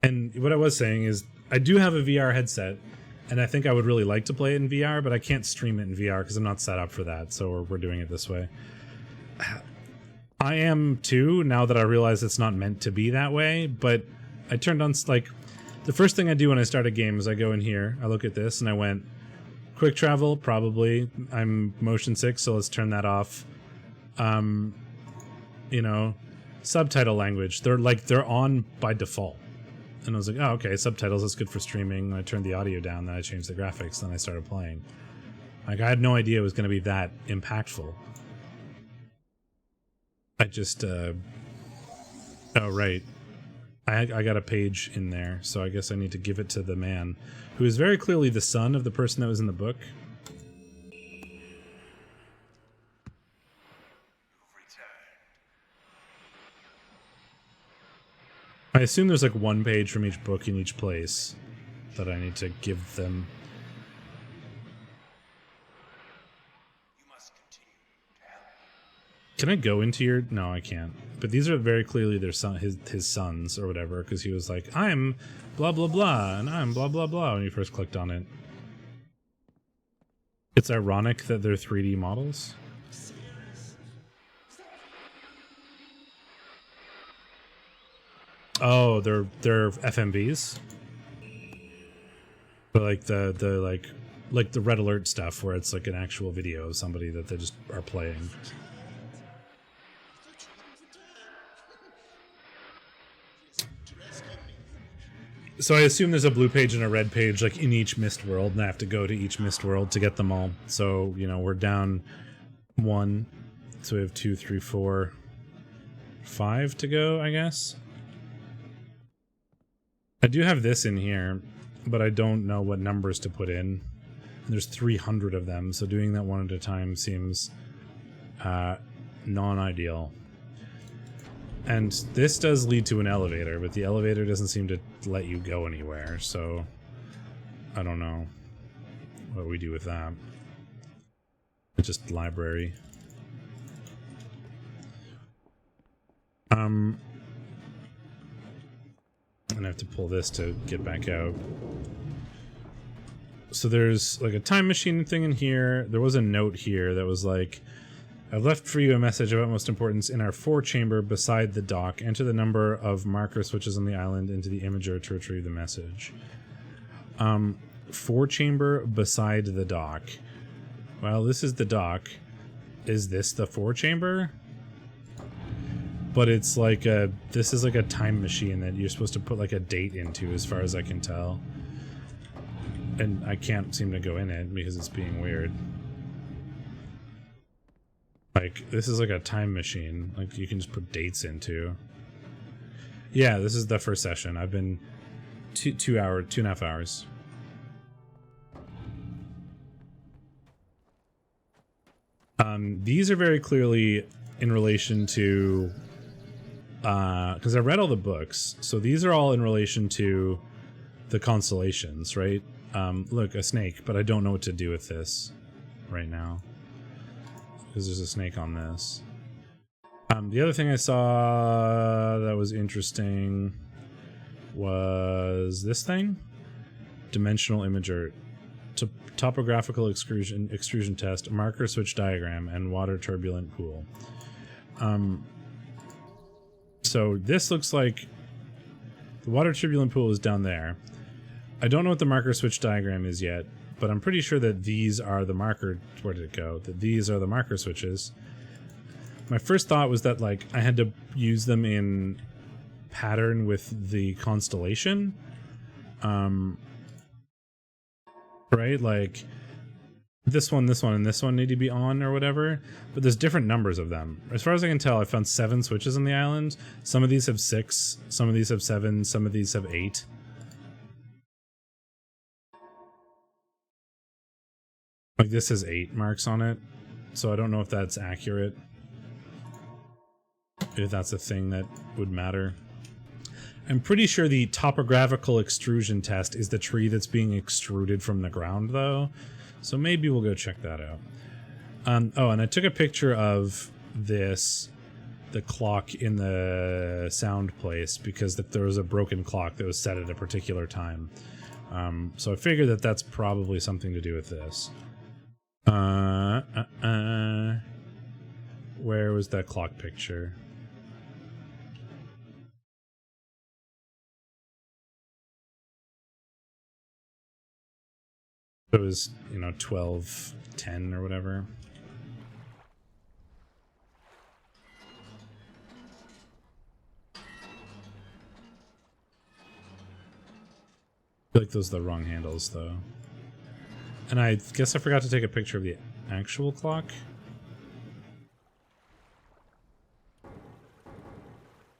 And what I was saying is I do have a VR headset, and I think I would really like to play it in VR, but I can't stream it in VR because I'm not set up for that, so we're doing it this way. I am too, now that I realize it's not meant to be that way, but I turned on, like, the first thing I do when I start a game is I go in here, I look at this, and I went, quick travel, probably. I'm motion sick, so let's turn that off. You know, subtitle language, they're on by default. And I was like, oh, okay, subtitles, that's good for streaming. I turned the audio down, then I changed the graphics, then I started playing. Like, I had no idea it was going to be that impactful. I just, oh, right. I got a page in there, so I guess I need to give it to the man, who is very clearly the son of the person that was in the book. I assume there's like one page from each book in each place that I need to give them. Can I go into your... No, I can't. But these are very clearly their son, his sons or whatever, because he was like, I'm blah blah blah, and I'm blah blah blah when you first clicked on it. It's ironic that they're 3D models. Oh, they're FMVs? But like the like the Red Alert stuff where it's like an actual video of somebody that they just are playing. So I assume there's a blue page and a red page like in each Myst world, and I have to go to each Myst world to get them all. So, you know, we're down 1. So we have 2, 3, 4, 5 to go, I guess. I do have this in here, but I don't know what numbers to put in. There's 300 of them, so doing that one at a time seems non-ideal. And this does lead to an elevator, but the elevator doesn't seem to let you go anywhere, so I don't know what we do with that. Just library. And I have to pull this to get back out. So there's like a time machine thing in here. There was a note here that was like, I've left for you a message of utmost importance in our 4 chamber beside the dock. Enter the number of marker switches on the island into the imager to retrieve the message. 4 chamber beside the dock. Well, this is the dock. Is this the 4 chamber? But it's like a, this is like a time machine that you're supposed to put like a date into, as far as I can tell. And I can't seem to go in it because it's being weird. Like, this is like a time machine. Like, you can just put dates into. Yeah, this is the first session. I've been 2.5 hours. These are very clearly in relation to, because I read all the books, so these are all in relation to the constellations, right? Look, a snake, but I don't know what to do with this right now. Because there's a snake on this. The other thing I saw that was interesting was this thing. Dimensional imager. Topographical extrusion test, marker switch diagram, and water turbulent pool. So this looks like the water turbulent pool is down there. I don't know what the marker switch diagram is yet, but I'm pretty sure that these are the marker... Where did it go? That these are the marker switches. My first thought was that, like, I had to use them in pattern with the constellation. Right? Like, this one, and this one need to be on or whatever, but there's different numbers of them. As far as I can tell, I found 7 switches on the island. Some of these have 6, some of these have 7, some of these have 8. Like, this has 8 marks on it, so I don't know if that's accurate. If that's a thing that would matter. I'm pretty sure the topographical extrusion test is the tree that's being extruded from the ground, though. So maybe we'll go check that out. Oh, and I took a picture of this, the clock in the sound place, because there was a broken clock that was set at a particular time. So I figured that that's probably something to do with this. Where was that clock picture? It was, you know, 12:10 or whatever. I feel like those are the wrong handles, though. And I guess I forgot to take a picture of the actual clock.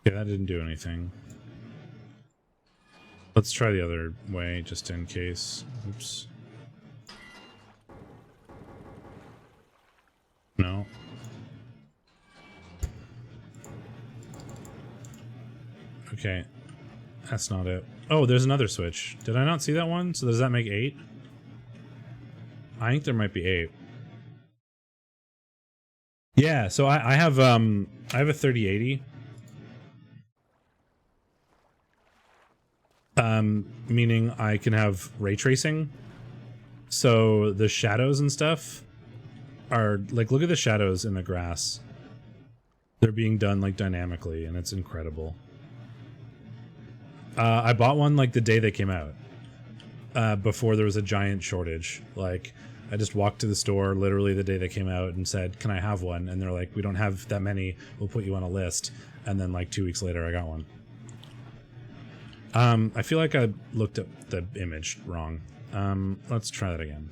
Yeah, that didn't do anything. Let's try the other way, just in case. Oops. No. Okay. That's not it. Oh, there's another switch. Did I not see that one? So does that make 8? I think there might be 8. Yeah, so I have a 3080. Meaning I can have ray tracing. So the shadows and stuff are like, look at the shadows in the grass. They're being done like dynamically, and it's incredible. I bought one like the day they came out. Before there was a giant shortage. Like, I just walked to the store literally the day they came out and said, can I have one? And they're like, we don't have that many, we'll put you on a list. And then like 2 weeks later I got one. I feel like I looked up the image wrong. Let's try that again.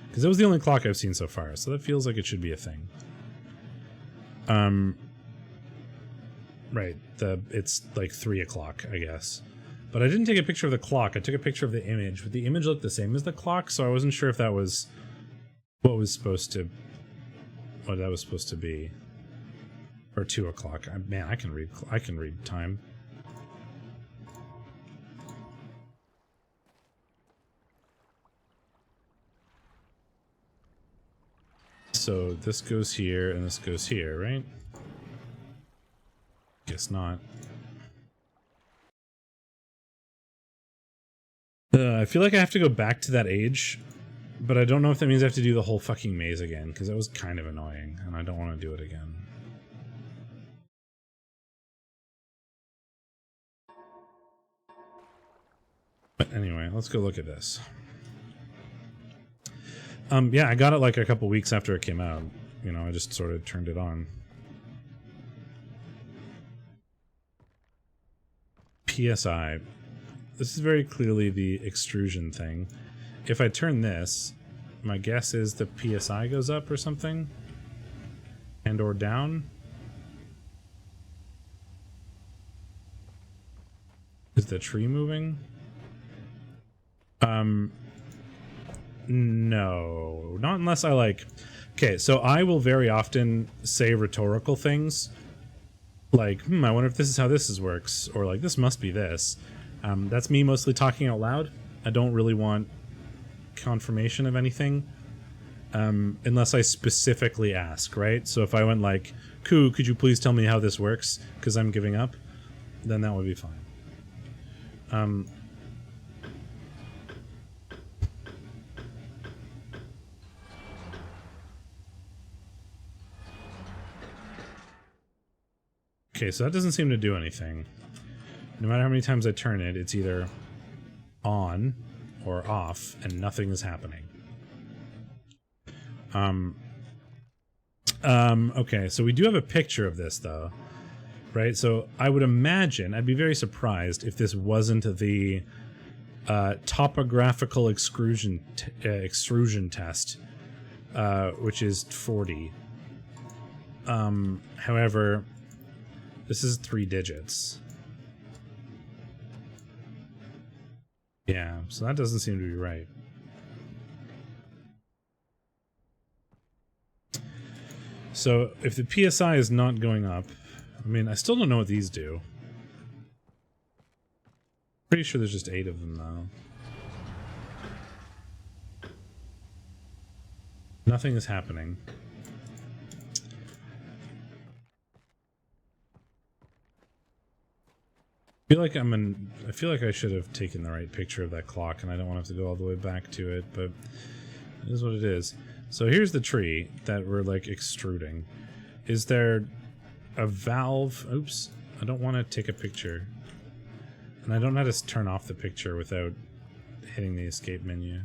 Because it was the only clock I've seen so far, so that feels like it should be a thing. Right, it's like 3 o'clock, I guess. But I didn't take a picture of the clock, I took a picture of the image, but the image looked the same as the clock, so I wasn't sure if that was what that was supposed to be. Or 2 o'clock. Man, I can read time. So this goes here and this goes here, right? Guess not. I feel like I have to go back to that age, but I don't know if that means I have to do the whole fucking maze again, because that was kind of annoying, and I don't want to do it again. But anyway, let's go look at this. Yeah, I got it like a couple weeks after it came out. You know, I just sort of turned it on. PSI. This is very clearly the extrusion thing. If I turn this, my guess is the PSI goes up or something? And or down? Is the tree moving? No. Not unless I like... Okay, so I will very often say rhetorical things. Like, I wonder if this is how this works. Or like, this must be this. That's me mostly talking out loud. I don't really want confirmation of anything. Unless I specifically ask, right? So if I went like, Koo, could you please tell me how this works? Because I'm giving up. Then that would be fine. Okay, so that doesn't seem to do anything. No matter how many times I turn it, it's either on or off, and nothing is happening. Okay, so we do have a picture of this, though. Right? So I would imagine, I'd be very surprised if this wasn't the topographical extrusion test, which is 40. However, this is 3 digits. Yeah, so that doesn't seem to be right. So if the PSI is not going up, I mean, I still don't know what these do. Pretty sure there's just 8 of them, though. Nothing is happening. I feel like I should have taken the right picture of that clock, and I don't want to have to go all the way back to it, but it is what it is. So here's the tree that we're like extruding. Is there a valve? Oops, I don't want to take a picture. And I don't know how to turn off the picture without hitting the escape menu.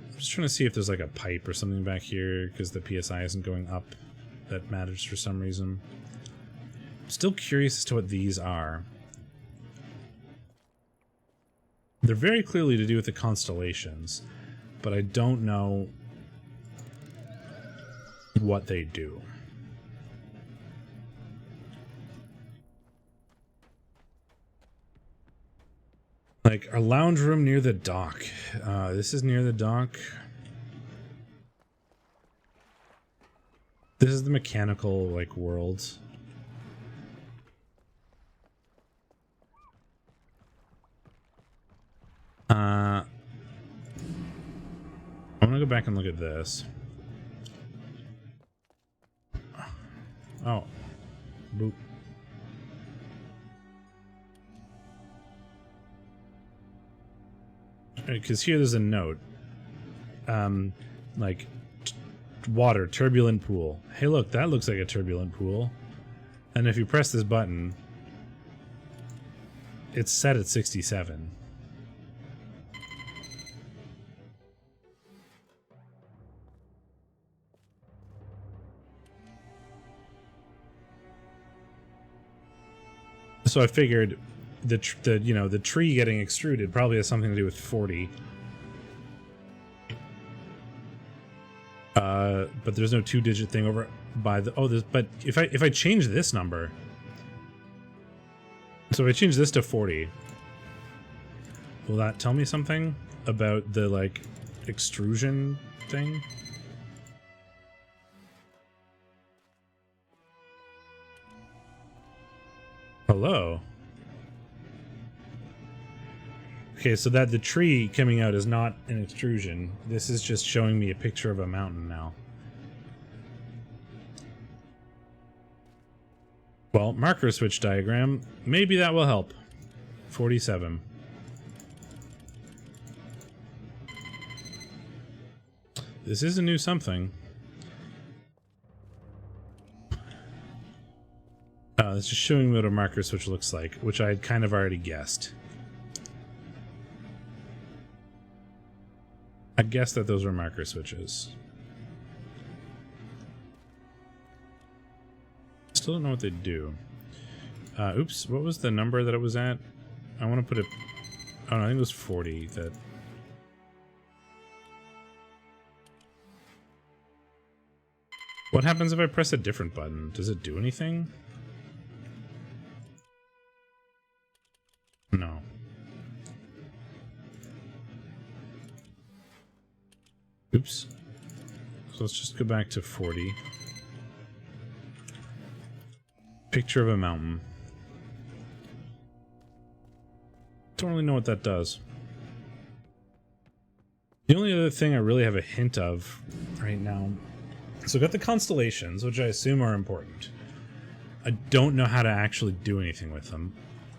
I'm just trying to see if there's like a pipe or something back here, because the PSI isn't going up. That matters for some reason. Still curious as to what these are. They're very clearly to do with the constellations, but I don't know what they do. Like, our lounge room near the dock. This is near the dock. This is the mechanical, like, world. I'm gonna go back and look at this. Oh. Boop. Because here there's a note. Like, water, turbulent pool. Hey look, that looks like a turbulent pool. And if you press this button, it's set at 67. So I figured the tree getting extruded probably has something to do with 40. But there's no 2-digit thing over by the but if I change this number, so if I change this to 40, will that tell me something about the like extrusion thing? Hello. Okay, so that the tree coming out is not an extrusion. This is just showing me a picture of a mountain now. Well, marker switch diagram. Maybe that will help. 47. This is a new something. It's just showing me what a marker switch looks like, which I had kind of already guessed. I guessed that those were marker switches. Still don't know what they do. Oops, what was the number that it was at? I want to put it... Oh, no, I think it was 40. That... What happens if I press a different button? Does it do anything? No. Oops. So let's just go back to 40. Picture of a mountain. Don't really know what that does. The only other thing I really have a hint of right now... So I've got the constellations, which I assume are important. I don't know how to actually do anything with them.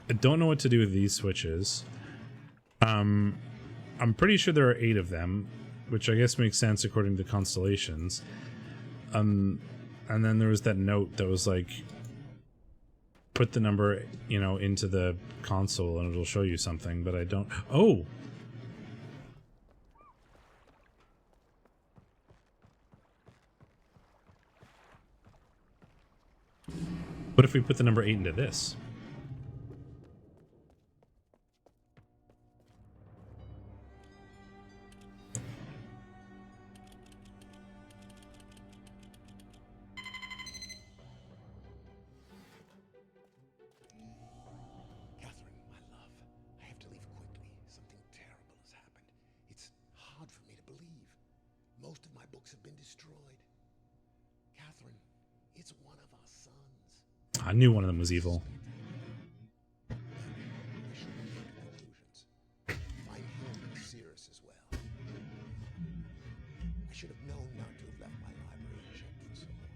I don't know what to do with these switches. I'm pretty sure there are 8 of them, which I guess makes sense according to constellations. And then there was that note that was like, put the number, into the console and it'll show you something, but I don't... Oh! What if we put the number 8 into this? Most of my books have been destroyed. Catherine, it's one of our sons. I knew one of them was evil. Find him and Cirrus as well. I should have known not to have left my library unchecked for so long.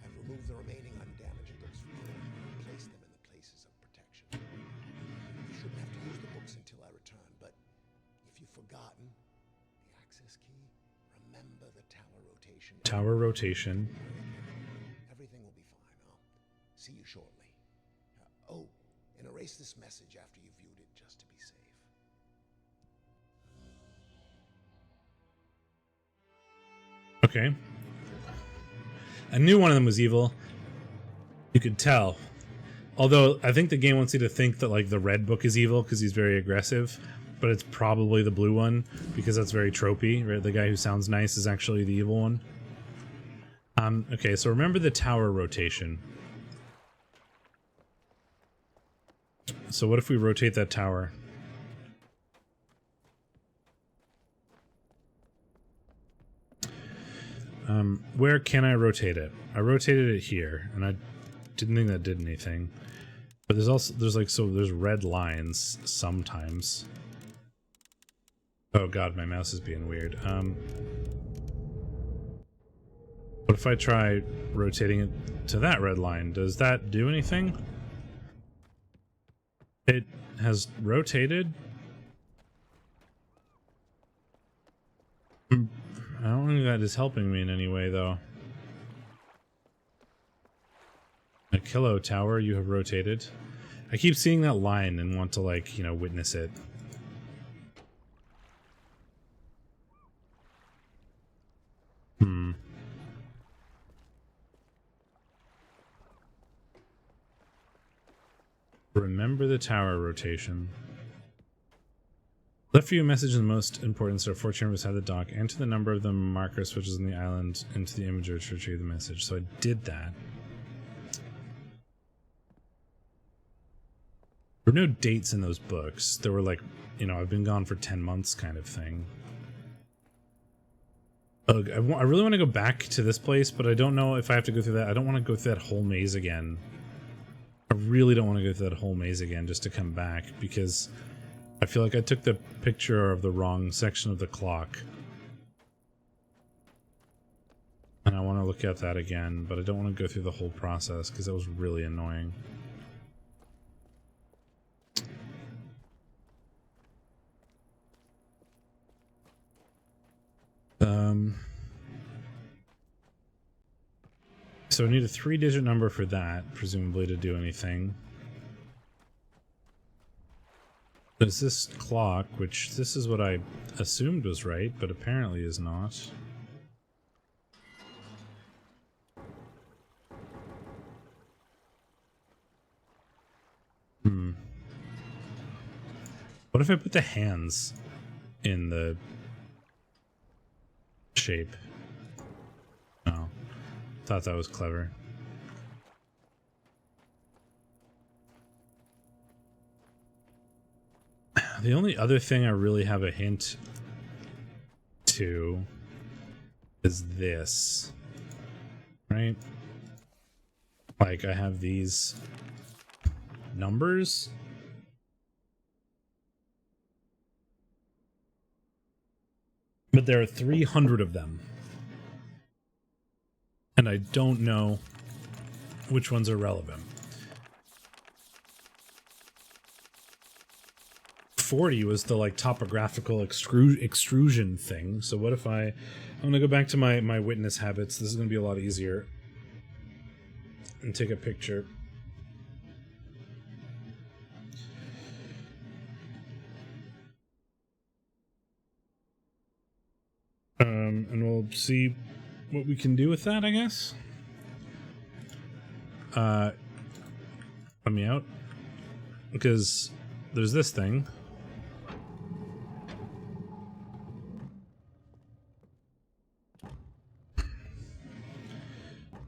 I've removed the remaining undamageables from there and placed them in the places of protection. You shouldn't have to use the books until I return, but if you've forgotten the access key, remember the tower rotation. Tower rotation. Everything will be fine. I'll see you shortly. Oh, and erase this message after you've viewed it, just to be safe. Okay. I knew one of them was evil. You could tell. Although, I think the game wants you to think that, like, the red book is evil because he's very aggressive. But it's probably the blue one because that's very tropey, right? The guy who sounds nice is actually the evil one. Okay, so remember the tower rotation. So what if we rotate that tower? Where can I rotate it? I rotated it here, and I didn't think that did anything. But there's red lines sometimes. Oh god, my mouse is being weird. What if I try rotating it to that red line? Does that do anything? It has rotated. I don't think that is helping me in any way, though. Hello, tower, you have rotated. I keep seeing that line and want to, like, witness it. Remember the tower rotation. Left you a message in the most important star 4 chambers beside the dock. Enter the number of the marker switches on the island into the imager to retrieve the message. So I did that. There were no dates in those books. There were like, you know, I've been gone for 10 months kind of thing. Ugh, I really want to go back to this place, but I don't know if I have to go through that. I don't want to go through that whole maze again. I really don't want to go through that whole maze again just to come back, because I feel like I took the picture of the wrong section of the clock. And I want to look at that again, but I don't want to go through the whole process because that was really annoying. So I need a 3-digit number for that, presumably to do anything. There's this clock, which this is what I assumed was right, but apparently is not. What if I put the hands in the shape? Oh, thought that was clever. The only other thing I really have a hint to is this, right? Like I have these numbers. But there are 300 of them. And I don't know which ones are relevant. 40 was the like topographical extrusion thing. So what if I'm going to go back to my witness habits. This is going to be a lot easier. And take a picture. And we'll see what we can do with that, I guess. Let me out. Because there's this thing.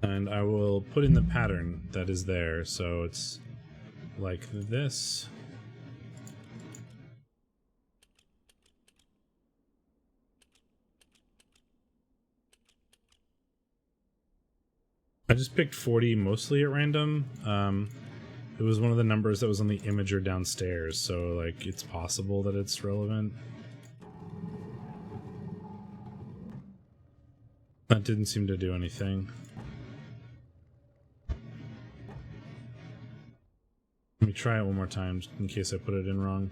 And I will put in the pattern that is there, so it's like this. I just picked 40 mostly at random. It was one of the numbers that was on the imager downstairs, so like it's possible that it's relevant. That didn't seem to do anything. Let me try it one more time, just in case I put it in wrong.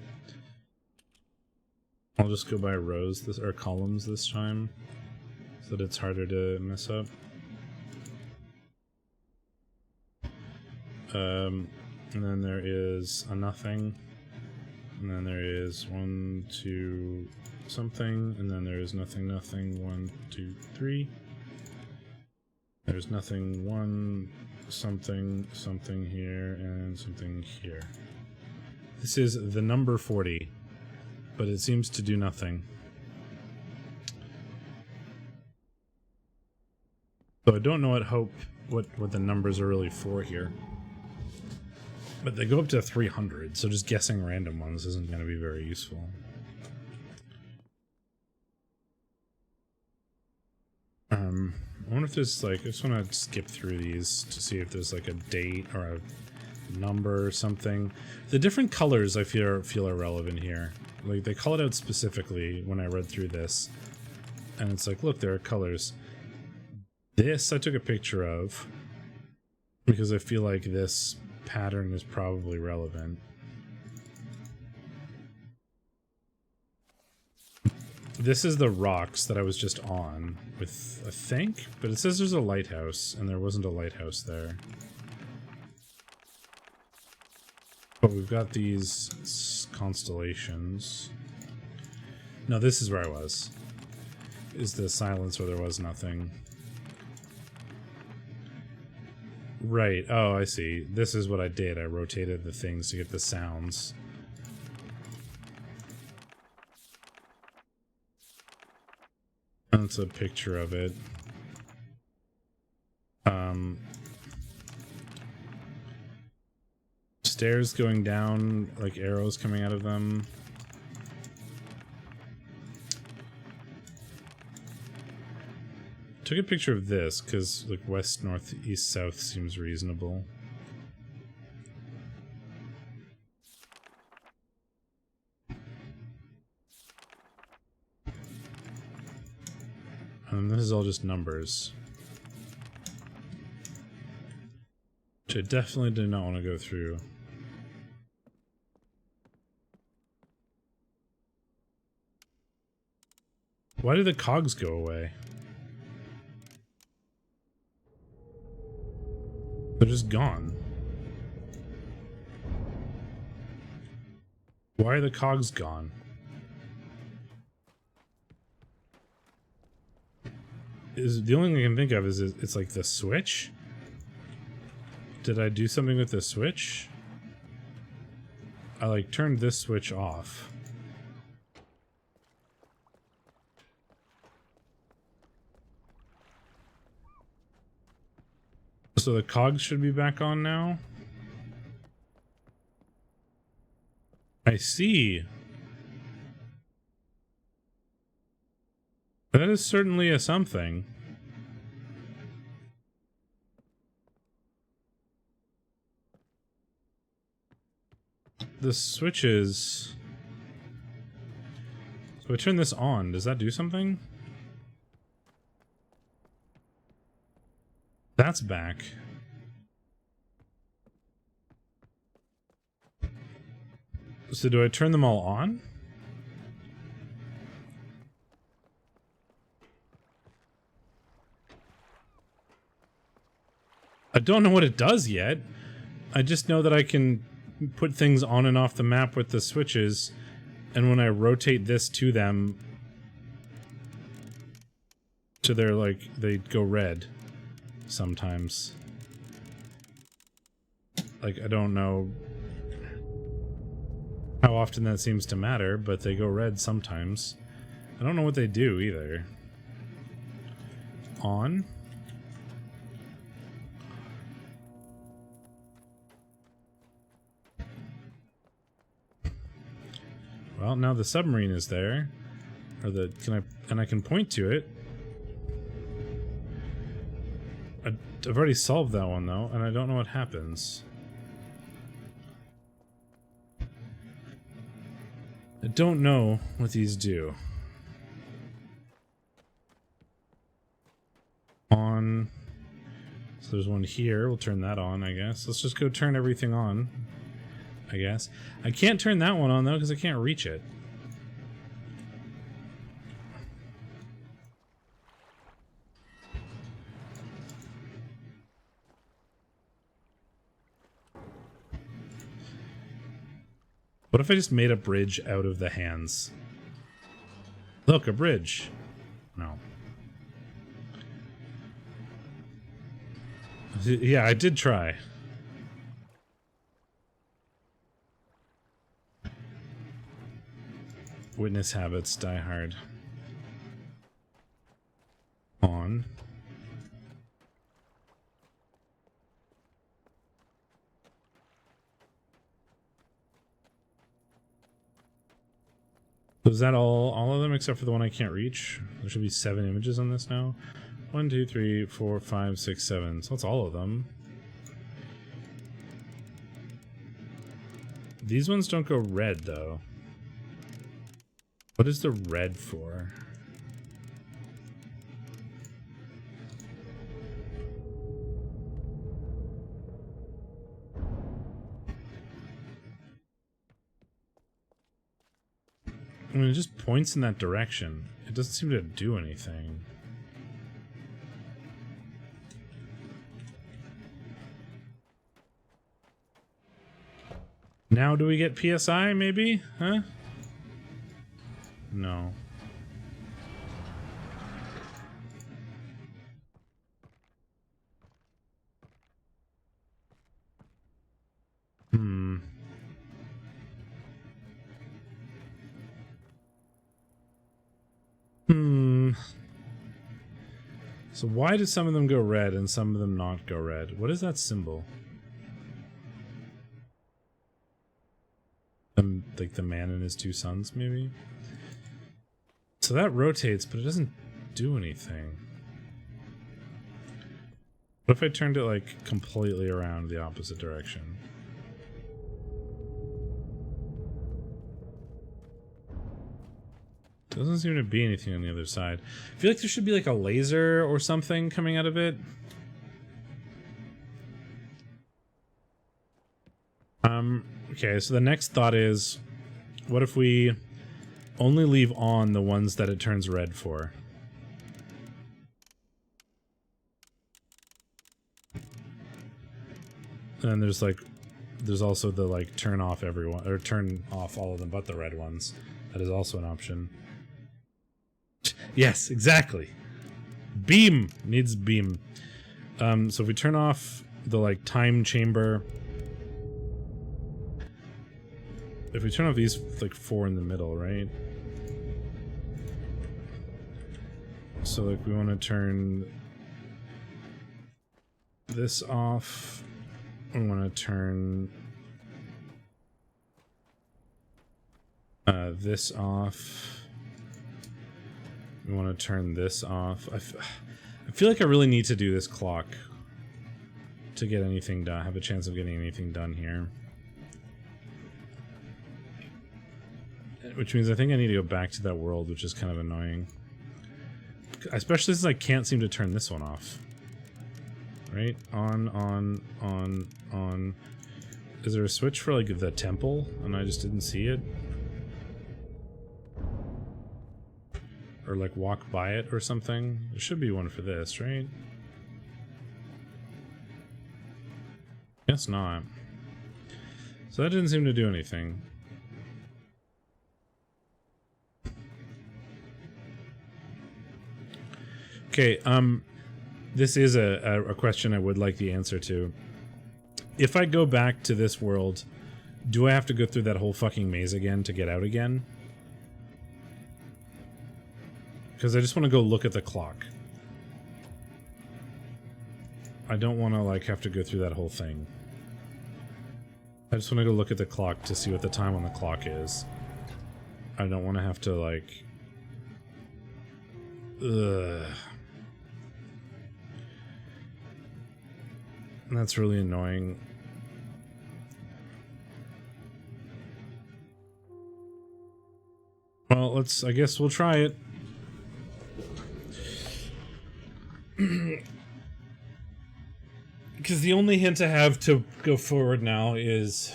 I'll just go by rows or columns this time, so that it's harder to mess up. And then there is a nothing, and then there is 1, 2, something, and then there is nothing, nothing, 1, 2, 3. There's nothing, 1, something, something here, and something here. This is the number 40, but it seems to do nothing. So I don't know what the numbers are really for here. But they go up to 300, so just guessing random ones isn't going to be very useful. I wonder if there's like, I just want to skip through these to see if there's like a date or a number or something. The different colors I feel are relevant here. Like they call it out specifically when I read through this. And it's like, look, there are colors. This I took a picture of because I feel like this pattern is probably relevant. This is the rocks that I was just on with, I think, but it says there's a lighthouse, and there wasn't a lighthouse there. But we've got these constellations. No, this is where I was. Is the silence where there was nothing. Right. Oh, I see. This is what I did. I rotated the things to get the sounds. That's a picture of it. Stairs going down, like arrows coming out of them. Took a picture of this because like west, north, east, south seems reasonable. And this is all just numbers. Which I definitely did not want to go through. Why did the cogs go away? They're just gone. Why are the cogs gone? Is the only thing I can think of is it's like the switch? Did I do something with the switch? I like turned this switch off. So the cogs should be back on now? I see. That is certainly a something. The switches... So I turn this on. Does that do something? That's back. So do I turn them all on? I don't know what it does yet. I just know that I can put things on and off the map with the switches, and when I rotate this to them, so they're like, they go red sometimes. Like, I don't know how often that seems to matter, but they go red sometimes. I don't know what they do either. On. Well, now the submarine is there. Or the I can point to it. I've already solved that one though, and I don't know what happens. I don't know what these do. On. So there's one here. We'll turn that on, I guess. Let's just go turn everything on, I guess. I can't turn that one on though because I can't reach it. What if I just made a bridge out of the hands? Look, a bridge. No. Yeah, I did try. Witness habits die hard. On. So is that all of them except for the one I can't reach? There should be 7 images on this now. 1, 2, 3, 4, 5, 6, 7. So that's all of them. These ones don't go red though. What is the red for? I mean, it just points in that direction. It doesn't seem to do anything. Now do we get PSI, maybe? Huh? No. So why do some of them go red and some of them not go red? What is that symbol? Like the man and his two sons, maybe? So that rotates, but it doesn't do anything. What if I turned it, like, completely around the opposite direction? Doesn't seem to be anything on the other side. I feel like there should be, like, a laser or something coming out of it. Okay, so the next thought is, what if we only leave on the ones that it turns red for? And there's like, there's also the like turn off everyone, or turn off all of them but the red ones. That is also an option. Yes, exactly. Beam needs beam. So if we turn off the like time chamber, if we turn off these like 4 in the middle, right? So like we want to turn this off. I want to turn this off. We want to turn this off. I feel like I really need to do this clock to get anything done. Have a chance of getting anything done here. Which means I think I need to go back to that world, which is kind of annoying. Especially since I can't seem to turn this one off. Right? On. Is there a switch for, like, the temple? And I just didn't see it? Or, like, walk by it or something? There should be one for this, right? Guess not. So that didn't seem to do anything. Okay, this is a question I would like the answer to. If I go back to this world, do I have to go through that whole fucking maze again to get out again? Because I just want to go look at the clock. I don't want to, like, have to go through that whole thing. I just want to go look at the clock to see what the time on the clock is. I don't want to have to, like... Ugh. That's really annoying. Well, I guess we'll try it. Because the only hint I have to go forward now is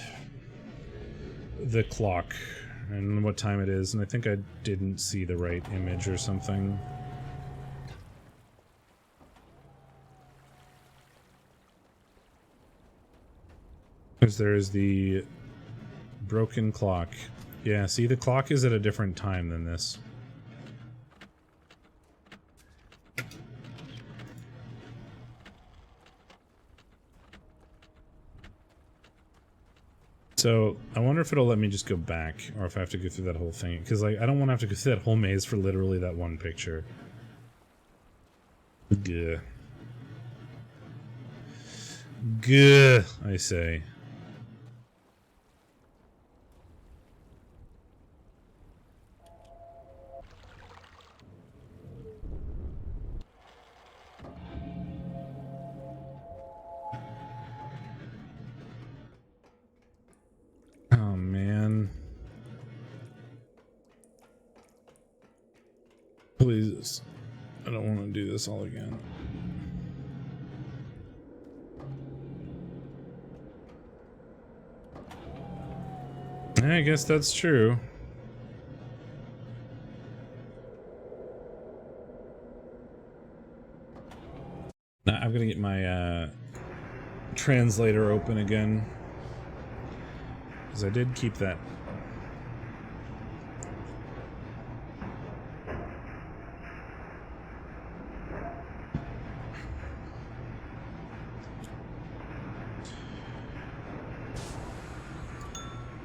the clock and what time it is, and I think I didn't see the right image or something. Because there's the broken clock. Yeah, see, the clock is at a different time than this. So, I wonder if it'll let me just go back, or if I have to go through that whole thing. Because, like, I don't want to have to go through that whole maze for literally that one picture. Gah. Gah, I say. Oh, man. Please. I don't want to do this all again. I guess that's true. Now, I'm gonna get my translator open again. Because I did keep that.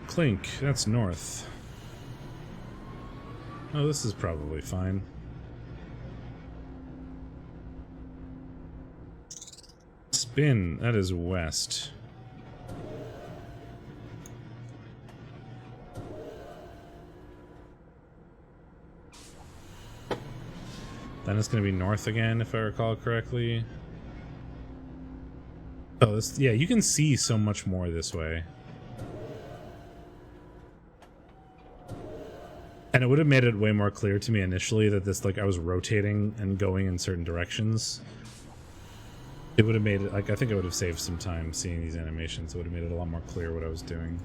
Clink, that's north. Oh, this is probably fine. Spin, that is west. Then it's going to be north again, if I recall correctly. Oh, this, yeah, you can see so much more this way. And it would have made it way more clear to me initially that this, like, I was rotating and going in certain directions. It would have made it, like, I think it would have saved some time seeing these animations. It would have made it a lot more clear what I was doing.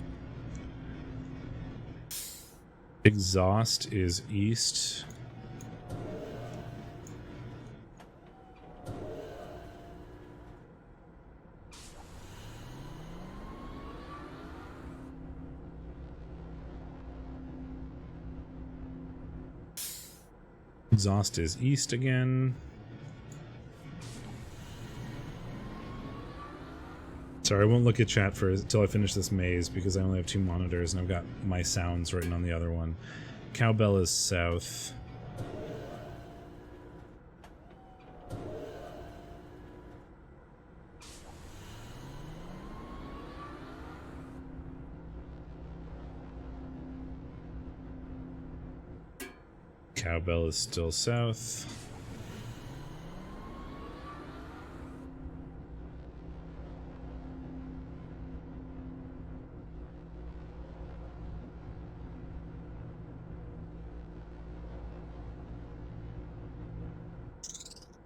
Exhaust is east. Exhaust is east again. Sorry, I won't look at chat for until I finish this maze because I only have 2 monitors and I've got my sounds written on the other one. Cowbell is south. Cowbell is still south.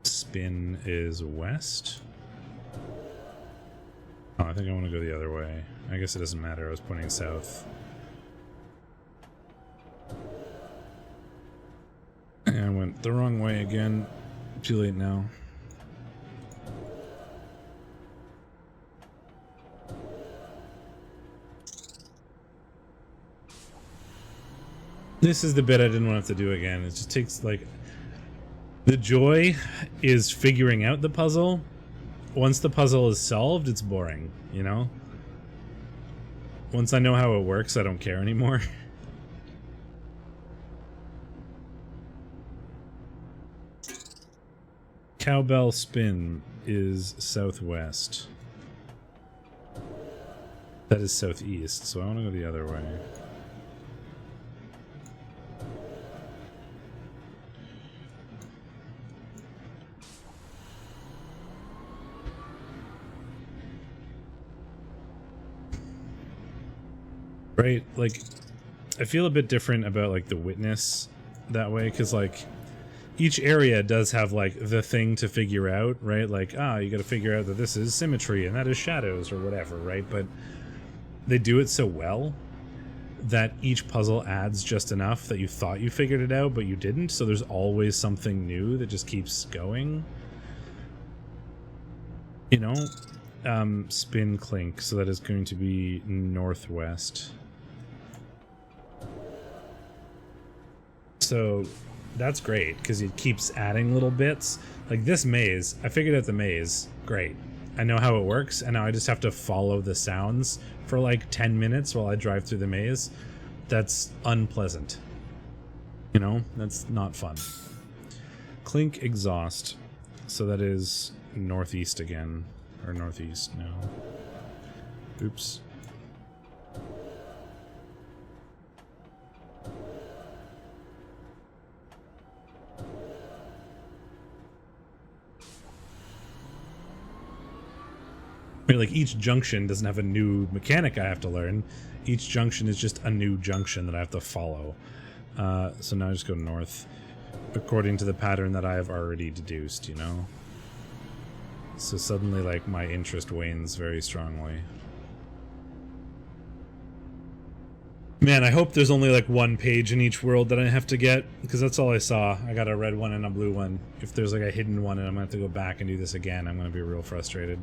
Spin is west. Oh, I think I want to go the other way. I guess it doesn't matter. I was pointing south. And I went the wrong way again. Too late now. This is the bit I didn't want to have to do again. It just takes, like... The joy is figuring out the puzzle. Once the puzzle is solved, it's boring, you know? Once I know how it works, I don't care anymore. Cowbell Spin is southwest. That is southeast, so I want to go the other way. Right, like, I feel a bit different about, like, the witness that way, because, like, each area does have, like, the thing to figure out, right? Like, you gotta figure out that this is symmetry and that is shadows or whatever, right? But they do it so well that each puzzle adds just enough that you thought you figured it out, but you didn't, so there's always something new that just keeps going. You know? Spin Clink, so that is going to be northwest. So that's great because it keeps adding little bits. Like this maze, I figured out the maze. Great. I know how it works, and now I just have to follow the sounds for like 10 minutes while I drive through the maze. That's unpleasant. You know, that's not fun. Clink Exhaust. So that is northeast again. Or northeast now. Oops. I mean, like, each junction doesn't have a new mechanic I have to learn. Each junction is just a new junction that I have to follow. So now I just go north, according to the pattern that I have already deduced, you know? So suddenly, like, my interest wanes very strongly. Man, I hope there's only, like, 1 page in each world that I have to get, because that's all I saw. I got a red one and a blue one. If there's, like, a hidden one and I'm gonna have to go back and do this again, I'm gonna be real frustrated.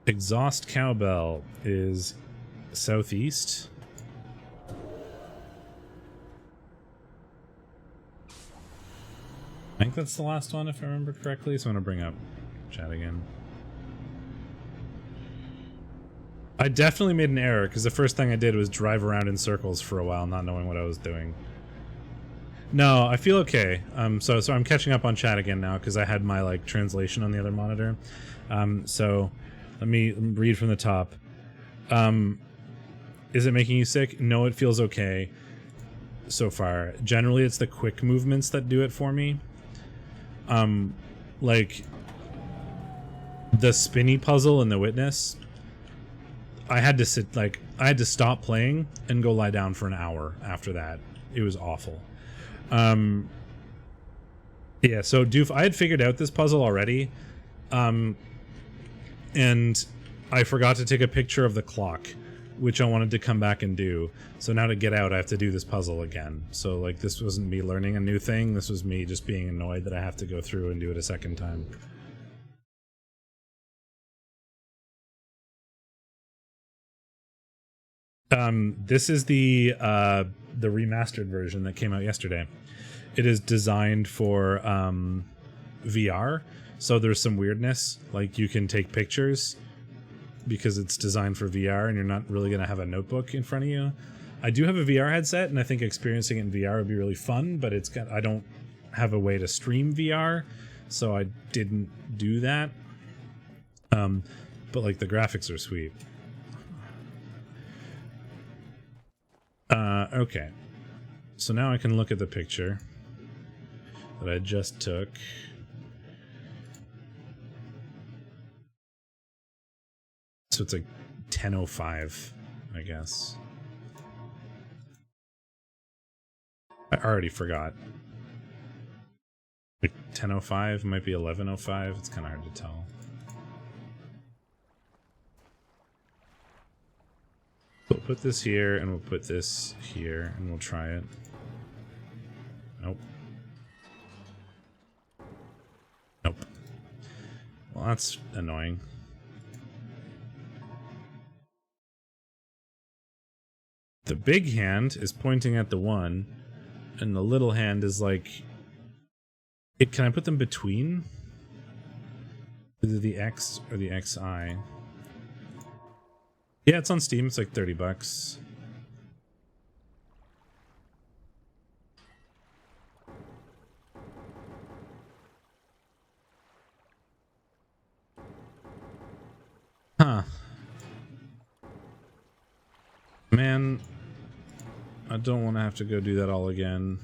Exhaust Cowbell is southeast. I think that's the last one, if I remember correctly, so I'm going to bring up chat again. I definitely made an error, because the first thing I did was drive around in circles for a while, not knowing what I was doing. No, I feel okay. So I'm catching up on chat again now because I had my like translation on the other monitor. So let me read from the top. Is it making you sick? No, it feels okay so far. Generally, it's the quick movements that do it for me. Like the spinny puzzle in The Witness. I had to stop playing and go lie down for an hour after that. It was awful. Yeah, so Doof, I had figured out this puzzle already. And I forgot to take a picture of the clock, which I wanted to come back and do. So now to get out, I have to do this puzzle again. So, like, this wasn't me learning a new thing. This was me just being annoyed that I have to go through and do it a second time. This is the remastered version that came out yesterday. It is designed for VR, so there's some weirdness. Like, you can take pictures because it's designed for VR, and you're not really going to have a notebook in front of you. I do have a VR headset, and I think experiencing it in VR would be really fun, but I don't have a way to stream VR, so I didn't do that. But, like, the graphics are sweet. Okay. So now I can look at the picture that I just took. So it's like 10:05, I guess. I already forgot. Like 10:05, might be 11:05. It's kind of hard to tell. We'll put this here, and we'll put this here, and we'll try it. Nope. Nope. Well, that's annoying. The big hand is pointing at the 1, and the little hand is like... Can I put them between? Either the X or the XI. Yeah, it's on Steam. It's like $30. Huh. Man, I don't want to have to go do that all again.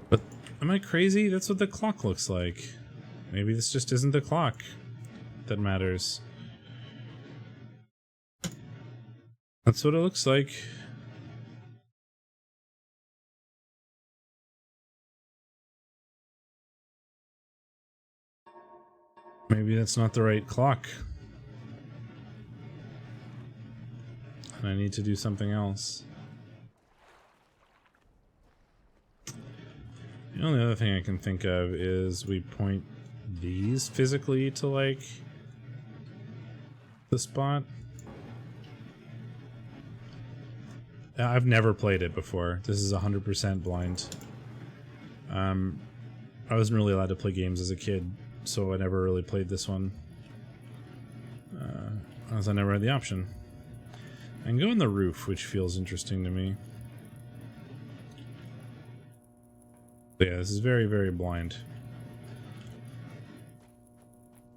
But am I crazy? That's what the clock looks like. Maybe this just isn't the clock that matters. That's what it looks like. Maybe that's not the right clock. And I need to do something else. The only other thing I can think of is we point these physically to, like, the spot. I've never played it before. This is 100% blind. I wasn't really allowed to play games as a kid, so I never really played this one. As I never had the option. I can go on the roof, which feels interesting to me. But yeah, this is very, very blind.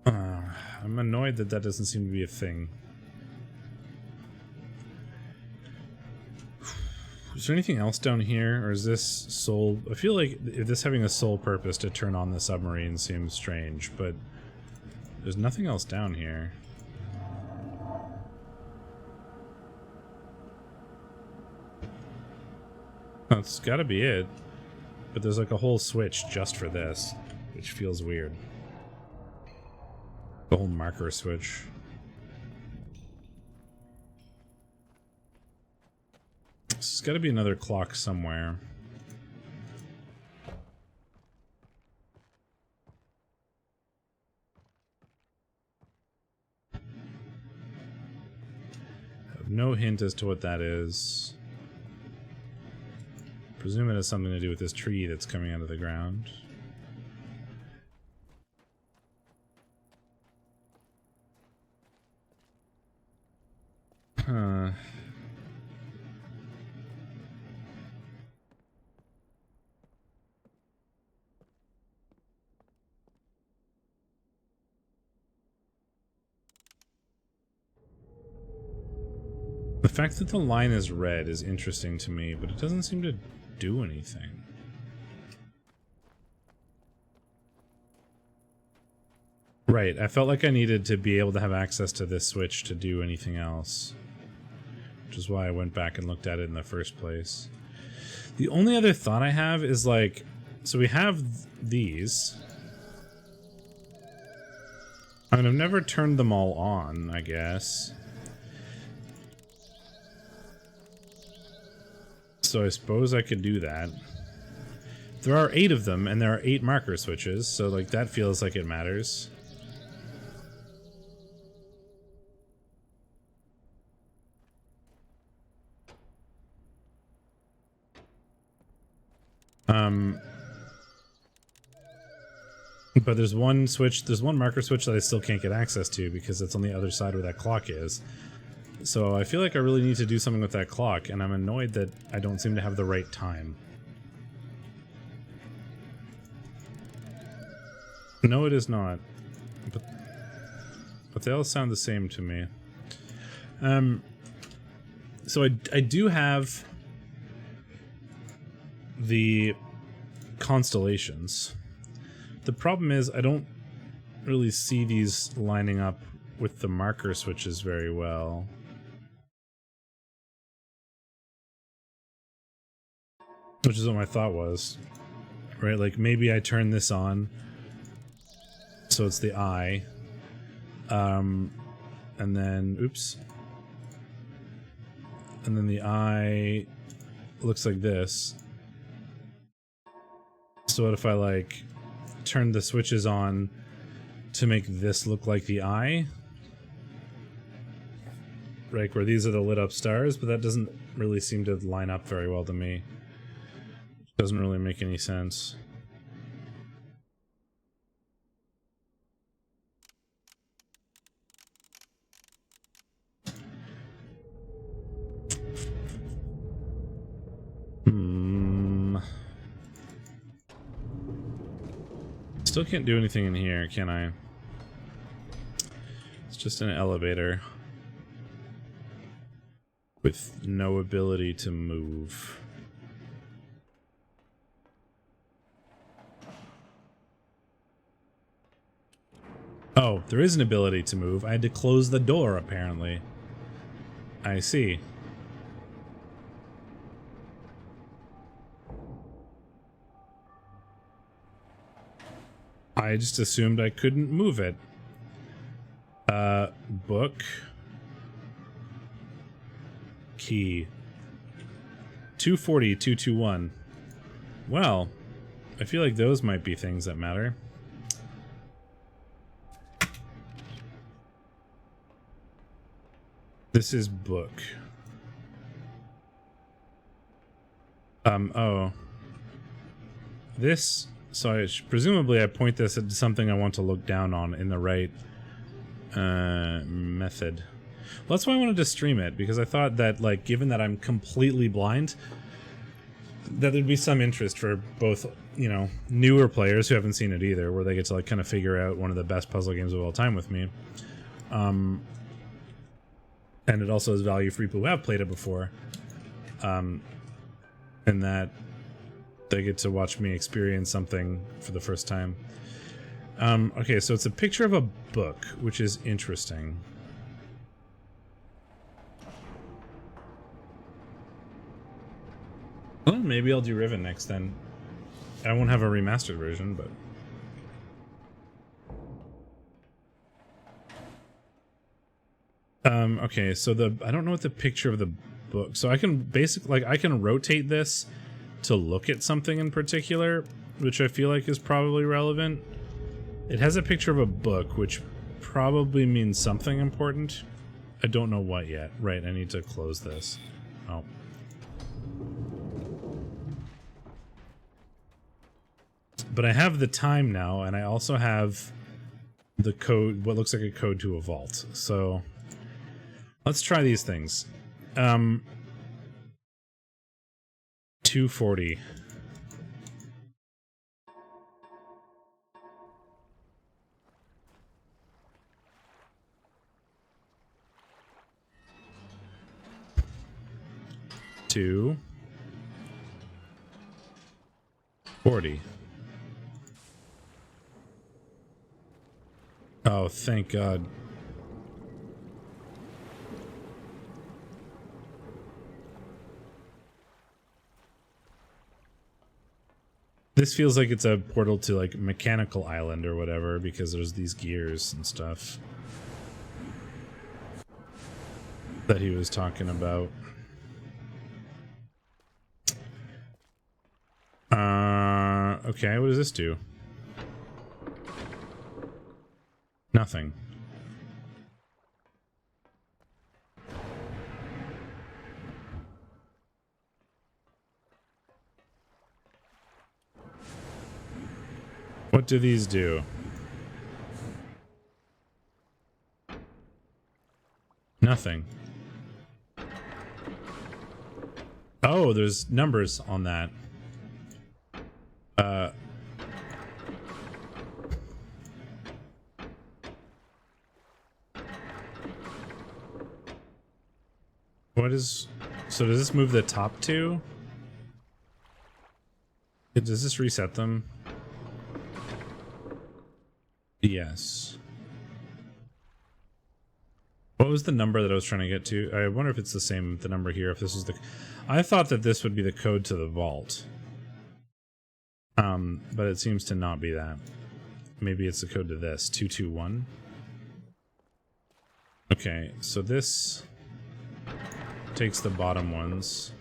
I'm annoyed that that doesn't seem to be a thing. Is there anything else down here, or is this sole... I feel like if this having a sole purpose to turn on the submarine seems strange, but there's nothing else down here. That's gotta be it. But there's like a whole switch just for this, which feels weird. The whole marker switch. There's gotta be another clock somewhere. I have no hint as to what that is. presume it has something to do with this tree that's coming out of the ground. Huh. The fact that the line is red is interesting to me, but it doesn't seem to do anything. Right, I felt like I needed to be able to have access to this switch to do anything else. Which is why I went back and looked at it in the first place. The only other thought I have is like, so we have these. I mean, I've never turned them all on, I guess. So I suppose I could do that. There are 8 of them, and there are 8 marker switches, so like that feels like it matters. But there's one switch, there's one marker switch that I still can't get access to because it's on the other side where that clock is. So I feel like I really need to do something with that clock, and I'm annoyed that I don't seem to have the right time. No, it is not. But they all sound the same to me. So I do have the constellations. The problem is I don't really see these lining up with the marker switches very well. Which is what my thought was. Right, like maybe I turn this on so it's the eye. And then, oops. And then the eye looks like this. So what if I like turn the switches on to make this look like the eye? Right, where these are the lit up stars, but that doesn't really seem to line up very well to me. Doesn't really make any sense. Still can't do anything in here, can I? It's just an elevator with no ability to move. Oh, there is an ability to move. I had to close the door, apparently. I see. I just assumed I couldn't move it. Book. Key. 240, 221. Well, I feel like those might be things that matter. This is book. Oh. This, so presumably I point this at something I want to look down on in the right method. Well, that's why I wanted to stream it, because I thought that, like, given that I'm completely blind, that there'd be some interest for both, you know, newer players who haven't seen it either, where they get to, like, kind of figure out one of the best puzzle games of all time with me. And it also has value for people who have played it before. And that they get to watch me experience something for the first time. Okay, so it's a picture of a book, which is interesting. Well, maybe I'll do Riven next then. I won't have a remastered version, but... okay, so I don't know what the picture of the book... So I can basically, like, I can rotate this to look at something in particular, which I feel like is probably relevant. It has a picture of a book, which probably means something important. I don't know what yet. Right, I need to close this. Oh. But I have the time now, and I also have the code, what looks like a code to a vault. So let's try these things. 240. Two 40. Oh, thank God. This feels like it's a portal to like Mechanical Island or whatever, because there's these gears and stuff that he was talking about. Okay, what does this do? Nothing. What do these do? Nothing. Oh, there's numbers on that. What is... So does this move the top two? Does this reset them? Yes. What was the number that I was trying to get to? I wonder if it's the same, the number here, if this is the... I thought that this would be the code to the vault. But it seems to not be that. Maybe it's the code to this, 221. Okay, so this takes the bottom ones.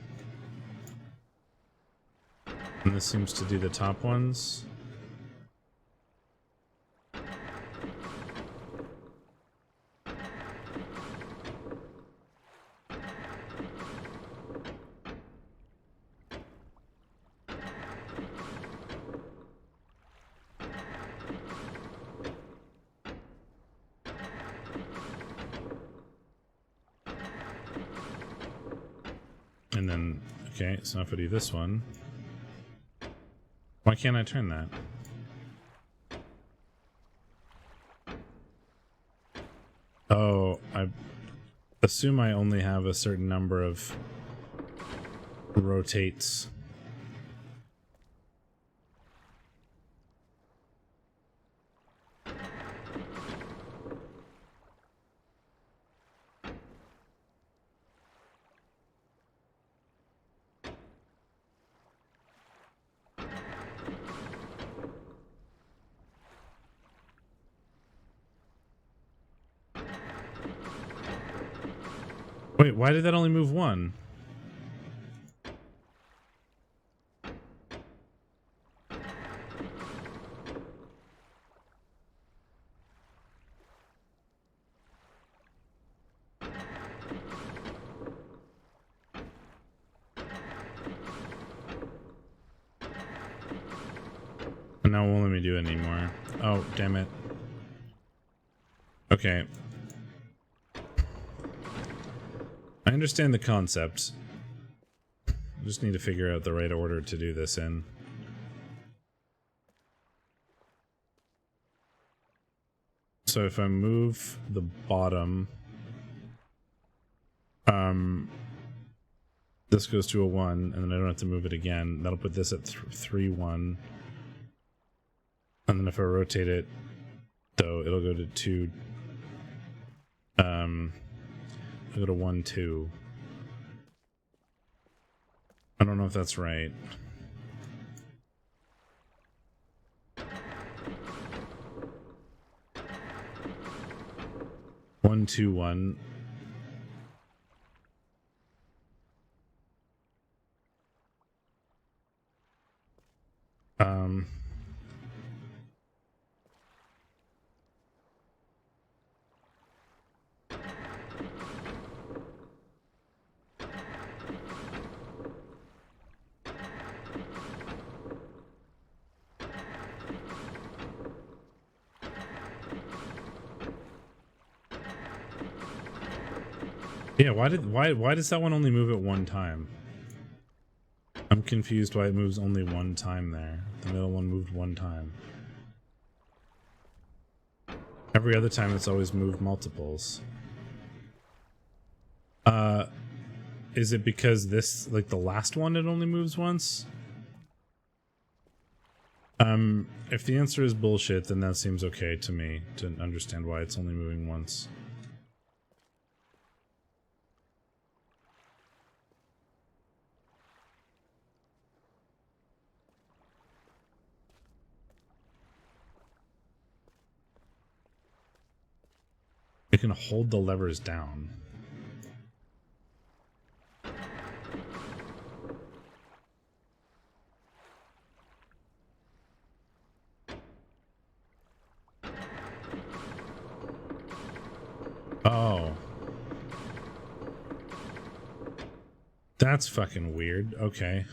And this seems to do the top ones. And then, okay, so if I do this one, why can't I turn that? Oh, I assume I only have a certain number of rotates. Wait, why did that only move one? And now it won't let me do it anymore. Oh, damn it. Okay. I understand the concept. I just need to figure out the right order to do this in. So if I move the bottom, this goes to a 1, and then I don't have to move it again. That'll put this at 3, 1. And then if I rotate it, though, it'll go to 2. I'll go to 1, 2. I don't know if that's right. One, two, one. Yeah, why does that one only move at one time? I'm confused why it moves only one time there. The middle one moved one time. Every other time it's always moved multiples. Is it because this, like the last one, it only moves once? If the answer is bullshit, then that seems okay to me to understand why it's only moving once. You can hold the levers down. Oh. That's fucking weird. Okay.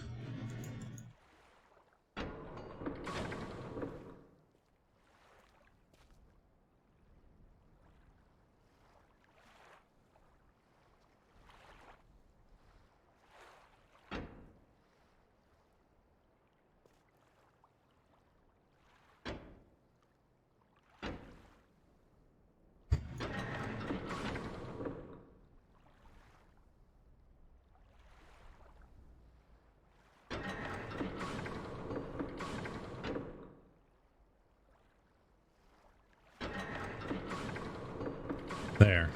There.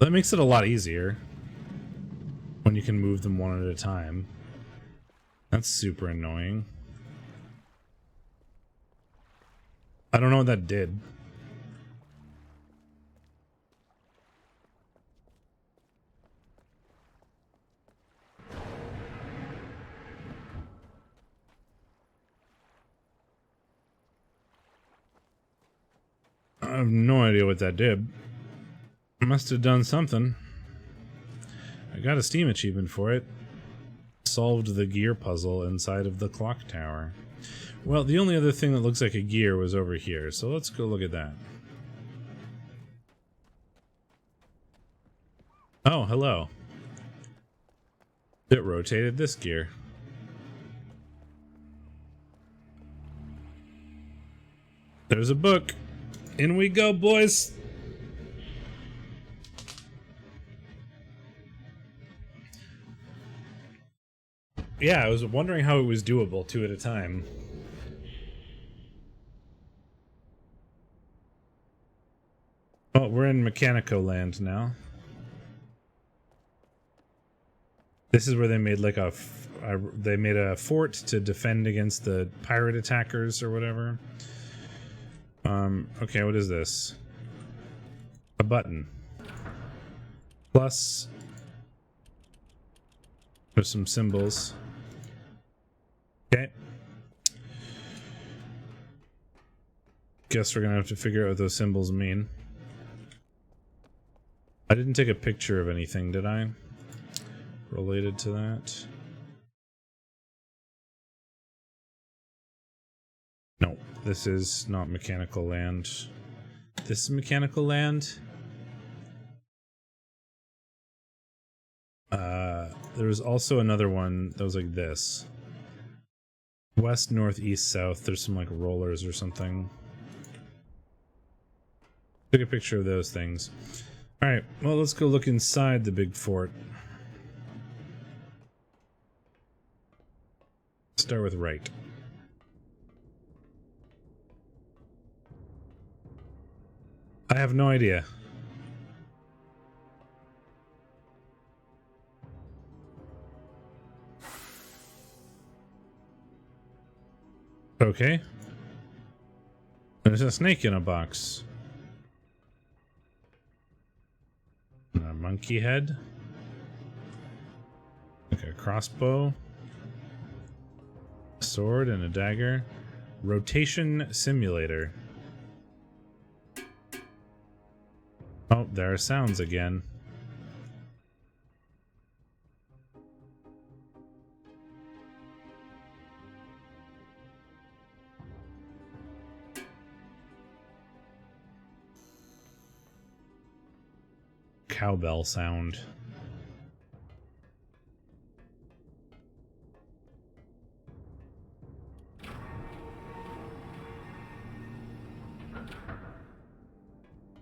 That makes it a lot easier when you can move them one at a time. That's super annoying. I don't know what that did. I have no idea what that did. Must have done something. I got a Steam achievement for it. Solved the gear puzzle inside of the clock tower. Well, the only other thing that looks like a gear was over here, so let's go look at that. Oh, hello. It rotated this gear. There's a book. In we go, boys. Yeah, I was wondering how it was doable 2 at a time. Oh, we're in Mechanico land now. This is where they made like they made a fort to defend against the pirate attackers or whatever. Okay, what is this? A button. Plus, there's some symbols. Okay. Guess we're gonna have to figure out what those symbols mean. I didn't take a picture of anything, did I? Related to that? No, this is not Mechanical Land. This is Mechanical Land. There was also another one that was like this. West, north, east, south. There's some like rollers or something. Took a picture of those things. Alright, well, let's go look inside the big fort. Start with right. I have no idea. Okay. There's a snake in a box. And a monkey head. Like a crossbow. A sword and a dagger. Rotation simulator. Oh, there are sounds again. cowbell sound.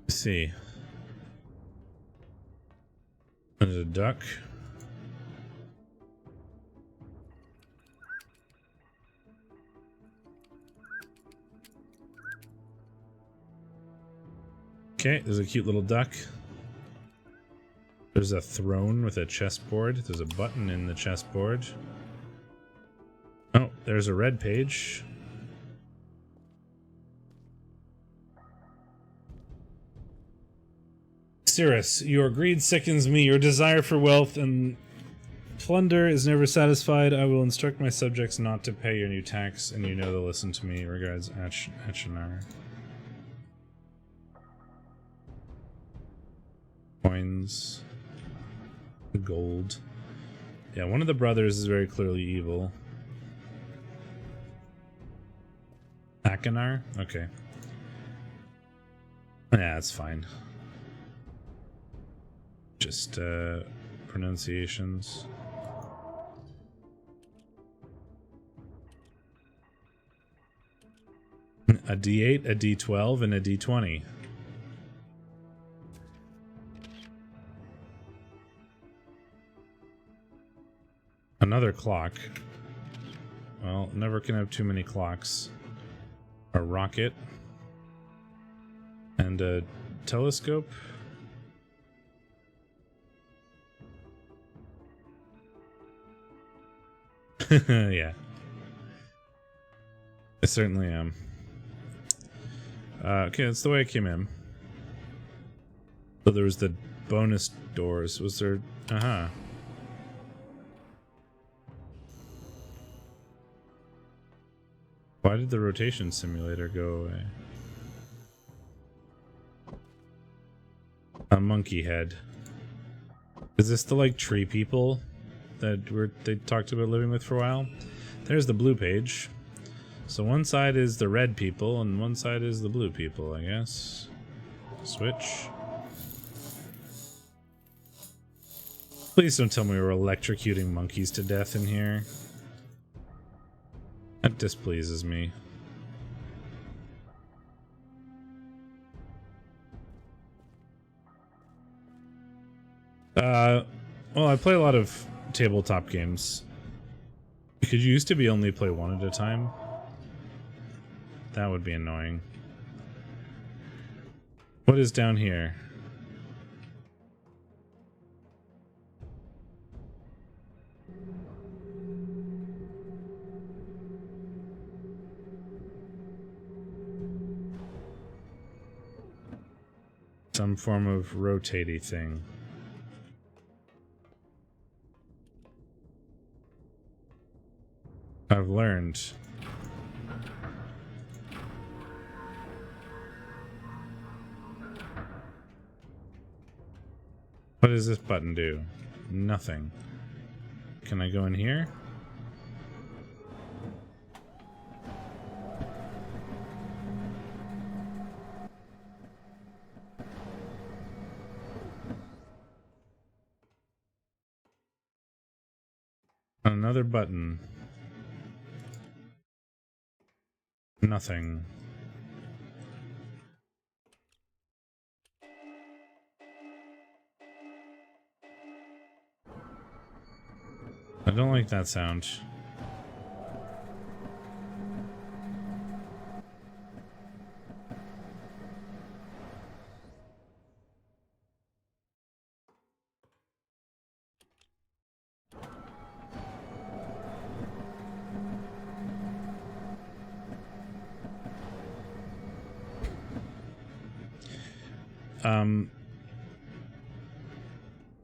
Let's see. There's a duck. Okay, there's a cute little duck. There's a throne with a chessboard. There's a button in the chessboard. Oh, there's a red page. Cirrus, your greed sickens me. Your desire for wealth and plunder is never satisfied. I will instruct my subjects not to pay your new tax, and you know they'll listen to me. Regards, Achenar. Coins. Gold. Yeah, one of the brothers is very clearly evil. Achenar? Okay. Yeah, that's fine. Just pronunciations. A D8, a D12, and a D20. Another clock. Well, never can have too many clocks. A rocket. And a telescope. Yeah. I certainly am. Okay, that's the way I came in. So there was the bonus doors. Was there... Uh-huh. Why did the rotation simulator go away? A monkey head. Is this the, like, tree people that they talked about living with for a while? There's the blue page. So one side is the red people and one side is the blue people, I guess. Switch. Please don't tell me we're electrocuting monkeys to death in here. That displeases me. Well, I play a lot of tabletop games. Could you used to be only play one at a time? That would be annoying. What is down here? Some form of rotatey thing. I've learned. What does this button do? Nothing. Can I go in here? Another button. Nothing. I don't like that sound.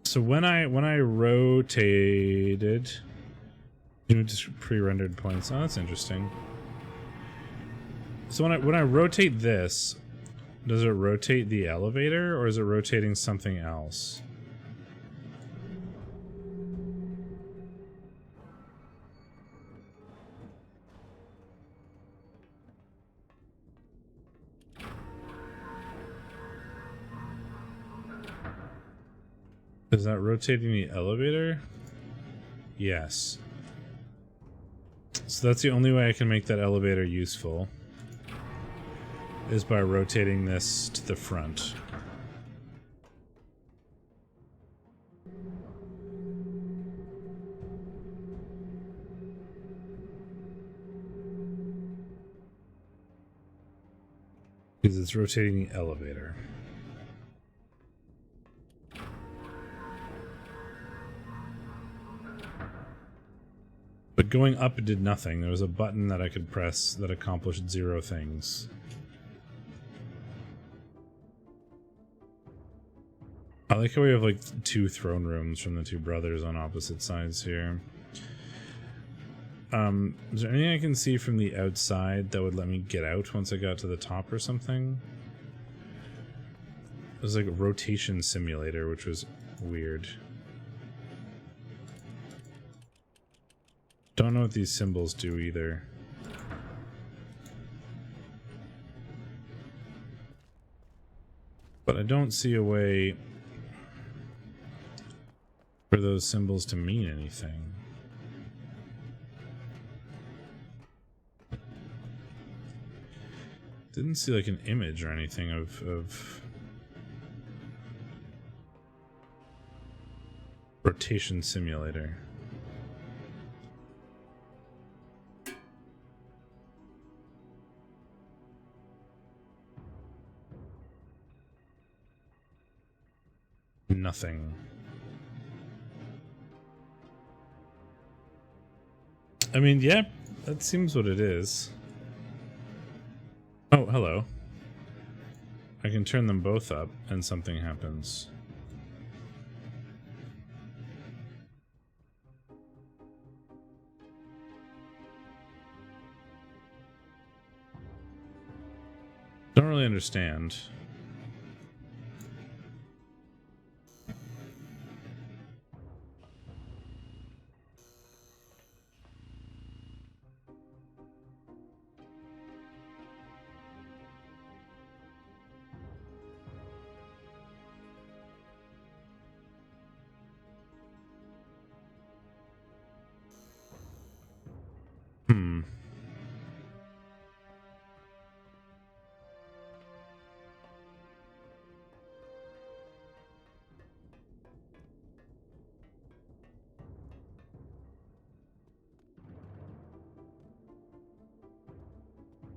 So when I rotated, just pre-rendered points. Oh, that's interesting. So when I rotate this, does it rotate the elevator or is it rotating something else? Is that rotating the elevator? Yes. So that's the only way I can make that elevator useful, is by rotating this to the front. Because it's rotating the elevator. But going up, it did nothing. There was a button that I could press that accomplished 0 things. I like how we have like 2 throne rooms from the 2 brothers on opposite sides here. Is there anything I can see from the outside that would let me get out once I got to the top or something? It was like a rotation simulator, which was weird. Don't know what these symbols do either. But I don't see a way for those symbols to mean anything. Didn't see like an image or anything of rotation simulator. Nothing. I mean, yeah, that seems what it is. Oh, hello. I can turn them both up and something happens. Don't really understand.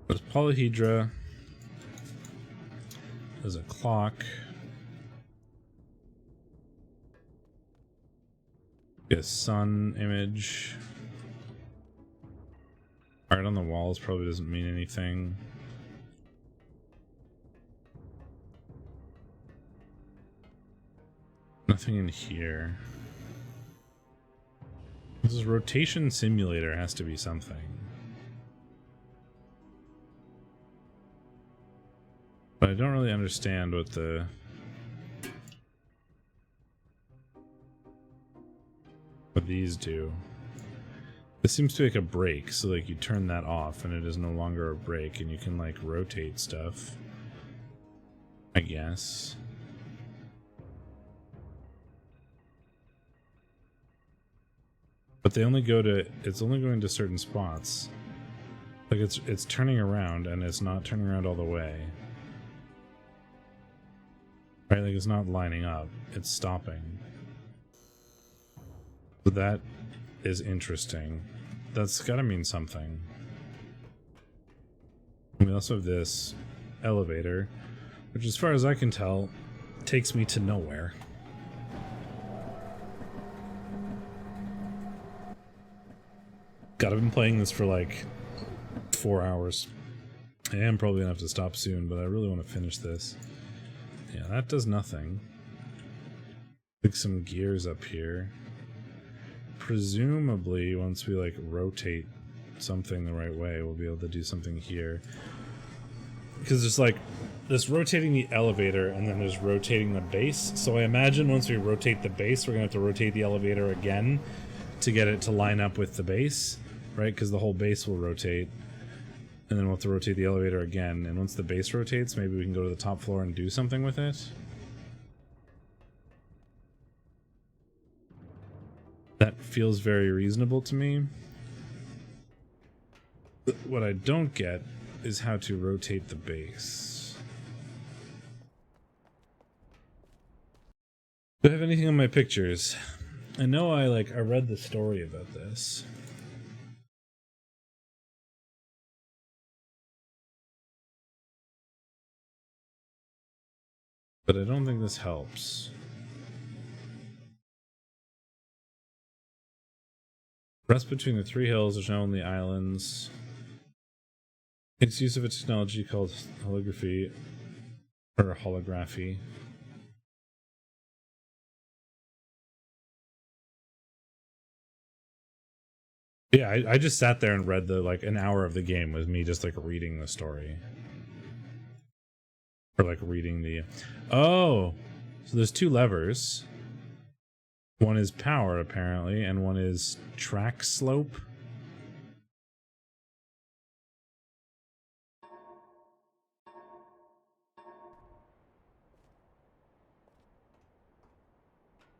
There's polyhedra. There's a clock. A sun image. Art on the walls probably doesn't mean anything. Nothing in here. This is rotation simulator, has to be something. But I don't really understand what these do. This seems to be like a brake, so like you turn that off and it is no longer a brake and you can like rotate stuff, I guess. But they only go to, it's only going to certain spots. Like it's turning around and it's not turning around all the way. Right, like it's not lining up, it's stopping. So that is interesting. That's gotta mean something. We also have this elevator, which as far as I can tell, takes me to nowhere. God, I've been playing this for like 4 hours. I am probably gonna have to stop soon, but I really want to finish this. Yeah, that does nothing. Like some gears up here. Presumably, once we like rotate something the right way, we'll be able to do something here. Because there's like this rotating the elevator and then there's rotating the base. So I imagine once we rotate the base, we're gonna have to rotate the elevator again to get it to line up with the base, right? Because the whole base will rotate. And then we'll have to rotate the elevator again. And once the base rotates, maybe we can go to the top floor and do something with it. That feels very reasonable to me. What I don't get is how to rotate the base. Do I have anything on my pictures? I know I read the story about this. But I don't think this helps. Rest between the three hills are shown the islands. Its use of a technology called holography, or holography. Yeah, I just sat there and read the an hour of the game with me just reading the story. Or reading the... Oh! So there's two levers. One is power, apparently, and one is track slope.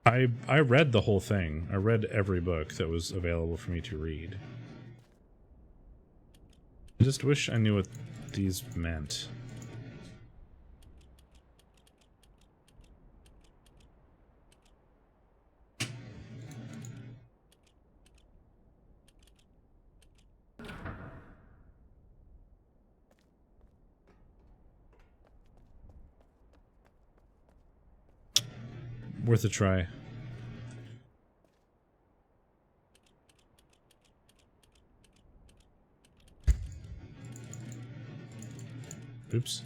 I read the whole thing. I read every book that was available for me to read. I just wish I knew what these meant. Worth a try. Oops.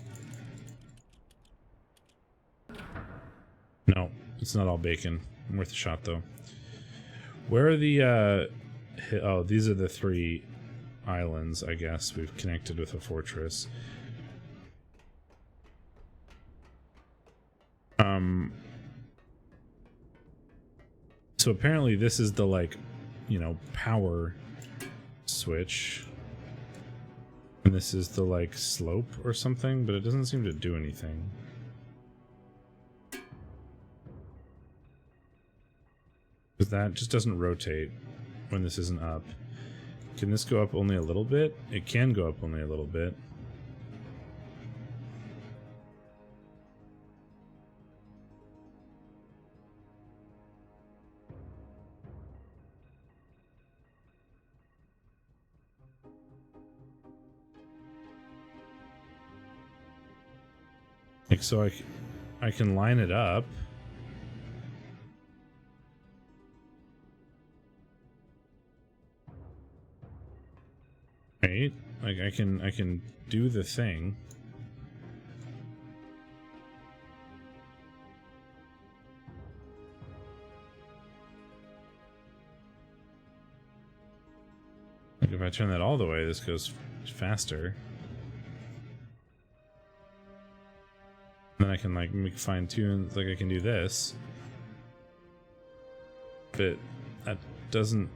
No, it's not all bacon. Worth a shot, though. Where are the, oh, these are the three islands, I guess. We've connected with a fortress. So apparently this is the, power switch. And this is the, slope or something, but it doesn't seem to do anything. Because that just doesn't rotate when this isn't up. Can this go up only a little bit? It can go up only a little bit. So I can line it up. Right? I can do the thing. If I turn that all the way, this goes faster. Then I can make fine tune, I can do this. But that doesn't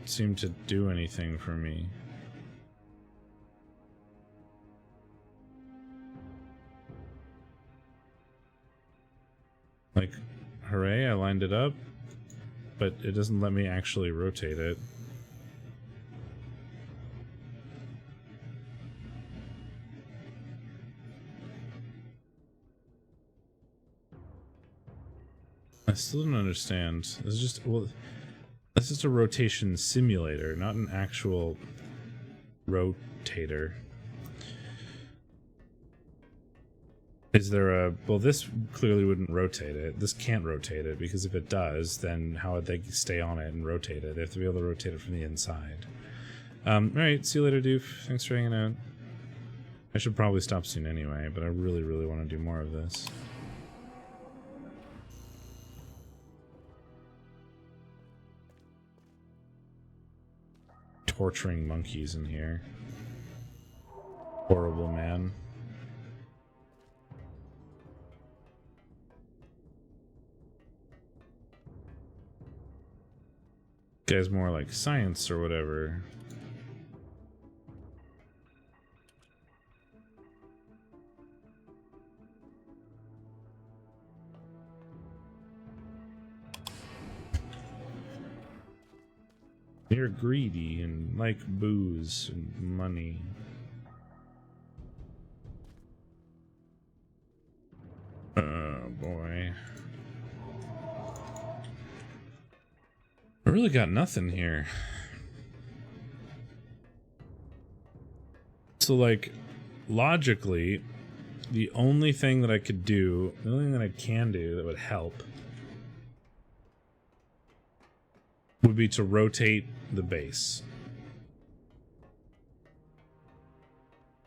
seem to do anything for me. Hooray, I lined it up, but it doesn't let me actually rotate it. I still don't understand. This is just, well, this is a rotation simulator, not an actual rotator. Is there a... Well, this clearly wouldn't rotate it. This can't rotate it, because if it does, then how would they stay on it and rotate it? They have to be able to rotate it from the inside. Alright, see you later, Doof. Thanks for hanging out. I should probably stop soon anyway, but I really, really want to do more of this. Torturing monkeys in here. Horrible man. Guy's more like science or whatever. You're greedy and like booze and money. Oh boy. I really got nothing here. So like, logically, the only thing that I could do, the only thing that I can do that would help would be to rotate the base.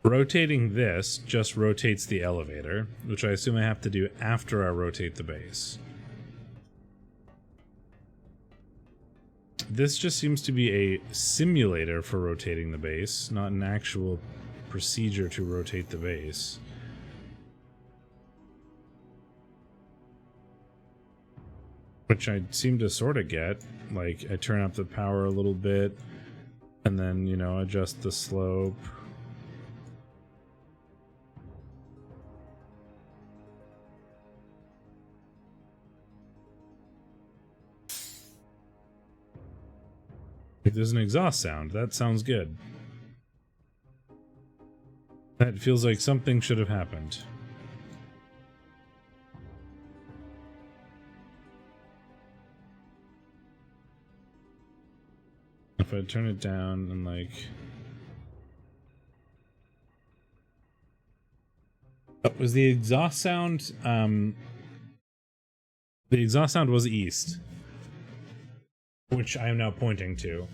Rotating this just rotates the elevator, which I assume I have to do after I rotate the base. This just seems to be a simulator for rotating the base, not an actual procedure to rotate the base. Which I seem to sort of get. Like, I turn up the power a little bit, and then, you know, adjust the slope. If there's an exhaust sound, that sounds good. That feels like something should have happened. If I turn it down and like... Oh, was the exhaust sound... The exhaust sound was east. Which I am now pointing to.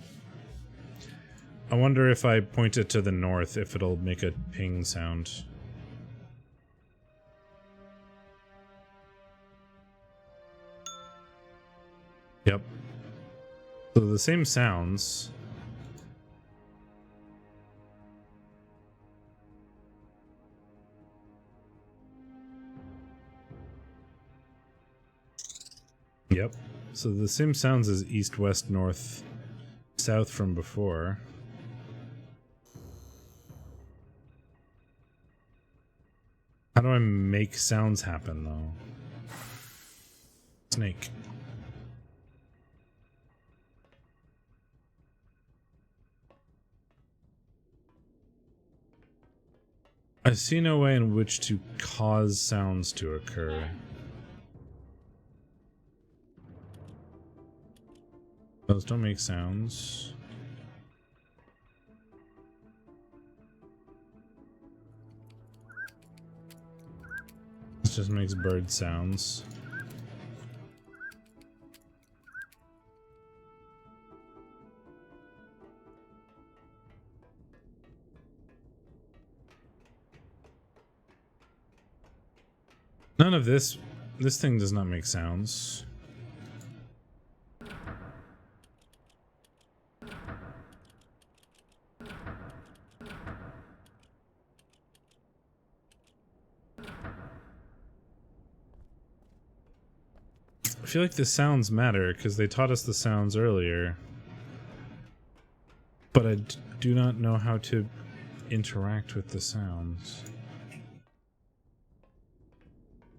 I wonder if I point it to the north, if it'll make a ping sound. Yep. So the same sounds. Yep. So the same sounds as east, west, north, south from before. How do I make sounds happen, though? Snake. I see no way in which to cause sounds to occur. Those don't make sounds. This just makes bird sounds. None of this thing does not make sounds. I feel like the sounds matter because they taught us the sounds earlier, but I do not know how to interact with the sounds.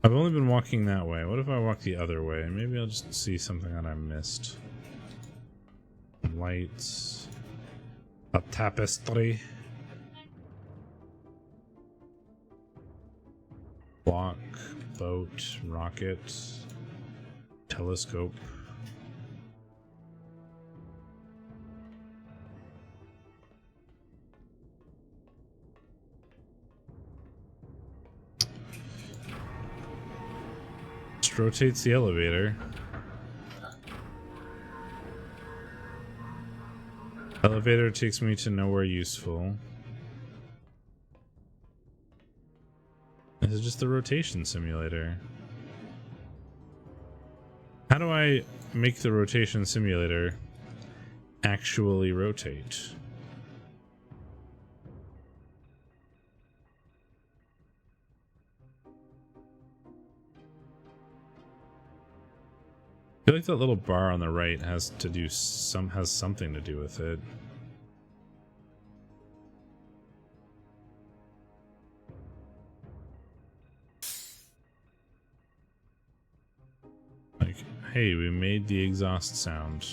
I've only been walking that way. What if I walk the other way? Maybe I'll just see something that I missed. Lights. A tapestry. Clock. Boat. Rocket. Telescope. Just rotates the elevator. Elevator takes me to nowhere useful. This is just the rotation simulator. How do I make the rotation simulator actually rotate? I feel like that little bar on the right has something to do with it. Like, hey, we made the exhaust sound.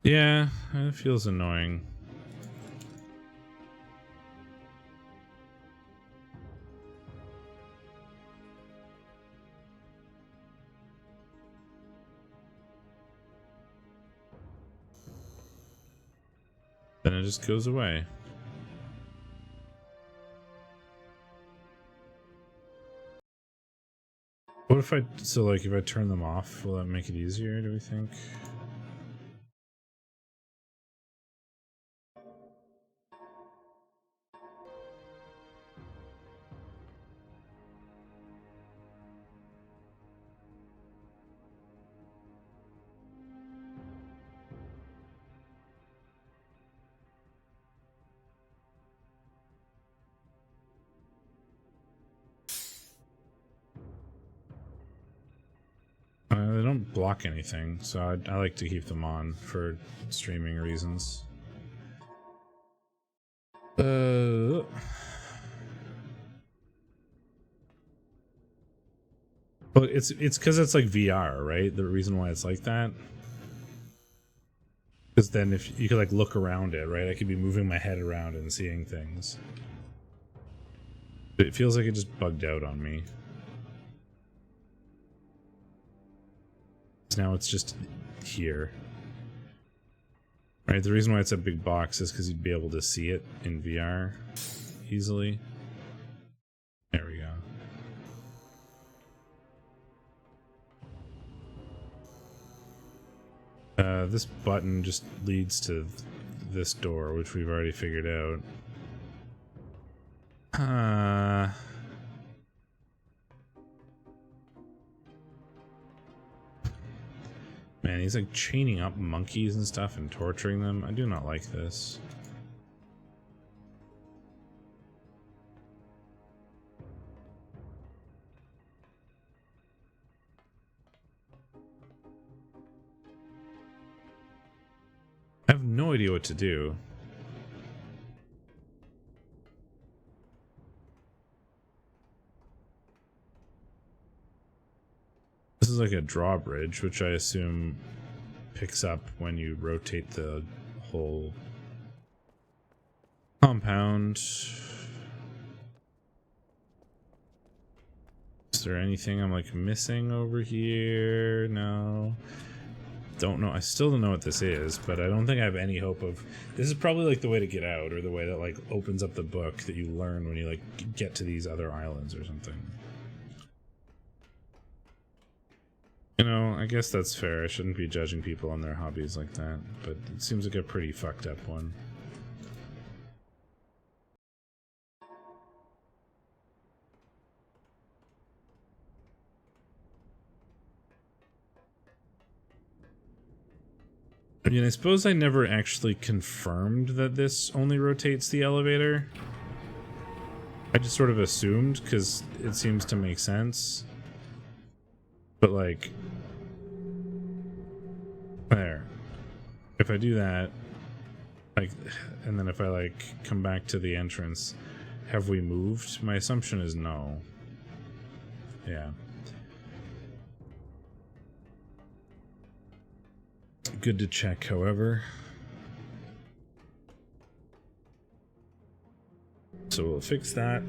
Yeah, it feels annoying. Then it just goes away. What if I, so like if I turn them off, will that make it easier, do we think? They don't block anything, so I like to keep them on for streaming reasons. Well, it's because it's like VR, right? The reason why it's like that. Because then if you could like look around it, right? I could be moving my head around and seeing things. But it feels like it just bugged out on me. Now it's just here. Right, the reason why it's a big box is because you'd be able to see it in VR easily. There we go. This button just leads to this door, which we've already figured out. Man, he's like chaining up monkeys and stuff and torturing them. I do not like this. I have no idea what to do. This is like a drawbridge, which I assume picks up when you rotate the whole compound. Is there anything I'm like missing over here? No. Don't know. I still don't know what this is, but I don't think I have any hope of... This is probably like the way to get out, or the way that like opens up the book that you learn when you like get to these other islands or something. You know, I guess that's fair. I shouldn't be judging people on their hobbies like that, but it seems like a pretty fucked up one. I mean, I suppose I never actually confirmed that this only rotates the elevator. I just sort of assumed, because it seems to make sense. But like... There. If I do that, like, and then if I like come back to the entrance, have we moved? My assumption is no. Yeah. Good to check, however. So we'll fix that.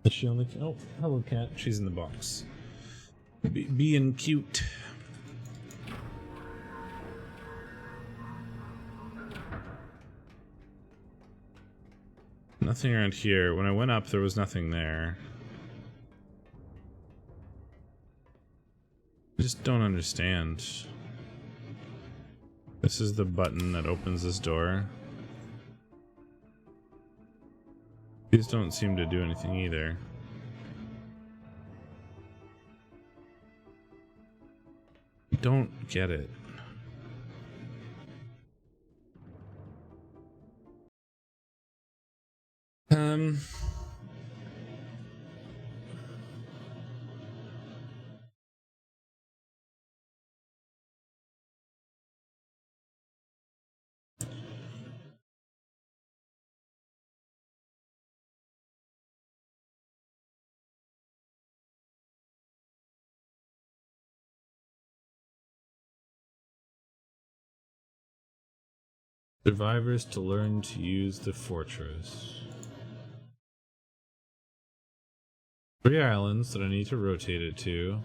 Is she on the... Oh, hello, cat. She's in the box. Being cute. Nothing around here. When I went up, there was nothing there. I just don't understand. This is the button that opens this door. These don't seem to do anything either. Don't get it. Survivors to learn to use the fortress. 3 islands that I need to rotate it to.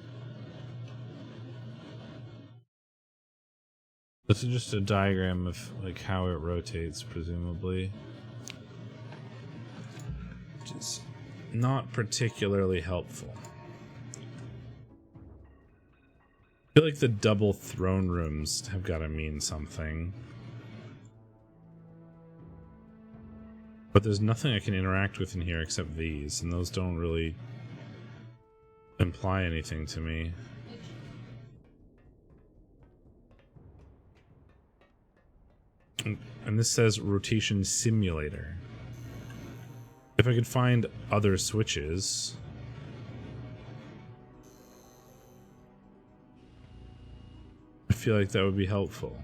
This is just a diagram of like how it rotates, presumably. Which is not particularly helpful. I feel like the double throne rooms have got to mean something. But there's nothing I can interact with in here except these, and those don't really imply anything to me. And this says rotation simulator. If I could find other switches, I feel like that would be helpful.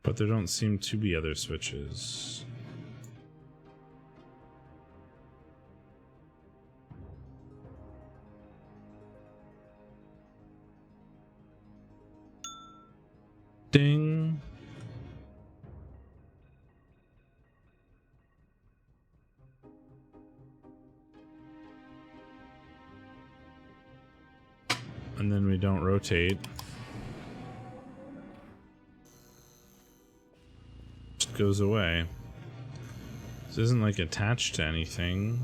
But there don't seem to be other switches. Ding. And then we don't rotate. Just goes away. This isn't like attached to anything.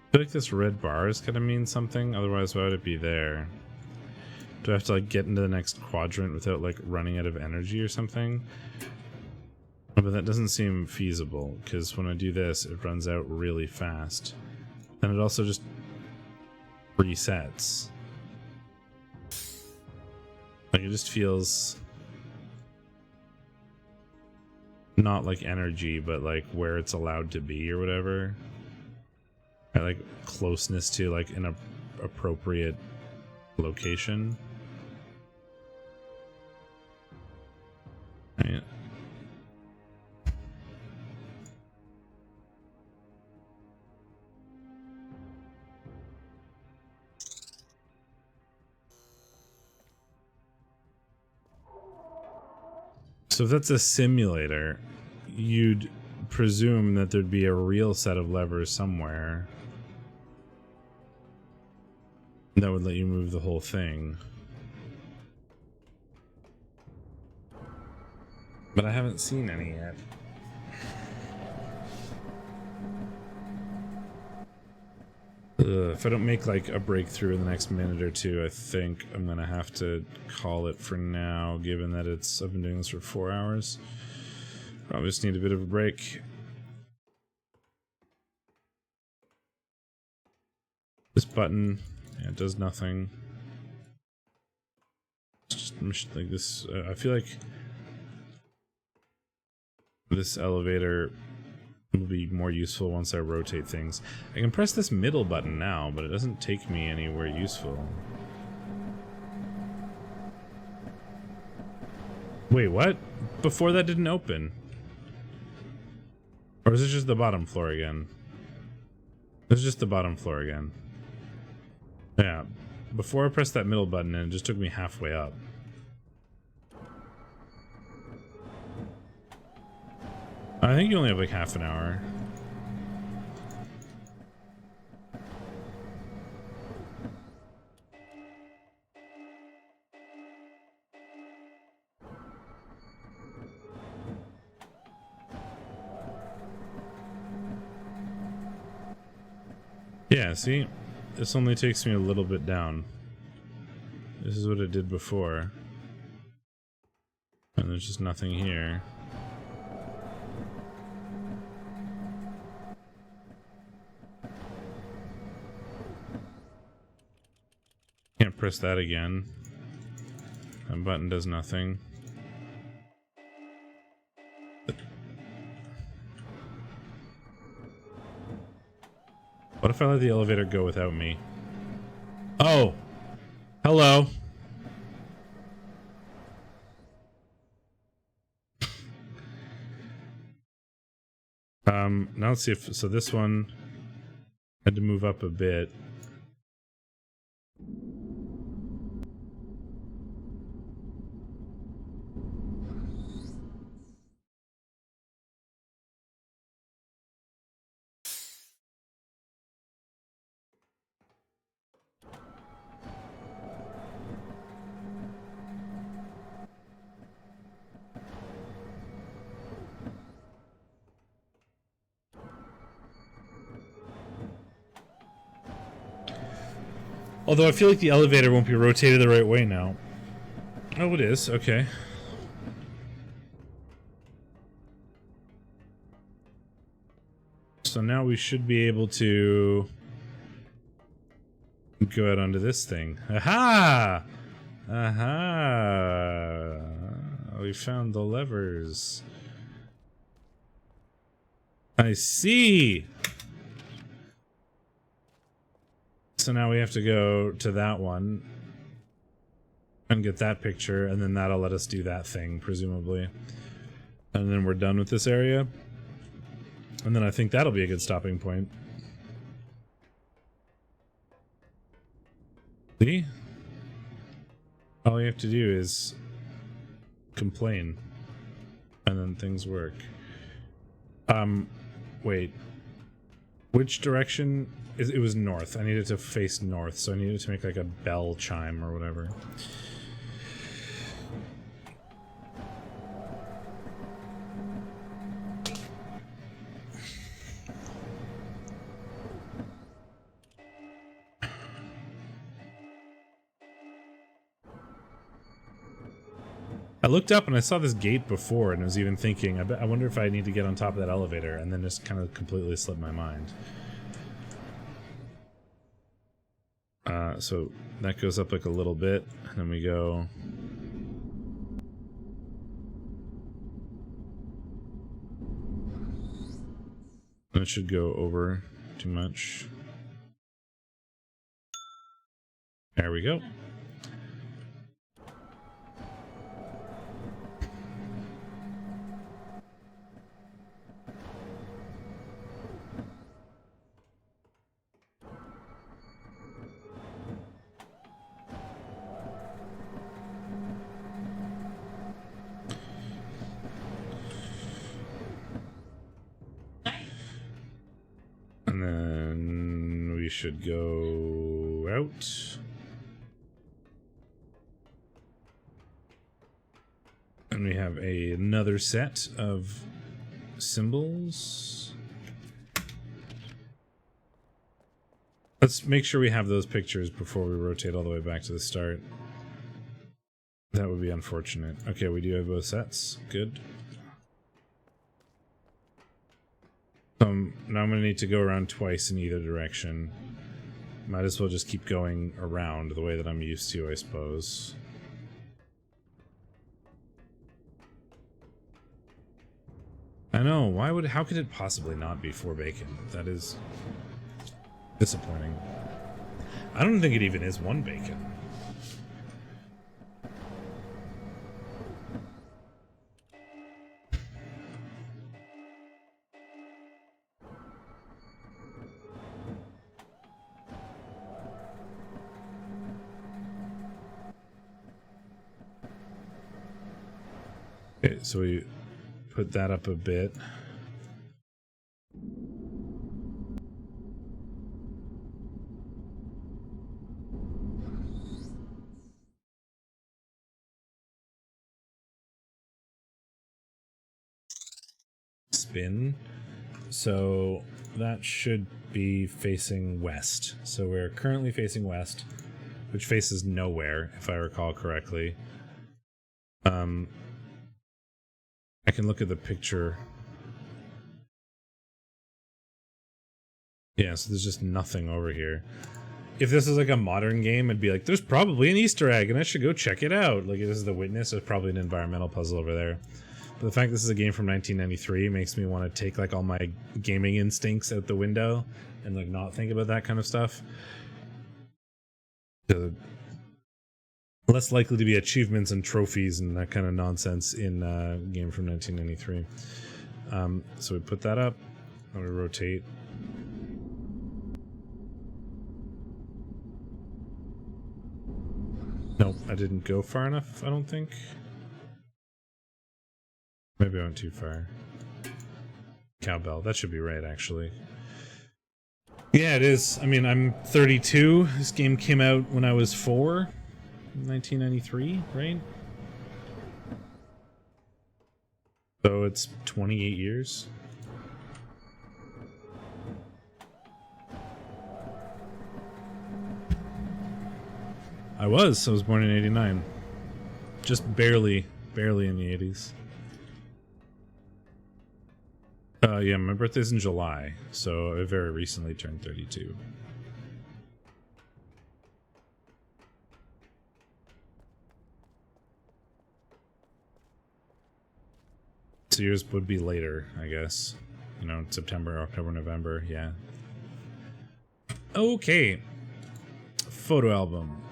I feel like this red bar is gonna mean something, otherwise why would it be there? Do I have to like get into the next quadrant without like running out of energy or something? Oh, but that doesn't seem feasible, because when I do this, it runs out really fast. And it also just resets. Like, it just feels not like energy, but like where it's allowed to be or whatever. Or like closeness to like an appropriate location. Right. So if that's a simulator, you'd presume that there'd be a real set of levers somewhere that would let you move the whole thing. But I haven't seen any yet. If I don't make like a breakthrough in the next minute or two, I think I'm gonna have to call it for now, given that I've been doing this for 4 hours. Probably just need a bit of a break. This button, yeah, it does nothing. It's just like this. I feel like this elevator will be more useful once I rotate things. I can press this middle button now, but it doesn't take me anywhere useful. Wait, what? Before that didn't open. Or is it just the bottom floor again? It's just the bottom floor again. Yeah. Before I pressed that middle button, and it just took me halfway up. I think you only have like half an hour. Yeah, see? This only takes me a little bit down. This is what it did before. And there's just nothing here. Can't press that again. That button does nothing. What if I let the elevator go without me? Oh! Hello! Now let's see if... So this one had to move up a bit. Although I feel like the elevator won't be rotated the right way now. Oh, it is. Okay. So now we should be able to go out onto this thing. Aha! Aha! We found the levers. I see! So now we have to go to that one and get that picture, and then that'll let us do that thing, presumably. And then we're done with this area. And then I think that'll be a good stopping point. See? All you have to do is complain, and then things work. Wait. Which direction? It was north. I needed to face north, so I needed to make like a bell chime or whatever. I looked up and I saw this gate before and I was even thinking, I wonder if I need to get on top of that elevator, and then just kind of completely slipped my mind. So that goes up like a little bit, and then we go... That should go over too much. There we go. And then we should go out. And we have another set of symbols. Let's make sure we have those pictures before we rotate all the way back to the start. That would be unfortunate. Okay, we do have both sets. Good. Now I'm going to need to go around twice in either direction. Might as well just keep going around the way that I'm used to, I suppose. I know, how could it possibly not be 4 bacon? That is disappointing. I don't think it even is 1 bacon. Okay, so we put that up a bit. Spin. So that should be facing west. So we're currently facing west, which faces nowhere, if I recall correctly. I can look at the picture. Yeah, so there's just nothing over here. if this is like a modern game, I'd be like, there's probably an Easter egg and I should go check it out. Like, this is The Witness, there's probably an environmental puzzle over there. But the fact this is a game from 1993 makes me want to take like all my gaming instincts out the window and like not think about that kind of stuff. Less likely to be achievements and trophies and that kind of nonsense in a game from 1993. So we put that up and we rotate. Nope, I didn't go far enough, I don't think. Maybe I went too far. Cowbell, that should be right, actually. Yeah, it is. I mean, I'm 32. This game came out when I was 4. 1993, right? So it's 28 years. I was born in 89. Just barely in the 80s. Yeah, my birthday's in July, so I very recently turned 32. So yours would be later, I guess. You know, September, October, November, yeah. Okay. Photo album.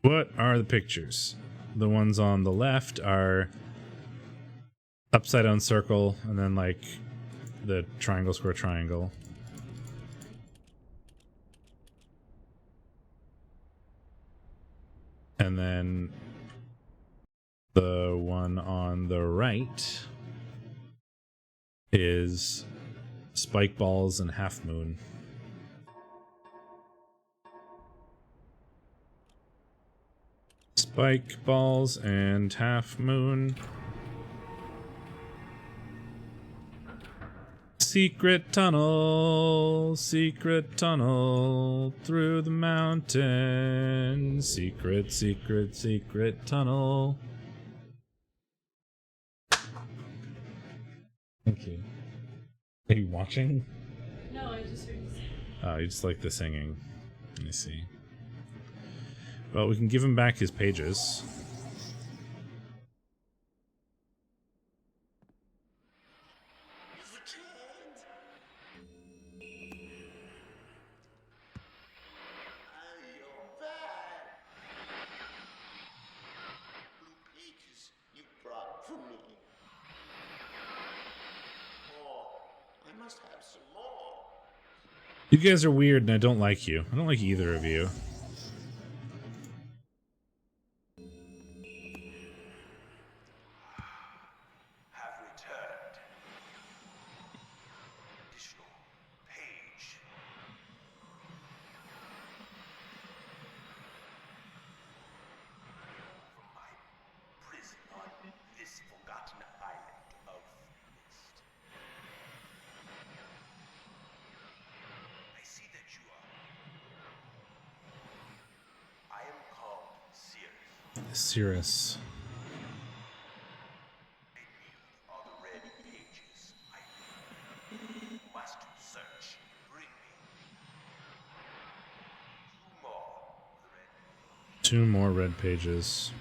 What are the pictures? The ones on the left are upside down circle, and then like the triangle, square, triangle. And then the one on the right is spike balls and half moon. Spike balls and half moon. Secret tunnel through the mountain. Secret tunnel. Thank you. Are you watching? No, I just heard you sing. Oh, you just like the singing. Let me see. Well, we can give him back his pages. You guys are weird and I don't like you. I don't like either of you. Cirrus. Two more red pages.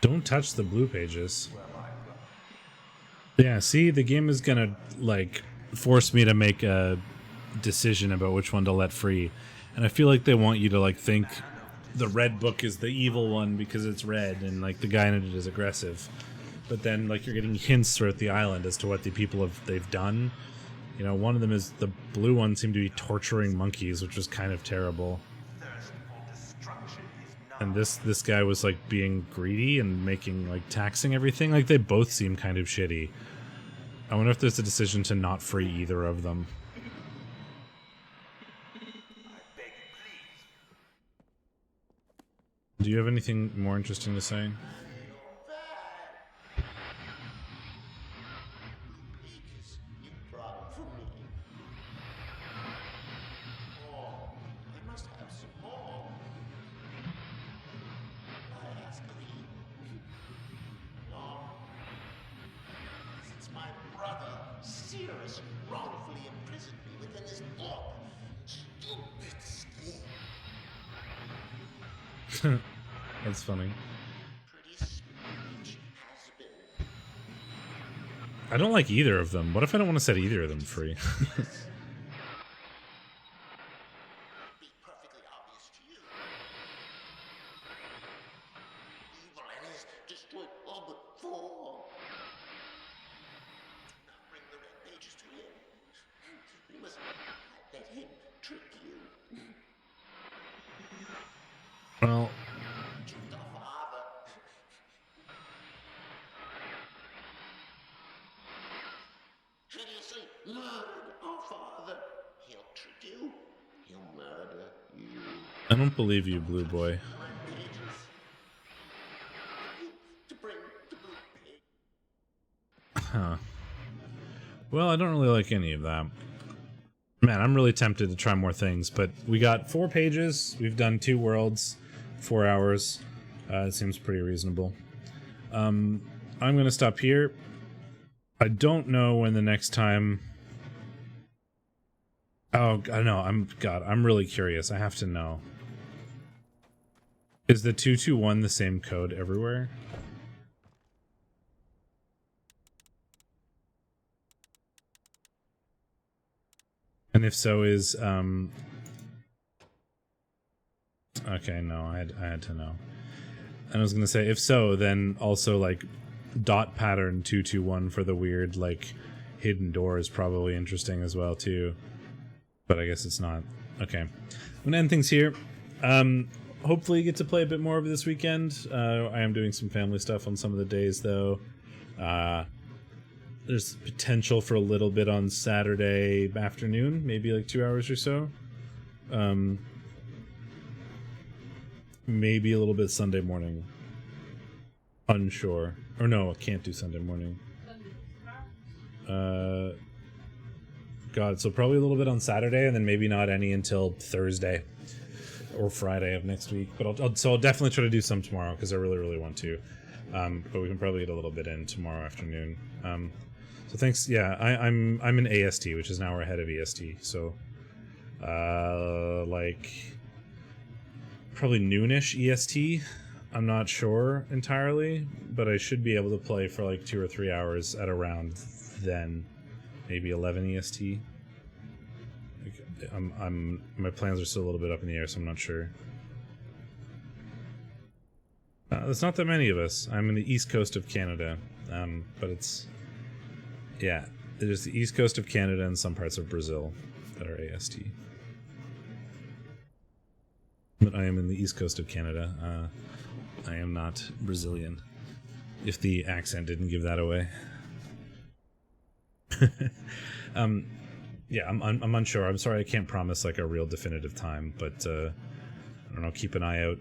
Don't touch the blue pages. Yeah, see, the game is gonna, like, force me to make a decision about which one to let free. And I feel like they want you to, like, think the red book is the evil one because it's red and, like, the guy in it is aggressive. But then, like, you're getting hints throughout the island as to what the people they've done. You know, one of them is the blue one seemed to be torturing monkeys, which was kind of terrible. And this guy was, like, being greedy and making, like, taxing everything. Like, they both seem kind of shitty. I wonder if there's a decision to not free either of them. Do you have anything more interesting to say? Sirius wrongfully imprisoned me within his book. Stupid scheme. That's funny. Pretty speech has been. I don't like either of them. What if I don't want to set either of them free? Be perfectly obvious to you. Evil and has destroyed all but 4. Bring the red pages to him. You must let him trick you. Well, To the father. Hideously murdered our father. He'll trick you. He'll murder you. I don't believe you, Blue Boy. Red pages. To bring the blue pig. Huh. Well, I don't really like any of that. Man, I'm really tempted to try more things, but we got 4 pages. We've done 2 worlds, 4 hours. It seems pretty reasonable. I'm going to stop here. I don't know when the next time... Oh, I know. I'm really curious. I have to know. Is the 221 the same code everywhere? And if so, is okay, no, I had to know. And I was gonna say, if so, then also like dot pattern 221 for the weird like hidden door is probably interesting as well too. But I guess it's not. Okay, I'm gonna end things here. Hopefully get to play a bit more over this weekend. I am doing some family stuff on some of the days though. There's potential for a little bit on Saturday afternoon, maybe like 2 hours or so. Maybe a little bit Sunday morning. Unsure. Or no, I can't do Sunday morning. God, so probably a little bit on Saturday, and then maybe not any until Thursday or Friday of next week. But I'll definitely try to do some tomorrow because I really, really want to. But we can probably get a little bit in tomorrow afternoon. So thanks. Yeah, I'm in AST, which is an hour ahead of EST. So, like probably noonish EST. I'm not sure entirely, but I should be able to play for like 2 or 3 hours at around then, maybe 11 EST. My plans are still a little bit up in the air, so I'm not sure. There's not that many of us. I'm in the east coast of Canada, but it's... Yeah, there's the east coast of Canada and some parts of Brazil that are AST. But I am in the east coast of Canada. I am not Brazilian, if the accent didn't give that away. Yeah, I'm unsure. I'm sorry I can't promise like a real definitive time, but I don't know, keep an eye out.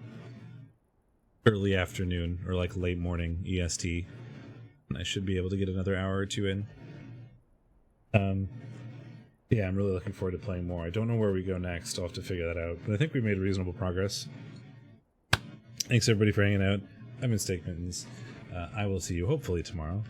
Early afternoon or like late morning EST, and I should be able to get another hour or 2 in. Yeah, I'm really looking forward to playing more. I don't know where we go next. I'll have to figure that out, but I think we made reasonable progress. Thanks everybody for hanging out. I'm in Steak Mittens. I will see you hopefully tomorrow.